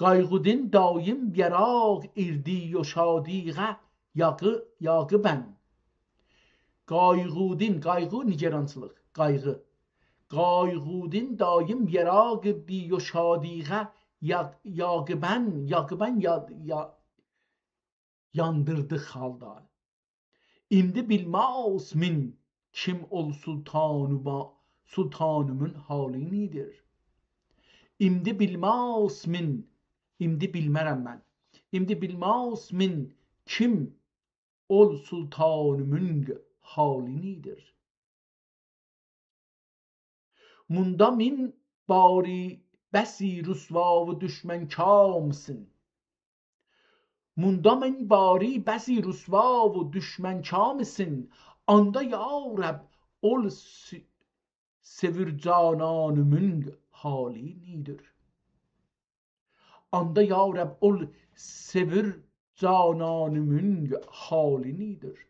Qayğudin daim yəraq irdi و şadiğə yağı bən. Qayğudin, qayğı nigerançılıq, qayğı. Qayğudin daim yəraq irdi و şadiğə yağı bən yandırdı halda. İndi bilmez min kim ol sultanımın hali nedir? İmdi bilmez min, imdi bilmərəm mən. İmdi bilmez min kim ol sultanımın hali nedir? Munda min bari bəsi rüsva ve düşmən kamsın. Munda min bari bəsi rüsva ve düşmən kamsın. Anda ya Rab ol sevir cananımın hali nedir? Anda ya Rab ol sevir cananımın hali nedir?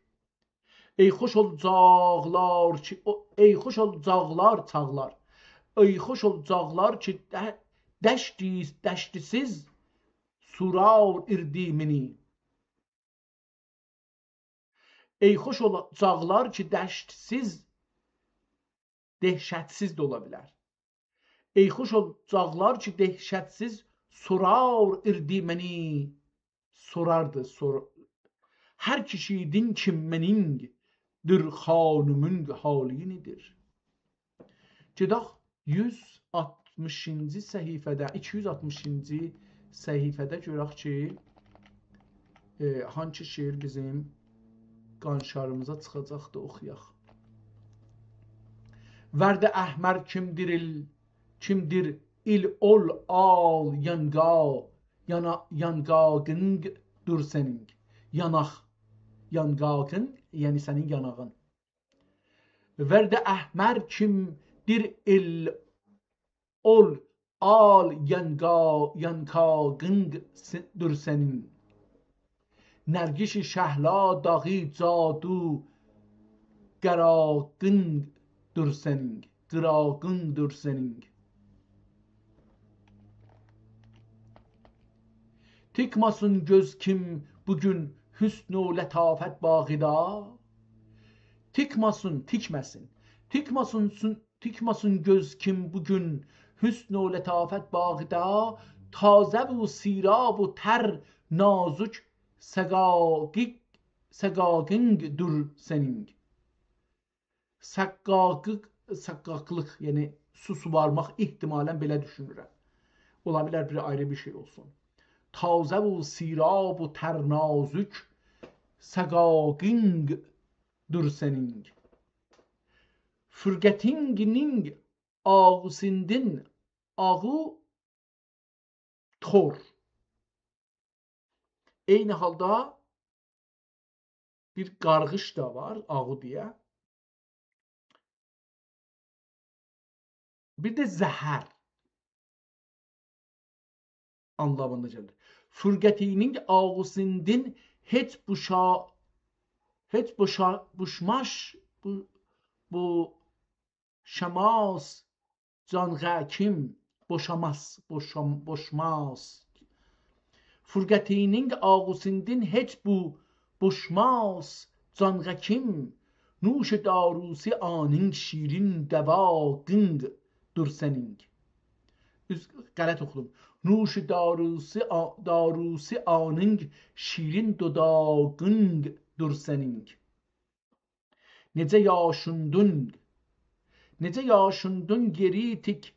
Ey xoş olacaqlar ki, ey xoş olacaqlar çağlar. Ey xoş olacaqlar ki, dəştisiz surar irdimini. Ey xoş olacaqlar ki, dəştsiz, dehşətsiz də ola bilər. Ey xoş olacaqlar ki, dehşətsiz sorar irdiməni. Sorardı, hər kişidin kimmənin dir xanımın hali nedir? Gedək 160-cı səhifədə, 260-cı səhifədə görək ki, hangi şeir bizim qanşarımıza çıxacaqdı, oxuyaq. Vərdə əhmər kimdir il ol al yangağın dur sənin. Yangağın, yəni sənin yanağın. Vərdə əhmər kimdir il ol al yangağın dur sənin. Nərgiş şəhla dağı cadu qırağındır sənin. Qırağındır sənin. Tikmasın göz kim bugün hüsn-ü lətafət bağida. Tikməsin. Tikmasın göz kim bugün hüsn-ü lətafət bağida. Tazə bu sirab u tər nazuk səqaqındır sənin. Səqqaqlıq, yəni susuvarmaq ihtimalən belə düşünürəm. Ola bilər bir ayrı bir şey olsun. Tazə bu sirab u tər nazuk səqaqındır sənin. Fürgətinin ağusindin ağı tor. Eyni halda bir qarğış da var, ağı deyə. Bir də zəhər anlamında gəlir. Fürgətinin ağusindin heç buşmaş bu şəmas canğa kim boşmaz. Fürgətinin ağusindin heç bu boşmaz canğa kim nuş darusi anın şirin dəvaqın dur sənin. Qələt oxudum. Nuş darusi anın şirin dodağın dur sənin. Necə yaşundun geritik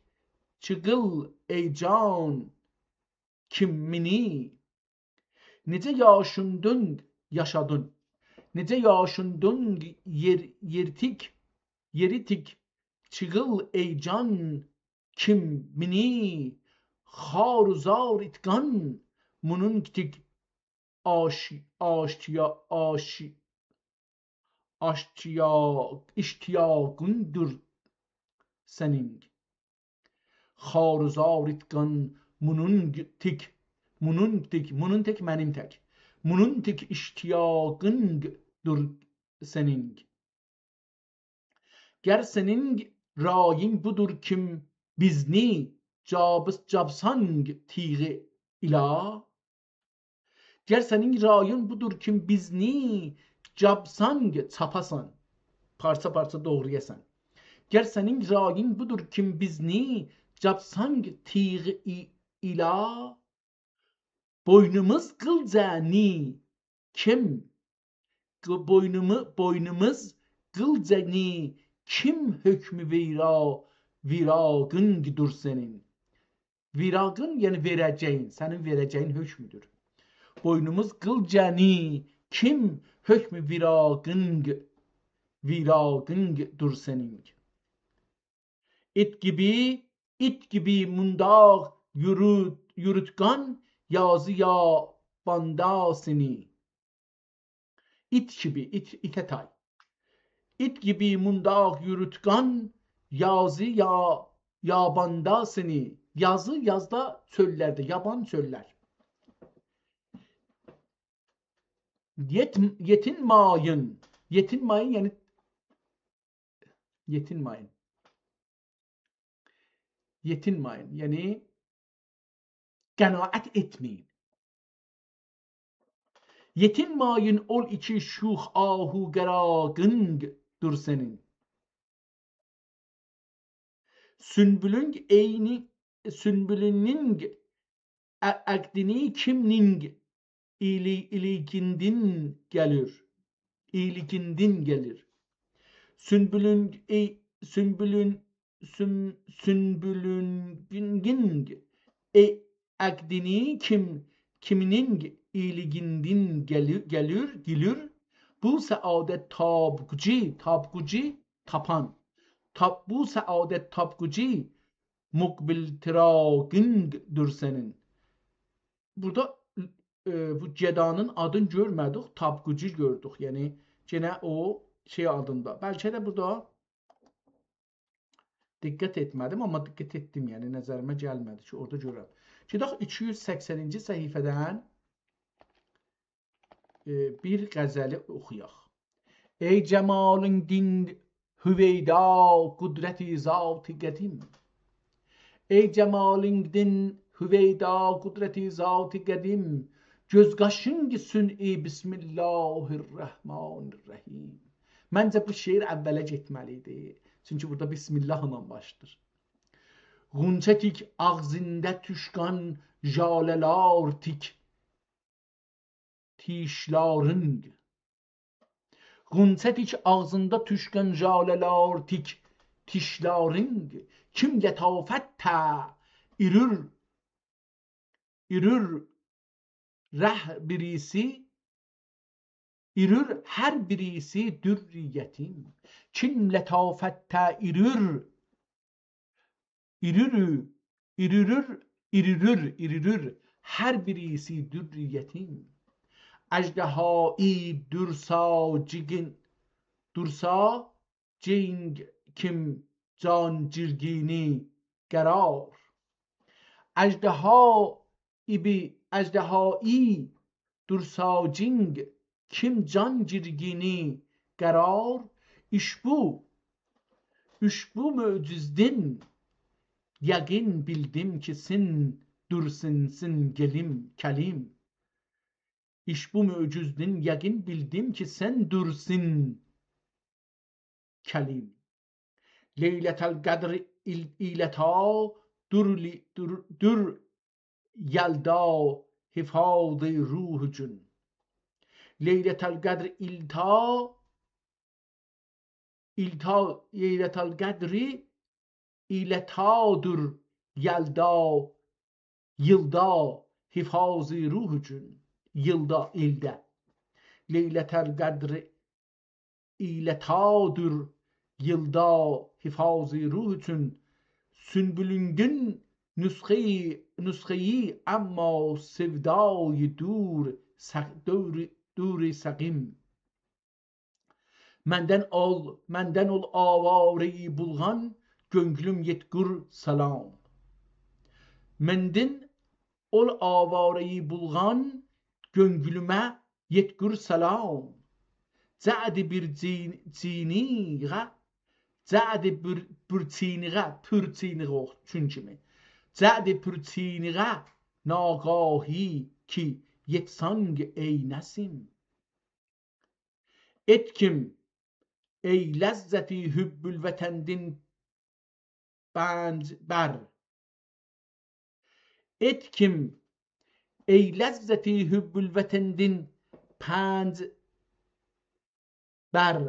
çıqıl ey can kimmini. Necə yaşadın. Necə yaşundun yeritik çıqıl ey can kimmini. Xaruzar itqan mununtik iştiyaqındır sənin. Xaruzar itqan mununtik mənim tək. Mununtik iştiyaqındır sənin. Gər sənin rayin budur kim bizni cabsang tiği ila. Gər sənin rayin budur kim bizni cabsang çapasan, parça doğrayasan. Gər sənin rayin budur kim bizni cabsang tiği ila. Boynumuz qılcani kim? Boynumuz qılcani kim hökmü viraqın dur sənin. Viraqın yəni verəcəyin, sənin verəcəyin hökmüdür. Boynumuz qılcani kim hökmü viraqın dur sənin. İt gibi mundaq yürütqan yazı ya bandasını. İtə tay. İt gibi mundaq yürütqan yazı yabandasını. Yazı yazda çöllərdə, yaban çöllər. Yetinmayın yəni yetinmayın yəni qənaət etməyin. Yetinmayın ol iki şux ahu qəraqın dur sənin. Sünbülünün əqdini kimnin iliğindən gəlir. Sünbülün əqdini kiminin iliğindən gəlir. Bu səadət tapquci tapan. Bu səadət tapquci muqbil tiraqın dur sənin. Burada bu gedanın adını görmədik, tapquci gördük. Yəni yenə o şey adında. Bəlkə də burada diqqət etmədim, amma diqqət etdim. Yəni nəzərimə gəlmədi ki, orada görəm. Gedək 280-ci səhifədən bir qəzəli oxuyaq. Ey cəmalın din hüveyda qudrəti zat-ı qədim. Ey cəmalın din hüveyda qudrəti zat-ı qədim. Göz qaşıngi sün-i bismillahirrahmanirrahim. Məncə bu şeir əvvələ getməlidir. Çünki burada bismillahla başlayır. Ğunçətik ağzında tüşkan jalelar tişların. Ğunçətik ağzında tüşkan jalelar tişların. Kim lətafətdə irür hər birisi dürriyyətin. Kim lətafətdə irür hər birisi dürriyyətin. Əjdəhai dursa cing kim can cirgini qərar. Əjdəhai dursa cing kim can cirgini qərar. İşbu möcüzdin yəqin bildim ki sin dursinsin gelim kəlim. İşbu möcüzdin yəqin bildim ki sen dursin kəlim. Leylətəl qədr ilətə dur yəlda hifaz-ı ruh cün. Leylətəl qədr leylətəl qədri ilətədur yılda hifaz-ı ruh cün. İldə. Leylətəl qədr ilətədur yılda hifaz-ı ruh cün. Sünbülüngün nüsxeyi amma sevdayı duri səqim. Məndən ol avare-i bulğan gönlüm yetgur salam. Məndən ol avare-i bulğan gönlümə yetgur salam. Cəd-i pürçiniğə naqahi ki yetsang ey nəsim. Etkim ey ləzzəti hübbül vətəndin bənd bər. Etkim ey ləzzəti hübbül vətəndin pənd bər.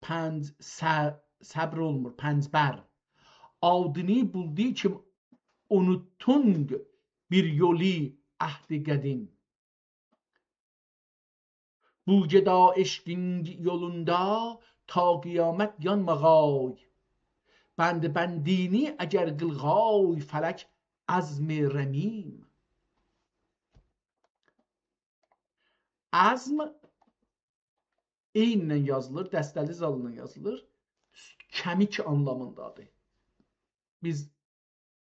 Pənd səbr olmur, pənd bər. Adını buldu kim unutung bir yoli əhd-i qədim. Bu geda eşqin yolunda ta qiyamət yanmağay. Bəndini əgər qılğay fələk azm-i rəmim. Azm eynlə yazılır, dəstəli zalla yazılır. Kəmik anlamındadır. Biz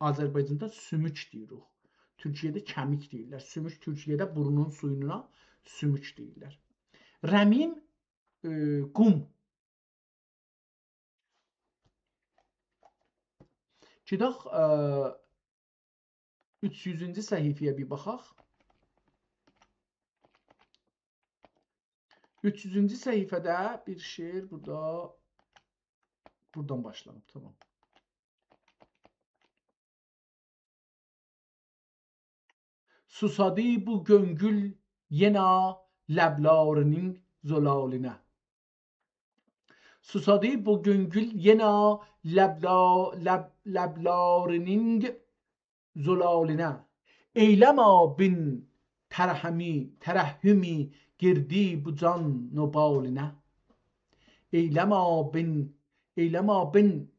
Azərbaycanda sümük deyirik. Türkiyədə kəmik deyirlər. Sümük Türkiyədə burnun suyuna sümük deyirlər. Rəmim qum. Gedək 300-cü səhifəyə bir baxaq. 300-cü səhifədə bir şeir buradan başlanıb. Tamam. Susadı bu göngül yena ləblərinin zolalinə. Susadı bu göngül yena ləblərinin zolalinə. Eyləmə bin tərəhhümi girdi bu can nobalinə. Eyləmə bin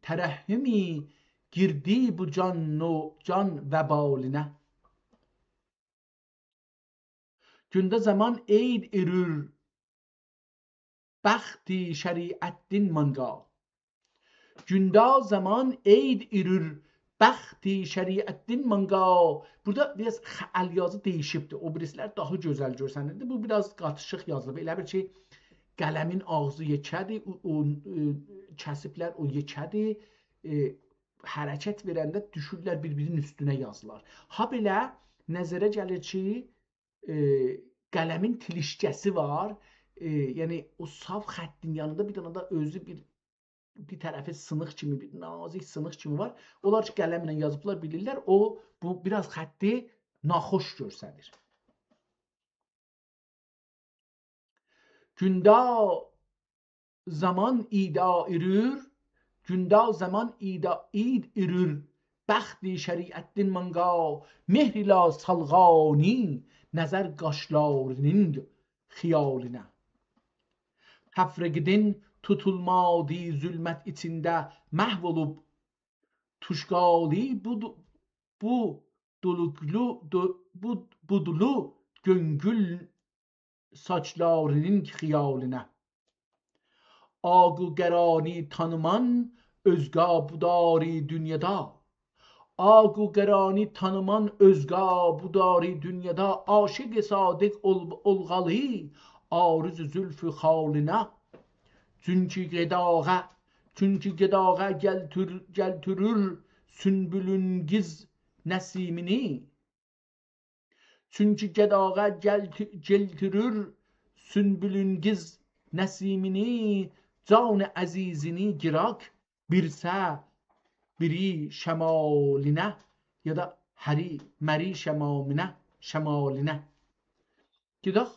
tərəhhümi girdi bu can vəbalinə. Gündə zaman eyd irür bəxti şəriəddin manga. Gündə zaman eyd irür bəxti şəriəddin manga. Burada biraz xəal yazı değişibdir. O birislər daha gözəl görsənirdi. Bu biraz qatışıq yazılıb. Elə bir ki, qələmin ağzı yekədir, kəsiblər o yekədir. Hərəkət verəndə düşürlər bir-birinin üstünə yazılar. Ha belə nəzərə gəlir ki, qələmin tilişkəsi var. Yəni o saf xəttin yanında bir dənə də özü bir tərəfi sınıq kimi, bir nazik sınıq kimi var. Onlar ki, qələmlə yazıblar, bilirlər. Bu biraz xətti naxoş görsənir. Gündə zaman ida irür, gündə zaman id irür bəxti şəriəddin manga. Mehrilə salğani nəzər qaşlarının xiyalinə. Təfriqdin tutulmadı zülmət içində məhv olub. Tuşqali budulu göngül saçlarının xiyaline. Agu gerani tanıman özga budari dünyada. Agu gerani tanıman özga budari dünyada. Aşık sadık olgalı arzu zülfü haline. Çünkü gedağa geltürür sünbülün giz nesimini. Çünkü gedağa geltürür sünbülün giz nesimini. Can azizini girak birse biri şemaline ya da heri meri şemaline. Gidək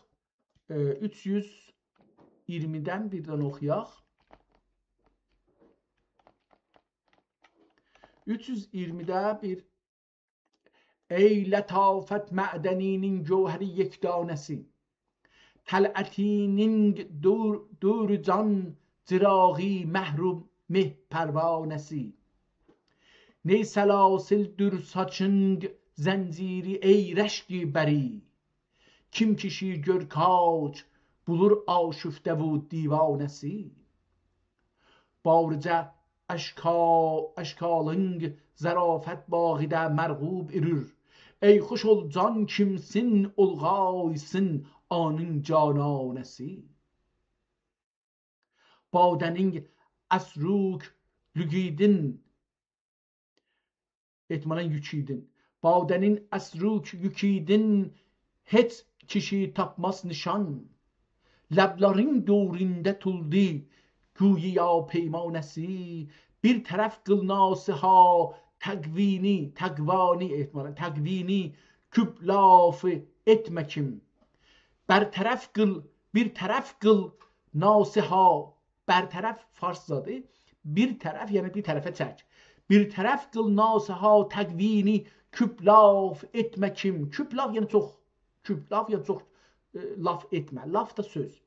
320'den birden okuyaq. 320'de bir ey letafet ma'deninin cevheri yekdanesi. Tal'atinin dur can ziragi mehrum pervanesi. Ney selasil dür saçın zənciri ey reşki beri. Kim kişi gör kaç bulur aşüfte bu divanesi. Barca eşkalın zarafet bağide mergub irür. Ey hoş ol can kimsin olgaysın anın cananesi. Badenin esruk lügidin etmalen yükidin. Badenin esruk yükidin hiç kişi tapmaz nişan. Leblerin doğrinde tuldi güya peymanesi. Bir taraf kıl nasiha tekvini küplaf etmekim. Bir taraf kıl nasiha bertaraf Farszadı. Bir taraf yani bir tarafa çek. Bir taraf kıl nasiha tekvini küplaf etmekim. Küplaf yani çok. Küplaf yani çok laf etmə. Laf da söz.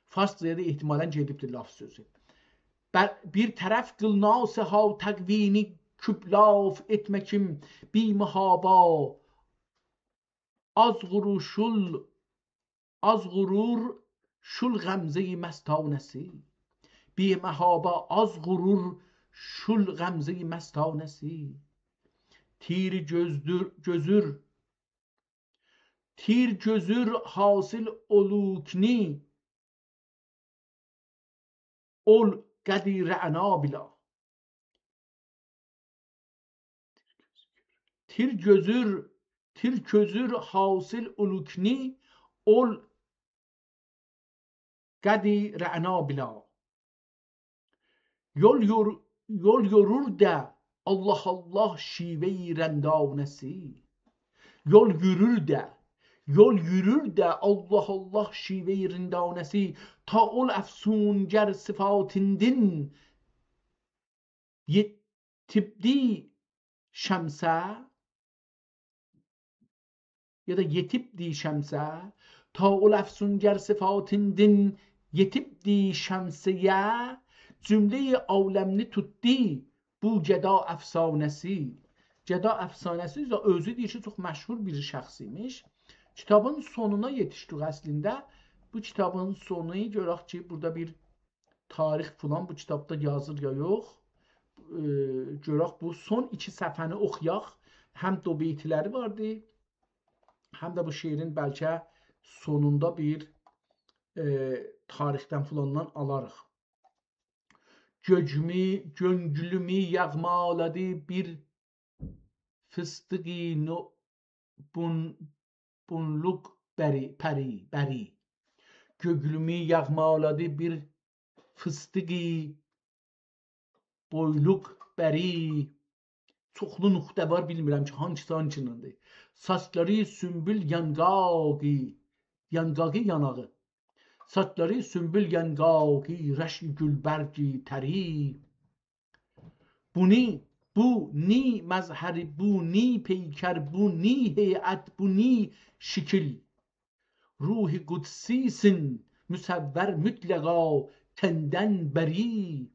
Farscaya da ihtimalen gedibdir laf sözü. Bir tərəf qıl nasiha təqvini küplaf etməkim bimihaba az gurur şul qəmzəyi məstanəsi. Bimihaba az gurur şul qəmzəyi məstanəsi. Tir gözür hasil olukni ol qədi rə'na bila. Tir gözür hasil olukni ol qədi rə'na bila. Yol yorur da Allah Allah şive-i rendanesi. Yol yürür de Allah Allah şive-i rindanesi. Ta ol efsunger sıfatindin yetibdi şemse ya da yetibdi şemse. Ta ol efsunger sıfatindin yetibdi şemseye cümle-i alemni tutdi bu ceda efsanesi. Ceda efsanesi özü deyir ki, çox məşhur bir şəxsiymiş. Kitabın sonuna yetişdik əslində. Bu kitabın sonu görək ki, burada bir tarix falan bu kitabda yazır ya yox. Görək bu son 2 səhifəni oxuyaq. Həm dobeytiləri vardı, həm də bu şeirin bəlkə sonunda bir tarixdən falandan alarıq. Göngülümü yağmaladı bir fıstığı bunluk beri. Gögülümü yağmaladı bir fıstığı boyluk beri. Çoxlu nüqtə var, bilmirəm ki, hansınındır. Saçları sümbül yanağı. Saçları sümbül yangağı, reşi gülbergi teri. Bu ni mezheri, bu ni peyker, bu ni heyet, bu ni şekil. Ruhi kudsisin, müsevver mütlega, tenden beri.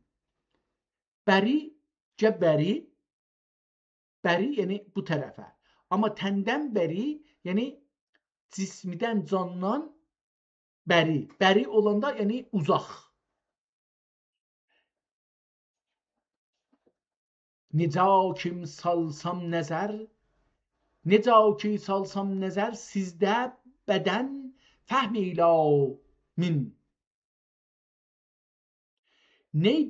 Beri yani bu tarafa. Ama tenden beri yani cismidən candan bəri. Bəri olanda yəni uzaq. Necə ki salsam nəzər, necə ki salsam nəzər sizdə bədən fəhm ilə min. Ney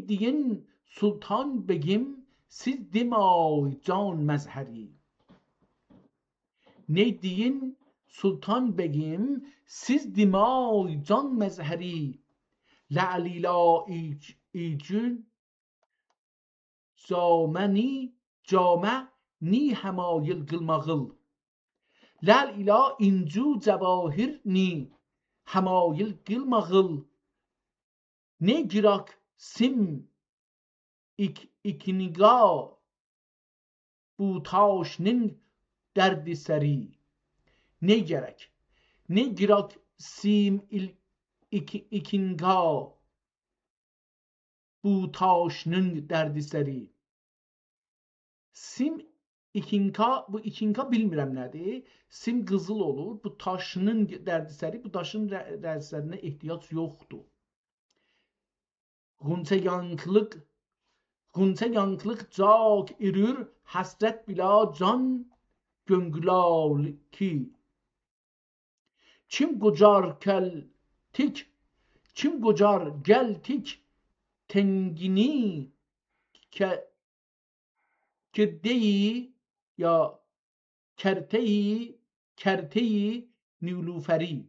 deyin sultan begim siz dimay can məzhəri. Ney deyin sultan begim siz dimay can məzhəri. La'lila icün came ni həmayil qılmağıl. La'lila incu cəvahir ni həmayil qılmağıl. Ne girak sim ikiniga bu taşnin derdi seri. Ne gerek? Ne girak sim ikinga bu taşnin derdi seri. Sim ikinka, bu ikinka bilmirəm nədir. Sim qızıl olur. Bu taşının dərdi səri, bu daşın dərdi sərinə ehtiyac yoxdur. Ğunçə yankılıq cak irür, həsrət bila can göngülal ki. Kim qocar gəl tik tengini kirdeyi ya kerteyi niluferi.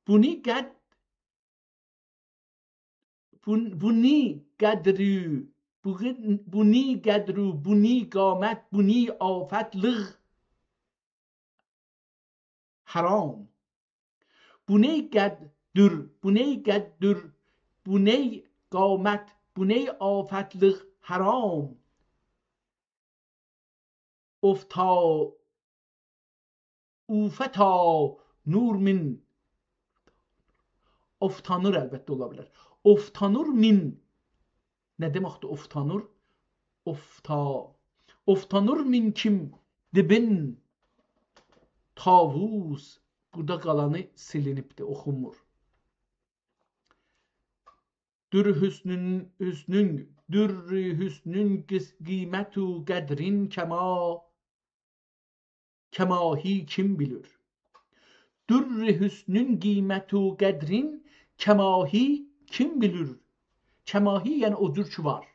Buni qədru, buni qamət, buni afətlıq haram. Buni qəddur, buni qamət, buni afətlıq haram. Ufeta nur min. Oftanır əlbəttə ola bilər. Oftanır min. Nə deməkdir oftanır? Oftanır min kim dibin tavus. Burada qalanı silinibdir, oxunmur. Dürrü hüsnün qiymətu qədrin kəmahi kim bilir? Dürrü hüsnün qiymətu qədrin kəmahi kim bilir? Kəmahi yəni o cür ki var.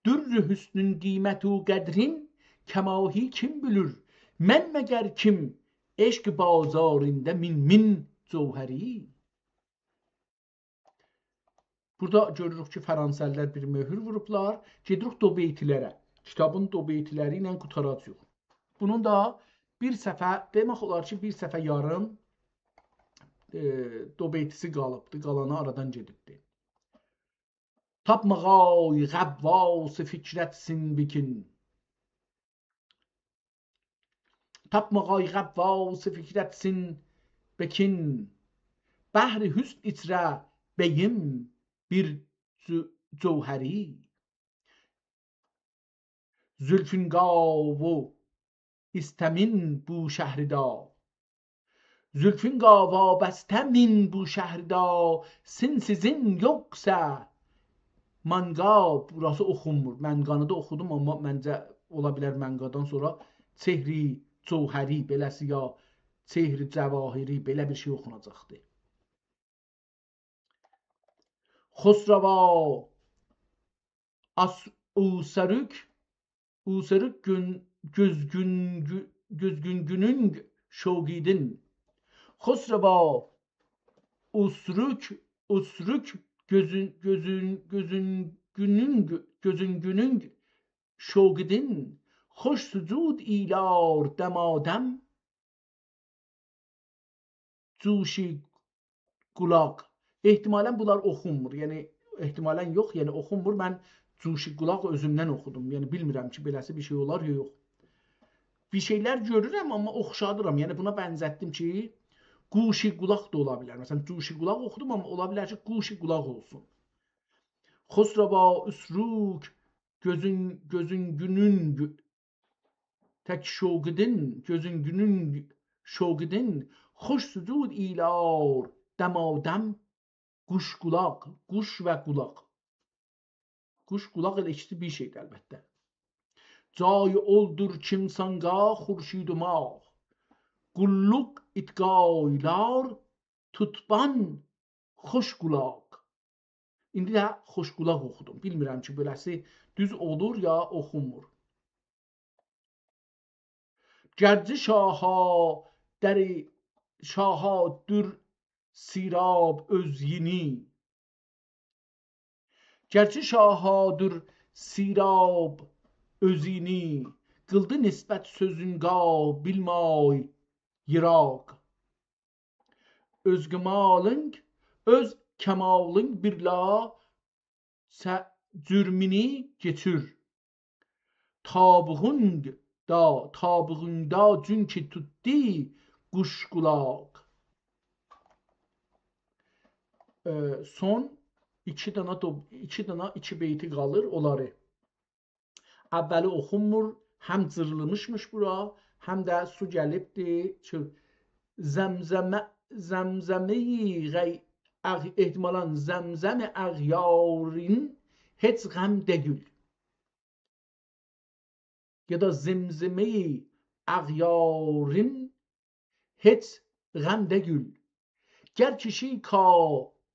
Dürrü hüsnün qiymətu qədrin kəmahi kim bilir? Mən məgər kim eşq bazarında min cövhəri. Burada görürük ki, Fransəlilər bir möhür vurublar. Gedirik do beytilərə. Kitabın do beytiləri ilə qutaracaq. Bunun da bir səfə, demək olar ki, bir səfə yarım do beytisi qalıbdır. Qalanı aradan gedibdir. Tapmağay qəvvası fikrətsin bikin. Tapmağay qəvvası fikrətsin bikin. Bəhri hüsn içrə beyim bir cövhəri. Zülfün qavu istemin bu şəhrida. Zülfün qava bəstəmin bu şəhrida. Sizin yoxsa Mənqa, burası oxunmur. Mənqanı da oxudum, amma məncə ola bilər mənqadan sonra çehri cövhəri, beləsi ya çehri cəvahiri, belə bir şey oxunacaqdır. Xosrava usarük gözgüngünün şogidin. Xosrava usrük gözüngünün şogidin. Xoş sucud ilar demadem cuşi qulaq. Ehtimalən bunlar oxunmur. Yəni ehtimalən yox, yəni oxunmur. Mən cuşi qulaq özümdən oxudum. Yəni bilmirəm ki, beləsi bir şey olar ya yox. Bir şeylər görürəm, amma oxşadıram. Yəni buna bənzətdim ki, quşi qulaq da ola bilər. Məsələn, cuşi qulaq oxudum, amma ola bilər ki, quşi qulaq olsun. Xosrava üsruk gözün günün tek gözün günün şogidin hoş sudud ilar demadem kuş kulak, kuş ve kulak. Kuş kulak ile eşit bir şeydir elbette. Cay oldur kimsanga xurşid mah. Gulluk itgaylar tutban xoş kulak. İndi də xoş kulak oxudum. Bilmirəm ki, beləsi düz olur ya oxunmur. Gərci şaha dür sirab özyini. Gərci şahadır sirab özini. Qıldı nisbət sözünga bilmay yiraq. Öz kemalın birla cürmini geçir. Tabığında çünkü tuttu kuş kulak. Son iki beyti qalır onları. Əvvəli oxunmur, həm cırılmışmış bura, həm də su gəlibdir. Ehtimalan zəmzəm əğyarin heç qəm degül. Ya da zimzime-i əğyarin heç qəm degül. Gər kişi ka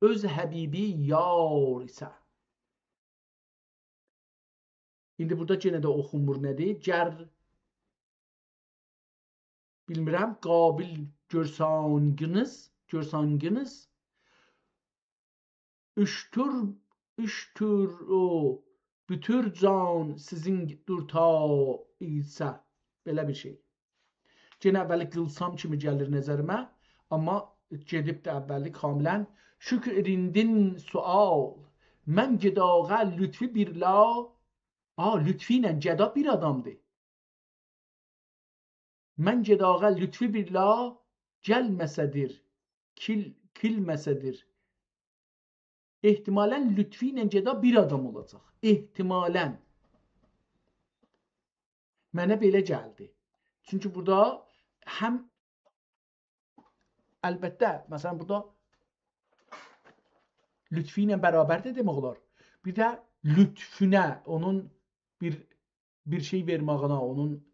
öz həbibi yar isə. İndi burada yenə də oxunmur nədir? Gər bilmirəm, qabil görsangınız üçtür o bütür can sizin durta isə. Belə bir şey. Yenə əvvəli qılsam kimi gəlir nəzərimə, amma gedib də əvvəli kamilən şükür edindin sual mən gedağa lütfi birla. Lütfi ilə gəda bir adamdır. Mən gedağa lütfi birla gəlməsədir, kilməsədir. Ehtimalən lütfi ilə gəda bir adam olacaq. Ehtimalən. Mənə belə gəldi. Çünki burada həm əlbəttə, məsələn burada lütfi ilə bərabər də demək olar. Bir də lütfüne, onun bir şey vermağına, onun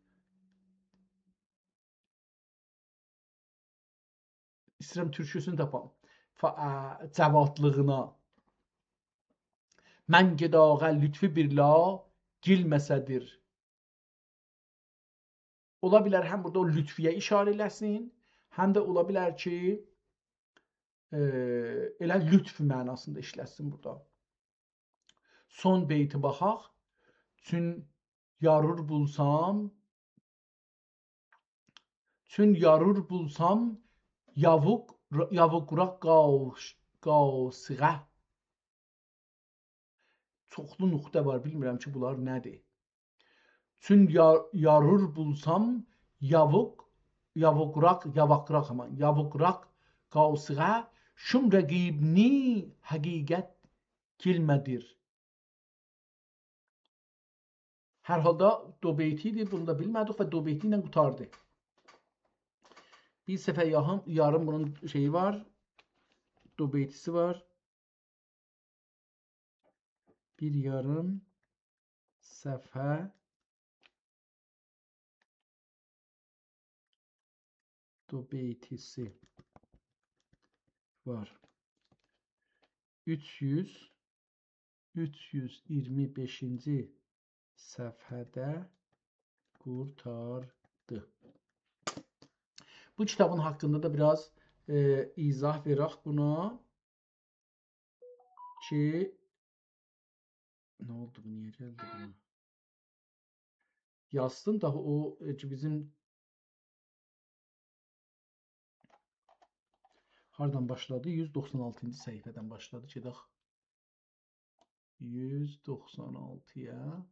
istəyirəm türkçəsini tapam. Cavadlığına. Mən gedağa lütfi birla gilməsədir. Ola bilər həm burada o lütfiyə işarə eləsin, həm də ola bilər ki elə lütf mənasında işləsin burada. Son beyti baxaq. Çün yarur bulsam yavuqraq qasiğə. Çoxlu nöqtə var, bilmirəm ki bunlar nədir. Çün yarur bulsam yavuqraq qasiğə şum rəqibni həqiqət kilmədir. Hər halda do beytidir, bunu da bilmədik və do beyti ilə qutardı. Bir səfər yarım bunun şeyi var, do beytisi var. Bir yarım səfə do beytisi var. 325-ci səfhədə qurtardı. Bu kitabın haqqında da biraz izah verək buna ki nə oldu, bu niyə gəldi buna? Yazsın daha o ki bizim hardan başladı? 196-cı səhifədən başladı. Gedək 196-ya.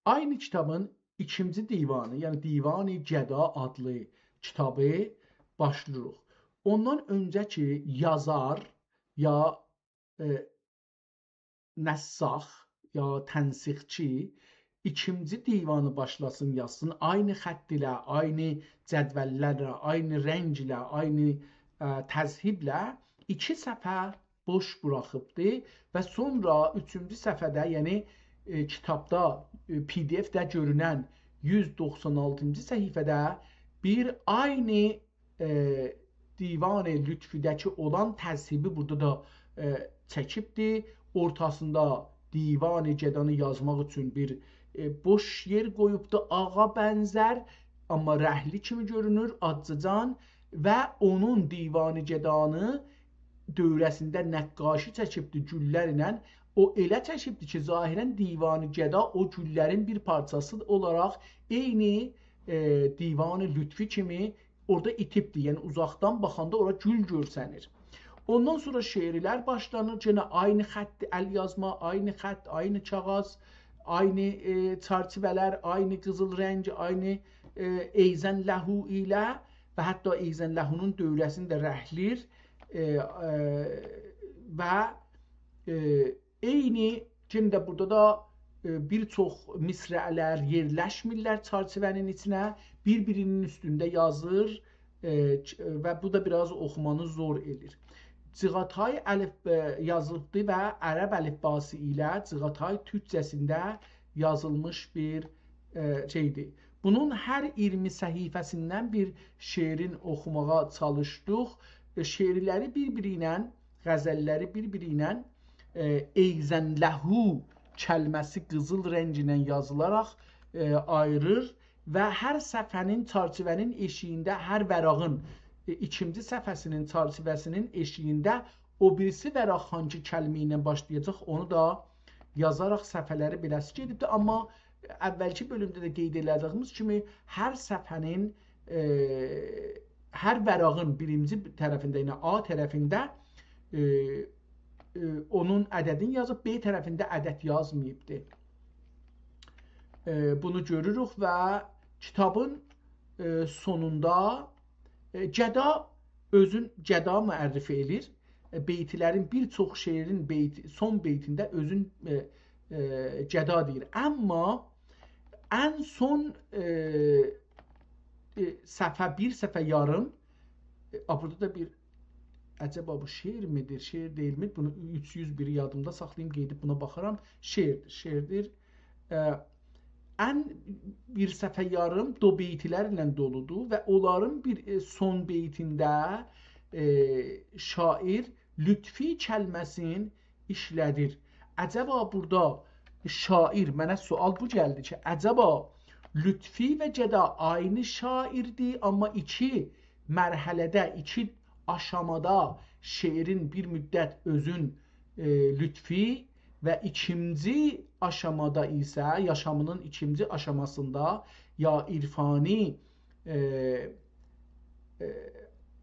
Aynı kitabın ikinci divanı, yəni Divan-ı Gəda adlı kitabı başlayırıq. Ondan öncəki yazar ya nəssax ya tənsixçi ikinci divanı başlasın yazsın. Aynı xətt ilə, aynı cədvəllərlə, aynı rəng ilə, aynı təzhiblə 2 səfə boş buraxıbdı və sonra 3-cü səfədə, yəni kitabda PDF-də görünən 196-cı səhifədə bir aynı divan-ı lütfidəki olan təzhibi burada da çəkibdi. Ortasında divan-ı gədanı yazmaq üçün bir boş yer qoyubdu, ağa bənzər, amma rəhli kimi görünür, acıcan və onun divan-ı gədanı dövrəsində nəqqaşi çəkibdi güllərlə. O elə çəkibdi ki, zahirən divan-ı gəda o güllərin bir parçası olaraq eyni divan-ı lütfi kimi orada itibdi. Yəni uzaqdan baxanda ora gül görsənir. Ondan sonra şeirlər başlanır. Yenə aynı xətt, əl yazma, aynı xətt, aynı kağız, aynı çərçivələr, aynı qızıl rəng, aynı eyzən ləhu ilə və hətta eyzən ləhunun dövrəsini də rəhlir və eyni cində burada da bir çox misrələr yerləşmirlər çərçivənin içinə, bir-birinin üstündə yazır və bu da biraz oxumanı zor edir. Cığatay əlif yazılıbdı və ərəb əlifbası ilə Cığatay türkcəsində yazılmış bir şeydir. Bunun hər 20 səhifəsindən bir şeirin oxumağa çalışdıq. Şeirləri bir-biri ilə, qəzəlləri bir-biri ilə eyzənləhu kəlməsi qızıl rənginə yazılaraq ayırır və hər səfənin çərçivənin eşiyində, hər vərağın ikinci səfəsinin çərçivəsinin eşiyində o birisi vəraq hangi kəlmə ilə başlayacaq, onu da yazaraq səfələri beləsi gedibdir. Amma əvvəlki bölümdə də qeyd edildiyimiz kimi hər səfənin, hər vərağın birinci tərəfində, yəni A tərəfində onun ədədini yazıb, B tərəfində ədəd yazmayıbdır. Bunu görürük və kitabın sonunda gəda özün gəda müərrif edir. Beytilərin bir çox şeirin son beytində özün gəda deyir. Amma ən son səfə, bir səfə yarım, burada da bir əcəba bu şeir midir, şeir deyilmi? Bunu 301 yadımda saxlayayım, qeydib buna baxaram. Şeirdir. Ən bir səfə yarım do beytilərlə doludur və onların bir son beytində şair lütfi kəlməsini işlədir. Əcəba burada şair, mənə sual bu gəldi ki, əcəba lütfi və gəda aynı şairdir, amma iki mərhələdə, iki aşamada şeirin bir müddət özün lütfi və ikinci aşamada isə yaşamının ikinci aşamasında ya irfani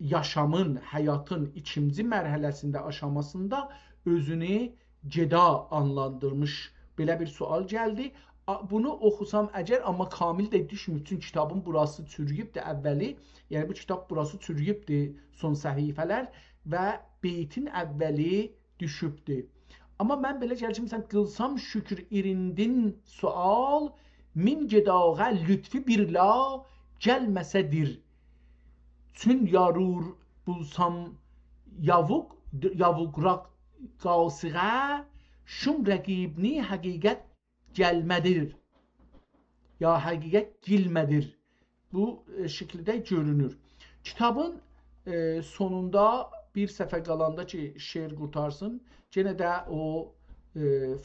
yaşamın, həyatın ikinci mərhələsində aşamasında özünü gəda anlandırmış. Belə bir sual gəldi. Bunu oxusam əgər, amma kamil də düşmür, çünki kitabın burası çürüyübdür əvvəli, yəni bu kitab burası çürüyübdür, son səhifələr və beytin əvvəli düşübdür. Amma mən belə gəlir ki, məsələn, qılsam şükür irindin sual, min gedağa lütfi birla gəlməsədir. Çün yarur bulsam yavuqraq qasiğə, şum rəqibni həqiqət gəlmədir. Ya həqiqət gilmədir. Bu şəkildə görünür. Kitabın sonunda bir səfə qalanda ki, şeir qurtarsın, yenə də o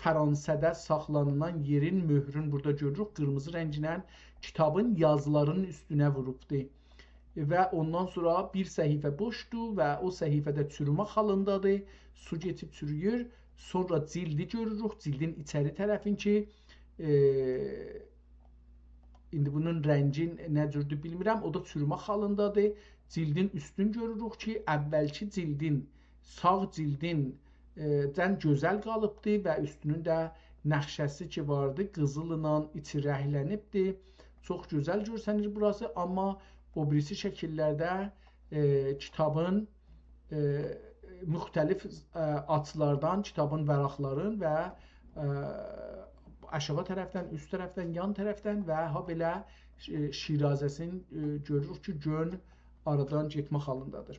Fransədə saxlanılan yerin möhrün burada görürük. Qırmızı rənginə kitabın yazılarının üstünə vurubdur. Və ondan sonra bir səhifə boşdur və o səhifədə çürümə halındadır. Su geçib çürüyür. Sonra cildi görürük. Cildin içəri tərəfin ki, indi bunun rəngin nə cürdür bilmirəm. O da çürümə halındadır. Cildin üstün görürük ki, əvvəlki cildin, sağ cildin gözəl qalıbdır və üstünün də nəxşəsi ki vardı, qızılla içi rəhlənibdir. Çox gözəl görsənir burası, amma O birisi şəkillərdə kitabın müxtəlif açılardan kitabın vərəqlərin və aşağı tərəfdən, üst tərəfdən, yan tərəfdən və ha belə şirazəsini görürük ki, gön aradan getmə halındadır.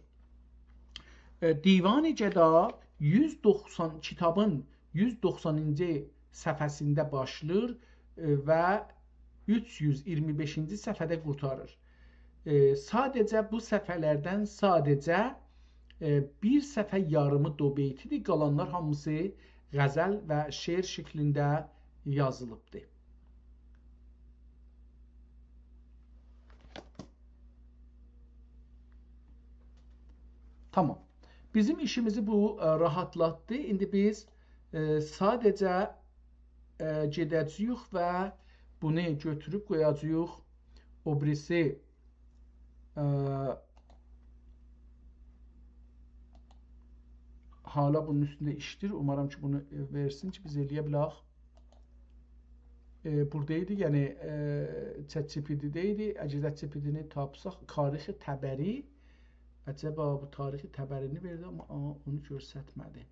Divan-ı Gəda 190 kitabın 190-cı səhifəsində başlayır və 325-ci səhifədə qurtarır. Sadəcə bu səhifələrdən sadəcə bir səhifə yarımı dobeytidir, qalanlar hamısı qəzəl və şeir şəklində yazılıbdır. Tamam. Bizim işimizi bu rahatlatdı. İndi biz sadəcə gedəcəyik və bunu götürüb qoyacağıq o birisi hala bunun üstündə işdir. Umarım ki, bunu versin ki, biz eləyə bilək. Buradaydı, yəni ChatGPT-deydi. Əgər ChatGPT-ni tapsaq, tarixi Təbəri, acaba bu tarixi Təbərini verdi, amma onu göstərmədi.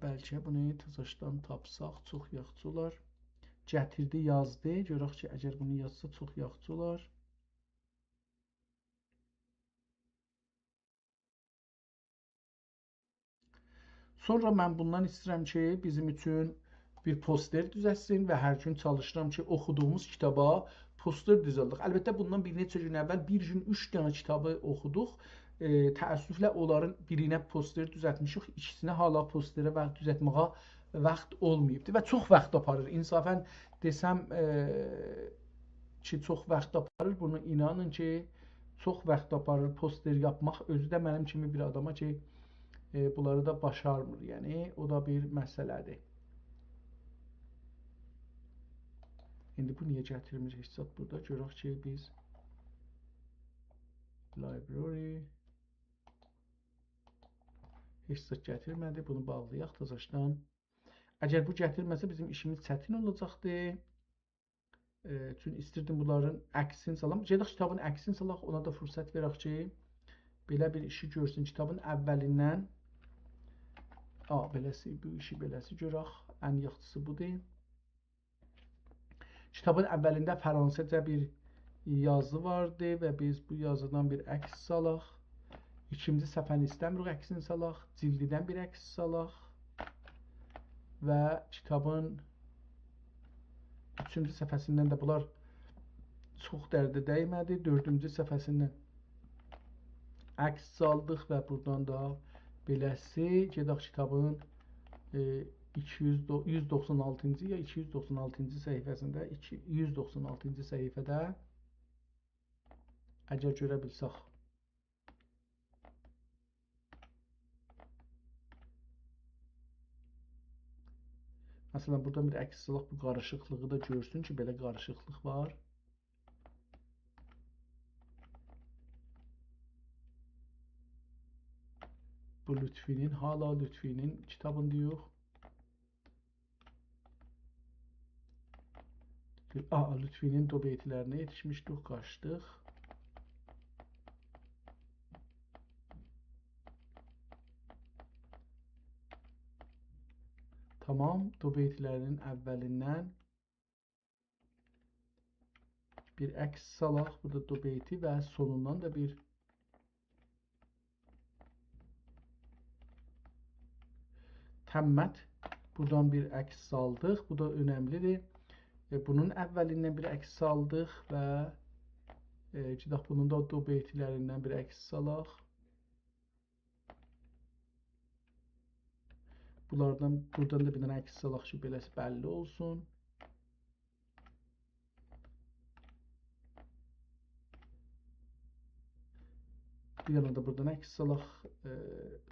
Bəlkə bunu təzəşdən tapsaq çox yaxşı olar. Gətirdi, yazdı. Görək ki, əgər bunu yazsa çox yaxşı olar. Sonra mən bundan istəyirəm ki, bizim üçün bir poster düzəlsin və hər gün çalışıram ki, oxuduğumuz kitaba poster düzəldək. Əlbəttə, bundan bir neçə gün əvvəl bir gün 3 dənə kitabı oxuduq. Təəssüflə onların birinə poster düzəltmişik, ikisinə hala posterə vaxt düzəltməyə vaxt olmayıbdı və çox vaxt aparır. İnsafən desəm ki, çox vaxt aparır. Bunu inanın ki, çox vaxt aparır poster yapmaq. Özü də mənim kimi bir adama ki, bunları da başarmır. Yəni, o da bir məsələdir. İndi bu niyə gətirmir heç zat burada? Görək ki, biz library heç zat gətirmədi. Bunu bağlayaq təzəşdən. Əgər bu gətirməsə bizim işimiz çətin olacaqdı. Çünki istirdim bunların əksini salam. Gedək kitabın əksini salaq, ona da fürsət verək ki, belə bir işi görsün. Kitabın əvvəlindən beləsi, bu işi beləsi görək. Ən yaxşısı budur. Kitabın əvvəlində fransızca bir yazı vardı və biz bu yazıdan bir əks salaq. İkinci səhifəni istəmirik əksini salaq. Cildidən bir əks salaq. Və kitabın üçüncü səhifəsindən də bunlar çox dərdə dəymədi. Dördüncü səhifəsindən əks saldıq və buradan da beləsi gedək kitabın 196-cı ya 296-cı səhifəsində 196-cı səhifədə əgər görə bilsək. Məsələn, buradan bir əks salaq, bu qarışıqlığı da görsün ki, belə qarışıqlıq var. Bu Lütfinin, hala Lütfinin kitabını yox. Lütfinin dobeytilərinə yetişmişdik, qaçdıq. Tamam, dobeytilərinin əvvəlindən bir əks salaq. Burada dobeyti və sonundan da bir təmmət. Buradan bir əks saldıq. Bu da önəmlidir. Bunun əvvəlindən bir əks saldıq və bunun da dobeytilərindən bir əks salaq. Buradan da bir dənə əks salaq ki, beləsi bəlli olsun. Bir dənə də buradan əks salaq.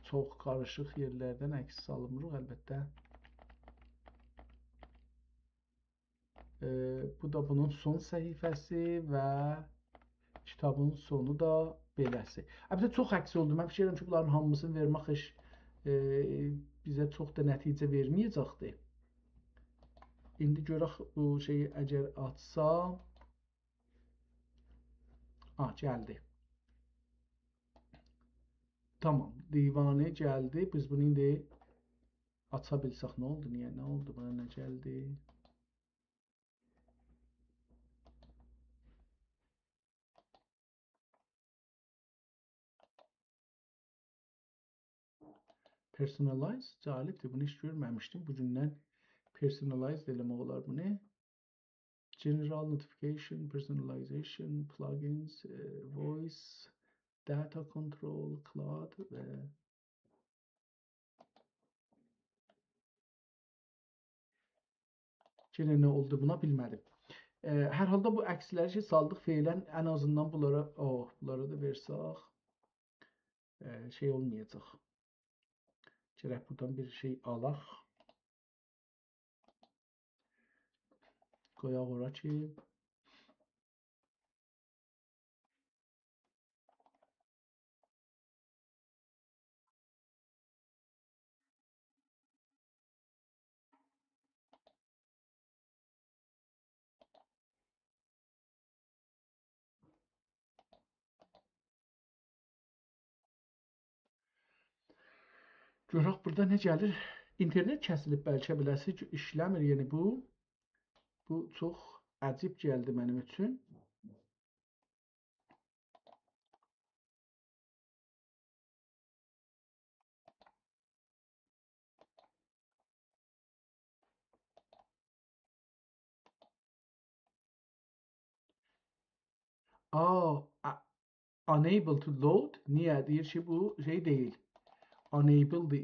Çox qarışıq yerlərdən əks salmırıq, əlbəttə. Bu da bunun son səhifəsi və kitabın sonu da beləsi. Əlbəttə, çox əks oldu. Mən fikirlərim ki, bunların hamısını vermək bizə çox da nəticə verməyəcəkdir. İndi görək bu şeyi əgər açsam, gəldi. Tamam, divanə gəldi. Biz bunu indi aça bilsək nə oldu? Niyə? Nə oldu? Buna nə gəldi? Personalize cəlibdir. Bunu heç görməmişdim. Bu gündən personalize eləmək olar bunu. General notification, personalization, plugins, voice, data control, cloud və yenə nə oldu buna bilmədim. Hər halda bu əksləri ki saldıq feylən ən azından bunlara da versək şey olmayacaq. Gərək buradan bir şey alaq. Qoyaq ora ki görək burada nə gəlir. İnternet kəsilib bəlkə biləsi ki işləmir. Yəni bu çox əcib gəldi mənim üçün. Unable to load. Niyə? Deyir ki bu şey deyil. Unable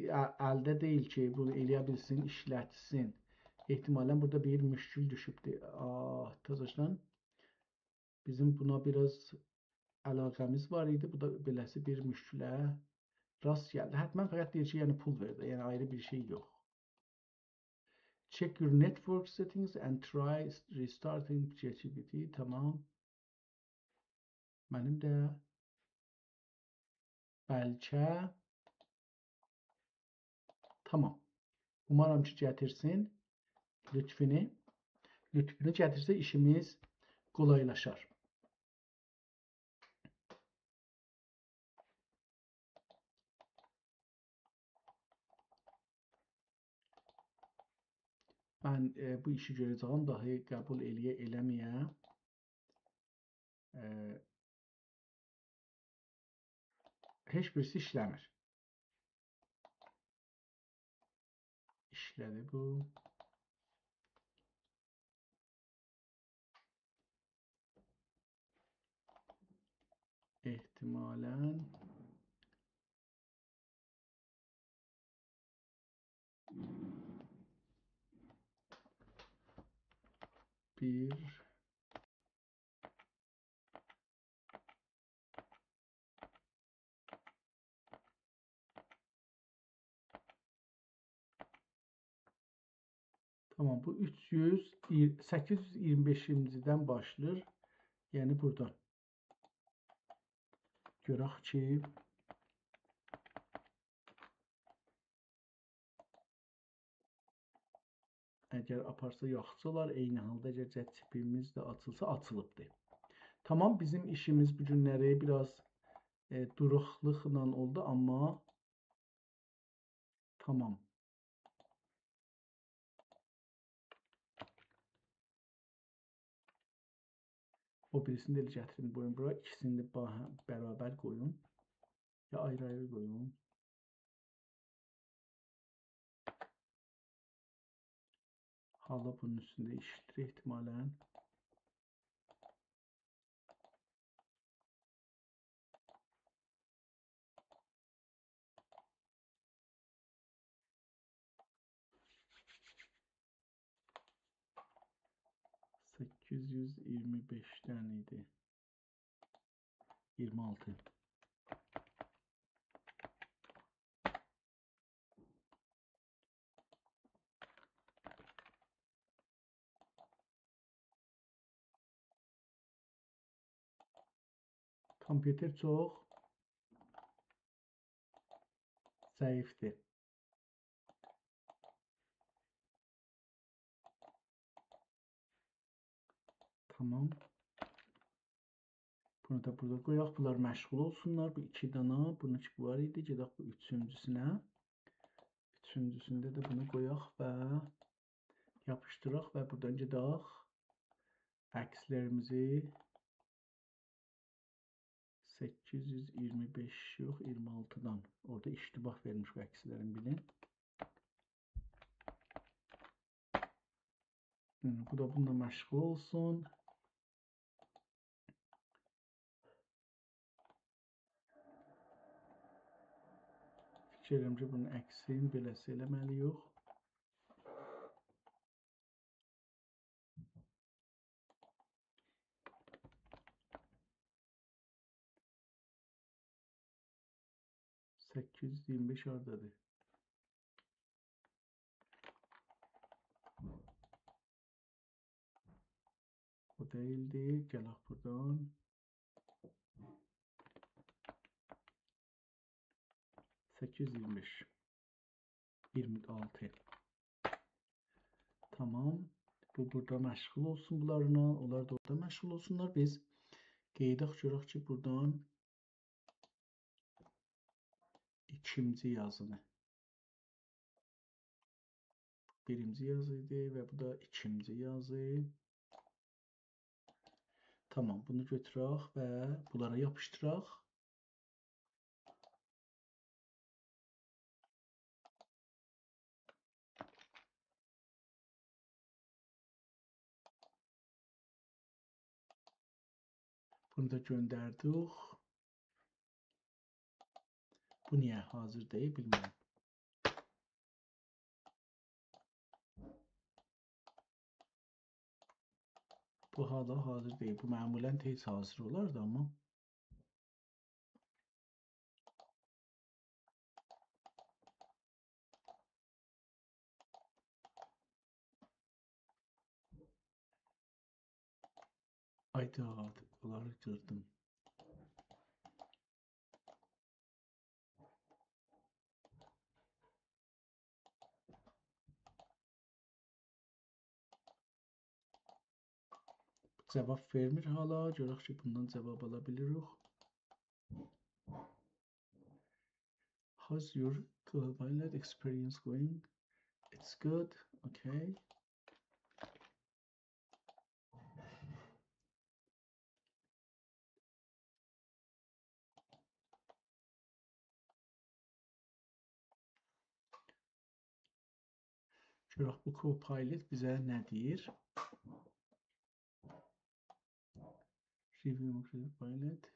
əldə deyil ki bunu eləyə bilsin, işlətsin. Ehtimalən burada bir müşkül düşübdür. Təzədən bizim buna biraz əlaqəmiz var idi. Bu da beləsi bir müşkülə rast gəldi. Həttəmən fəqət deyir ki, yəni pul verdi. Yəni ayrı bir şey yox. Check your network settings and try restarting ChatGPT. Tamam. Mənim də bəlkə tamam. Umarım ki gətirsin lütfünü. Lütfünü gətirsə işimiz kolaylaşar. Mən bu işi görəcəyəm, dahi qəbul eləyə eləməyə. Heç birisi işləmir. İşlədi bu. Ehtimalən bir tamam, bu 825-dən başlayır. Yəni buradan. Görək ki əgər aparsa yaxşılar, eyni halda əgər chat-tipimiz də açılsa, açılıbdır. Tamam, bizim işimiz bu günləri biraz duruqluqla oldu, amma tamam. O birisini də gətirin, qoyun bura. İkisini də bərabər qoyun. Ya ayrı-ayrı qoyun. Hala bunun üstündə işdir ehtimalən. $825'dən idi. 26. Kompüter çox zəifdir. Tamam. Bunu da burada qoyaq. Bunlar məşğul olsunlar. Bu 2 dana. Bunun ki var idi. Gedək bu üçüncüsünə. Üçüncüsündə də bunu qoyaq və yapışdıraq və buradan gedək. Əkslərimizi 825 yox 26'dan. Orada iştibah vermiş bu əkslərin bilin. Bu da bununla məşğul olsun. Fikirlərim ki, bunun əksini beləsi eləməli yox. $825 hardadır? O değildi. Gələk buradan. 825. 26. Tamam. Bu burada məşğul olsun bunlarla. Onlar da orada məşğul olsunlar. Biz qeydək görək ki, buradan ikinci yazını. Birinci yazı idi və bu da ikinci yazı. Tamam, bunu götürək və bunlara yapışdıraq. Bunu da göndərdik. Bu niyə hazır deyil, bilmirəm. Bu hala hazır deyil. Bu məmulən tez hazır olardı amma. Ayda, bunları gördüm. Cavab vermir hala. Görək ki, bundan cavab ala bilirik. How's your pilot experience going? It's good. Okay. Görək bu Copilot bizə nə deyir? Review Copilot.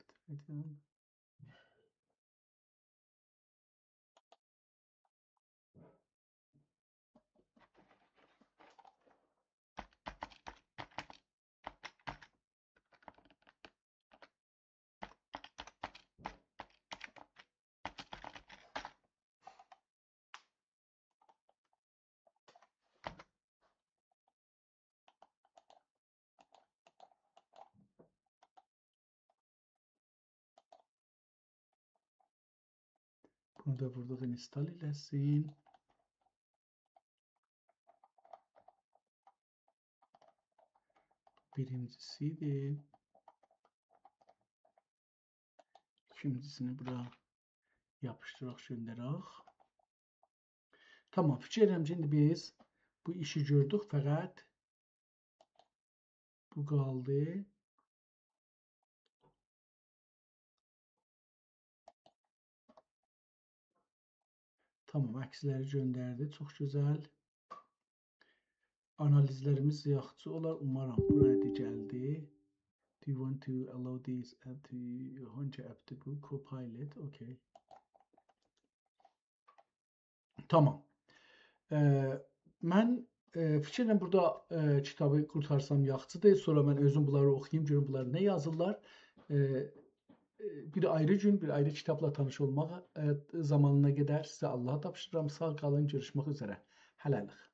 Bunu da burada install eləsin. Birincisiydi. İkincisini bura yapışdıraq, göndərək. Tamam, fikirlərim ki, indi biz bu işi gördük, fəqət bu qaldı. Tamam, əksləri göndərdi. Çox gözəl. Analizlərimiz yaxşı olar. Umarım buraya gəldi. Do you want to allow this app to hangi app'ti bu? Copilot. Okay. Tamam. Mən fikirlə burada kitabı qurtarsam yaxşıdır. Sonra mən özüm bunları oxuyayım, görüm bunlar nə yazırlar. Bir ayrı gün, bir ayrı kitabla tanış olmaq zamanına qədər sizə Allah'a tapşırıram. Sağ qalın, görüşmək üzrə. Hələlik.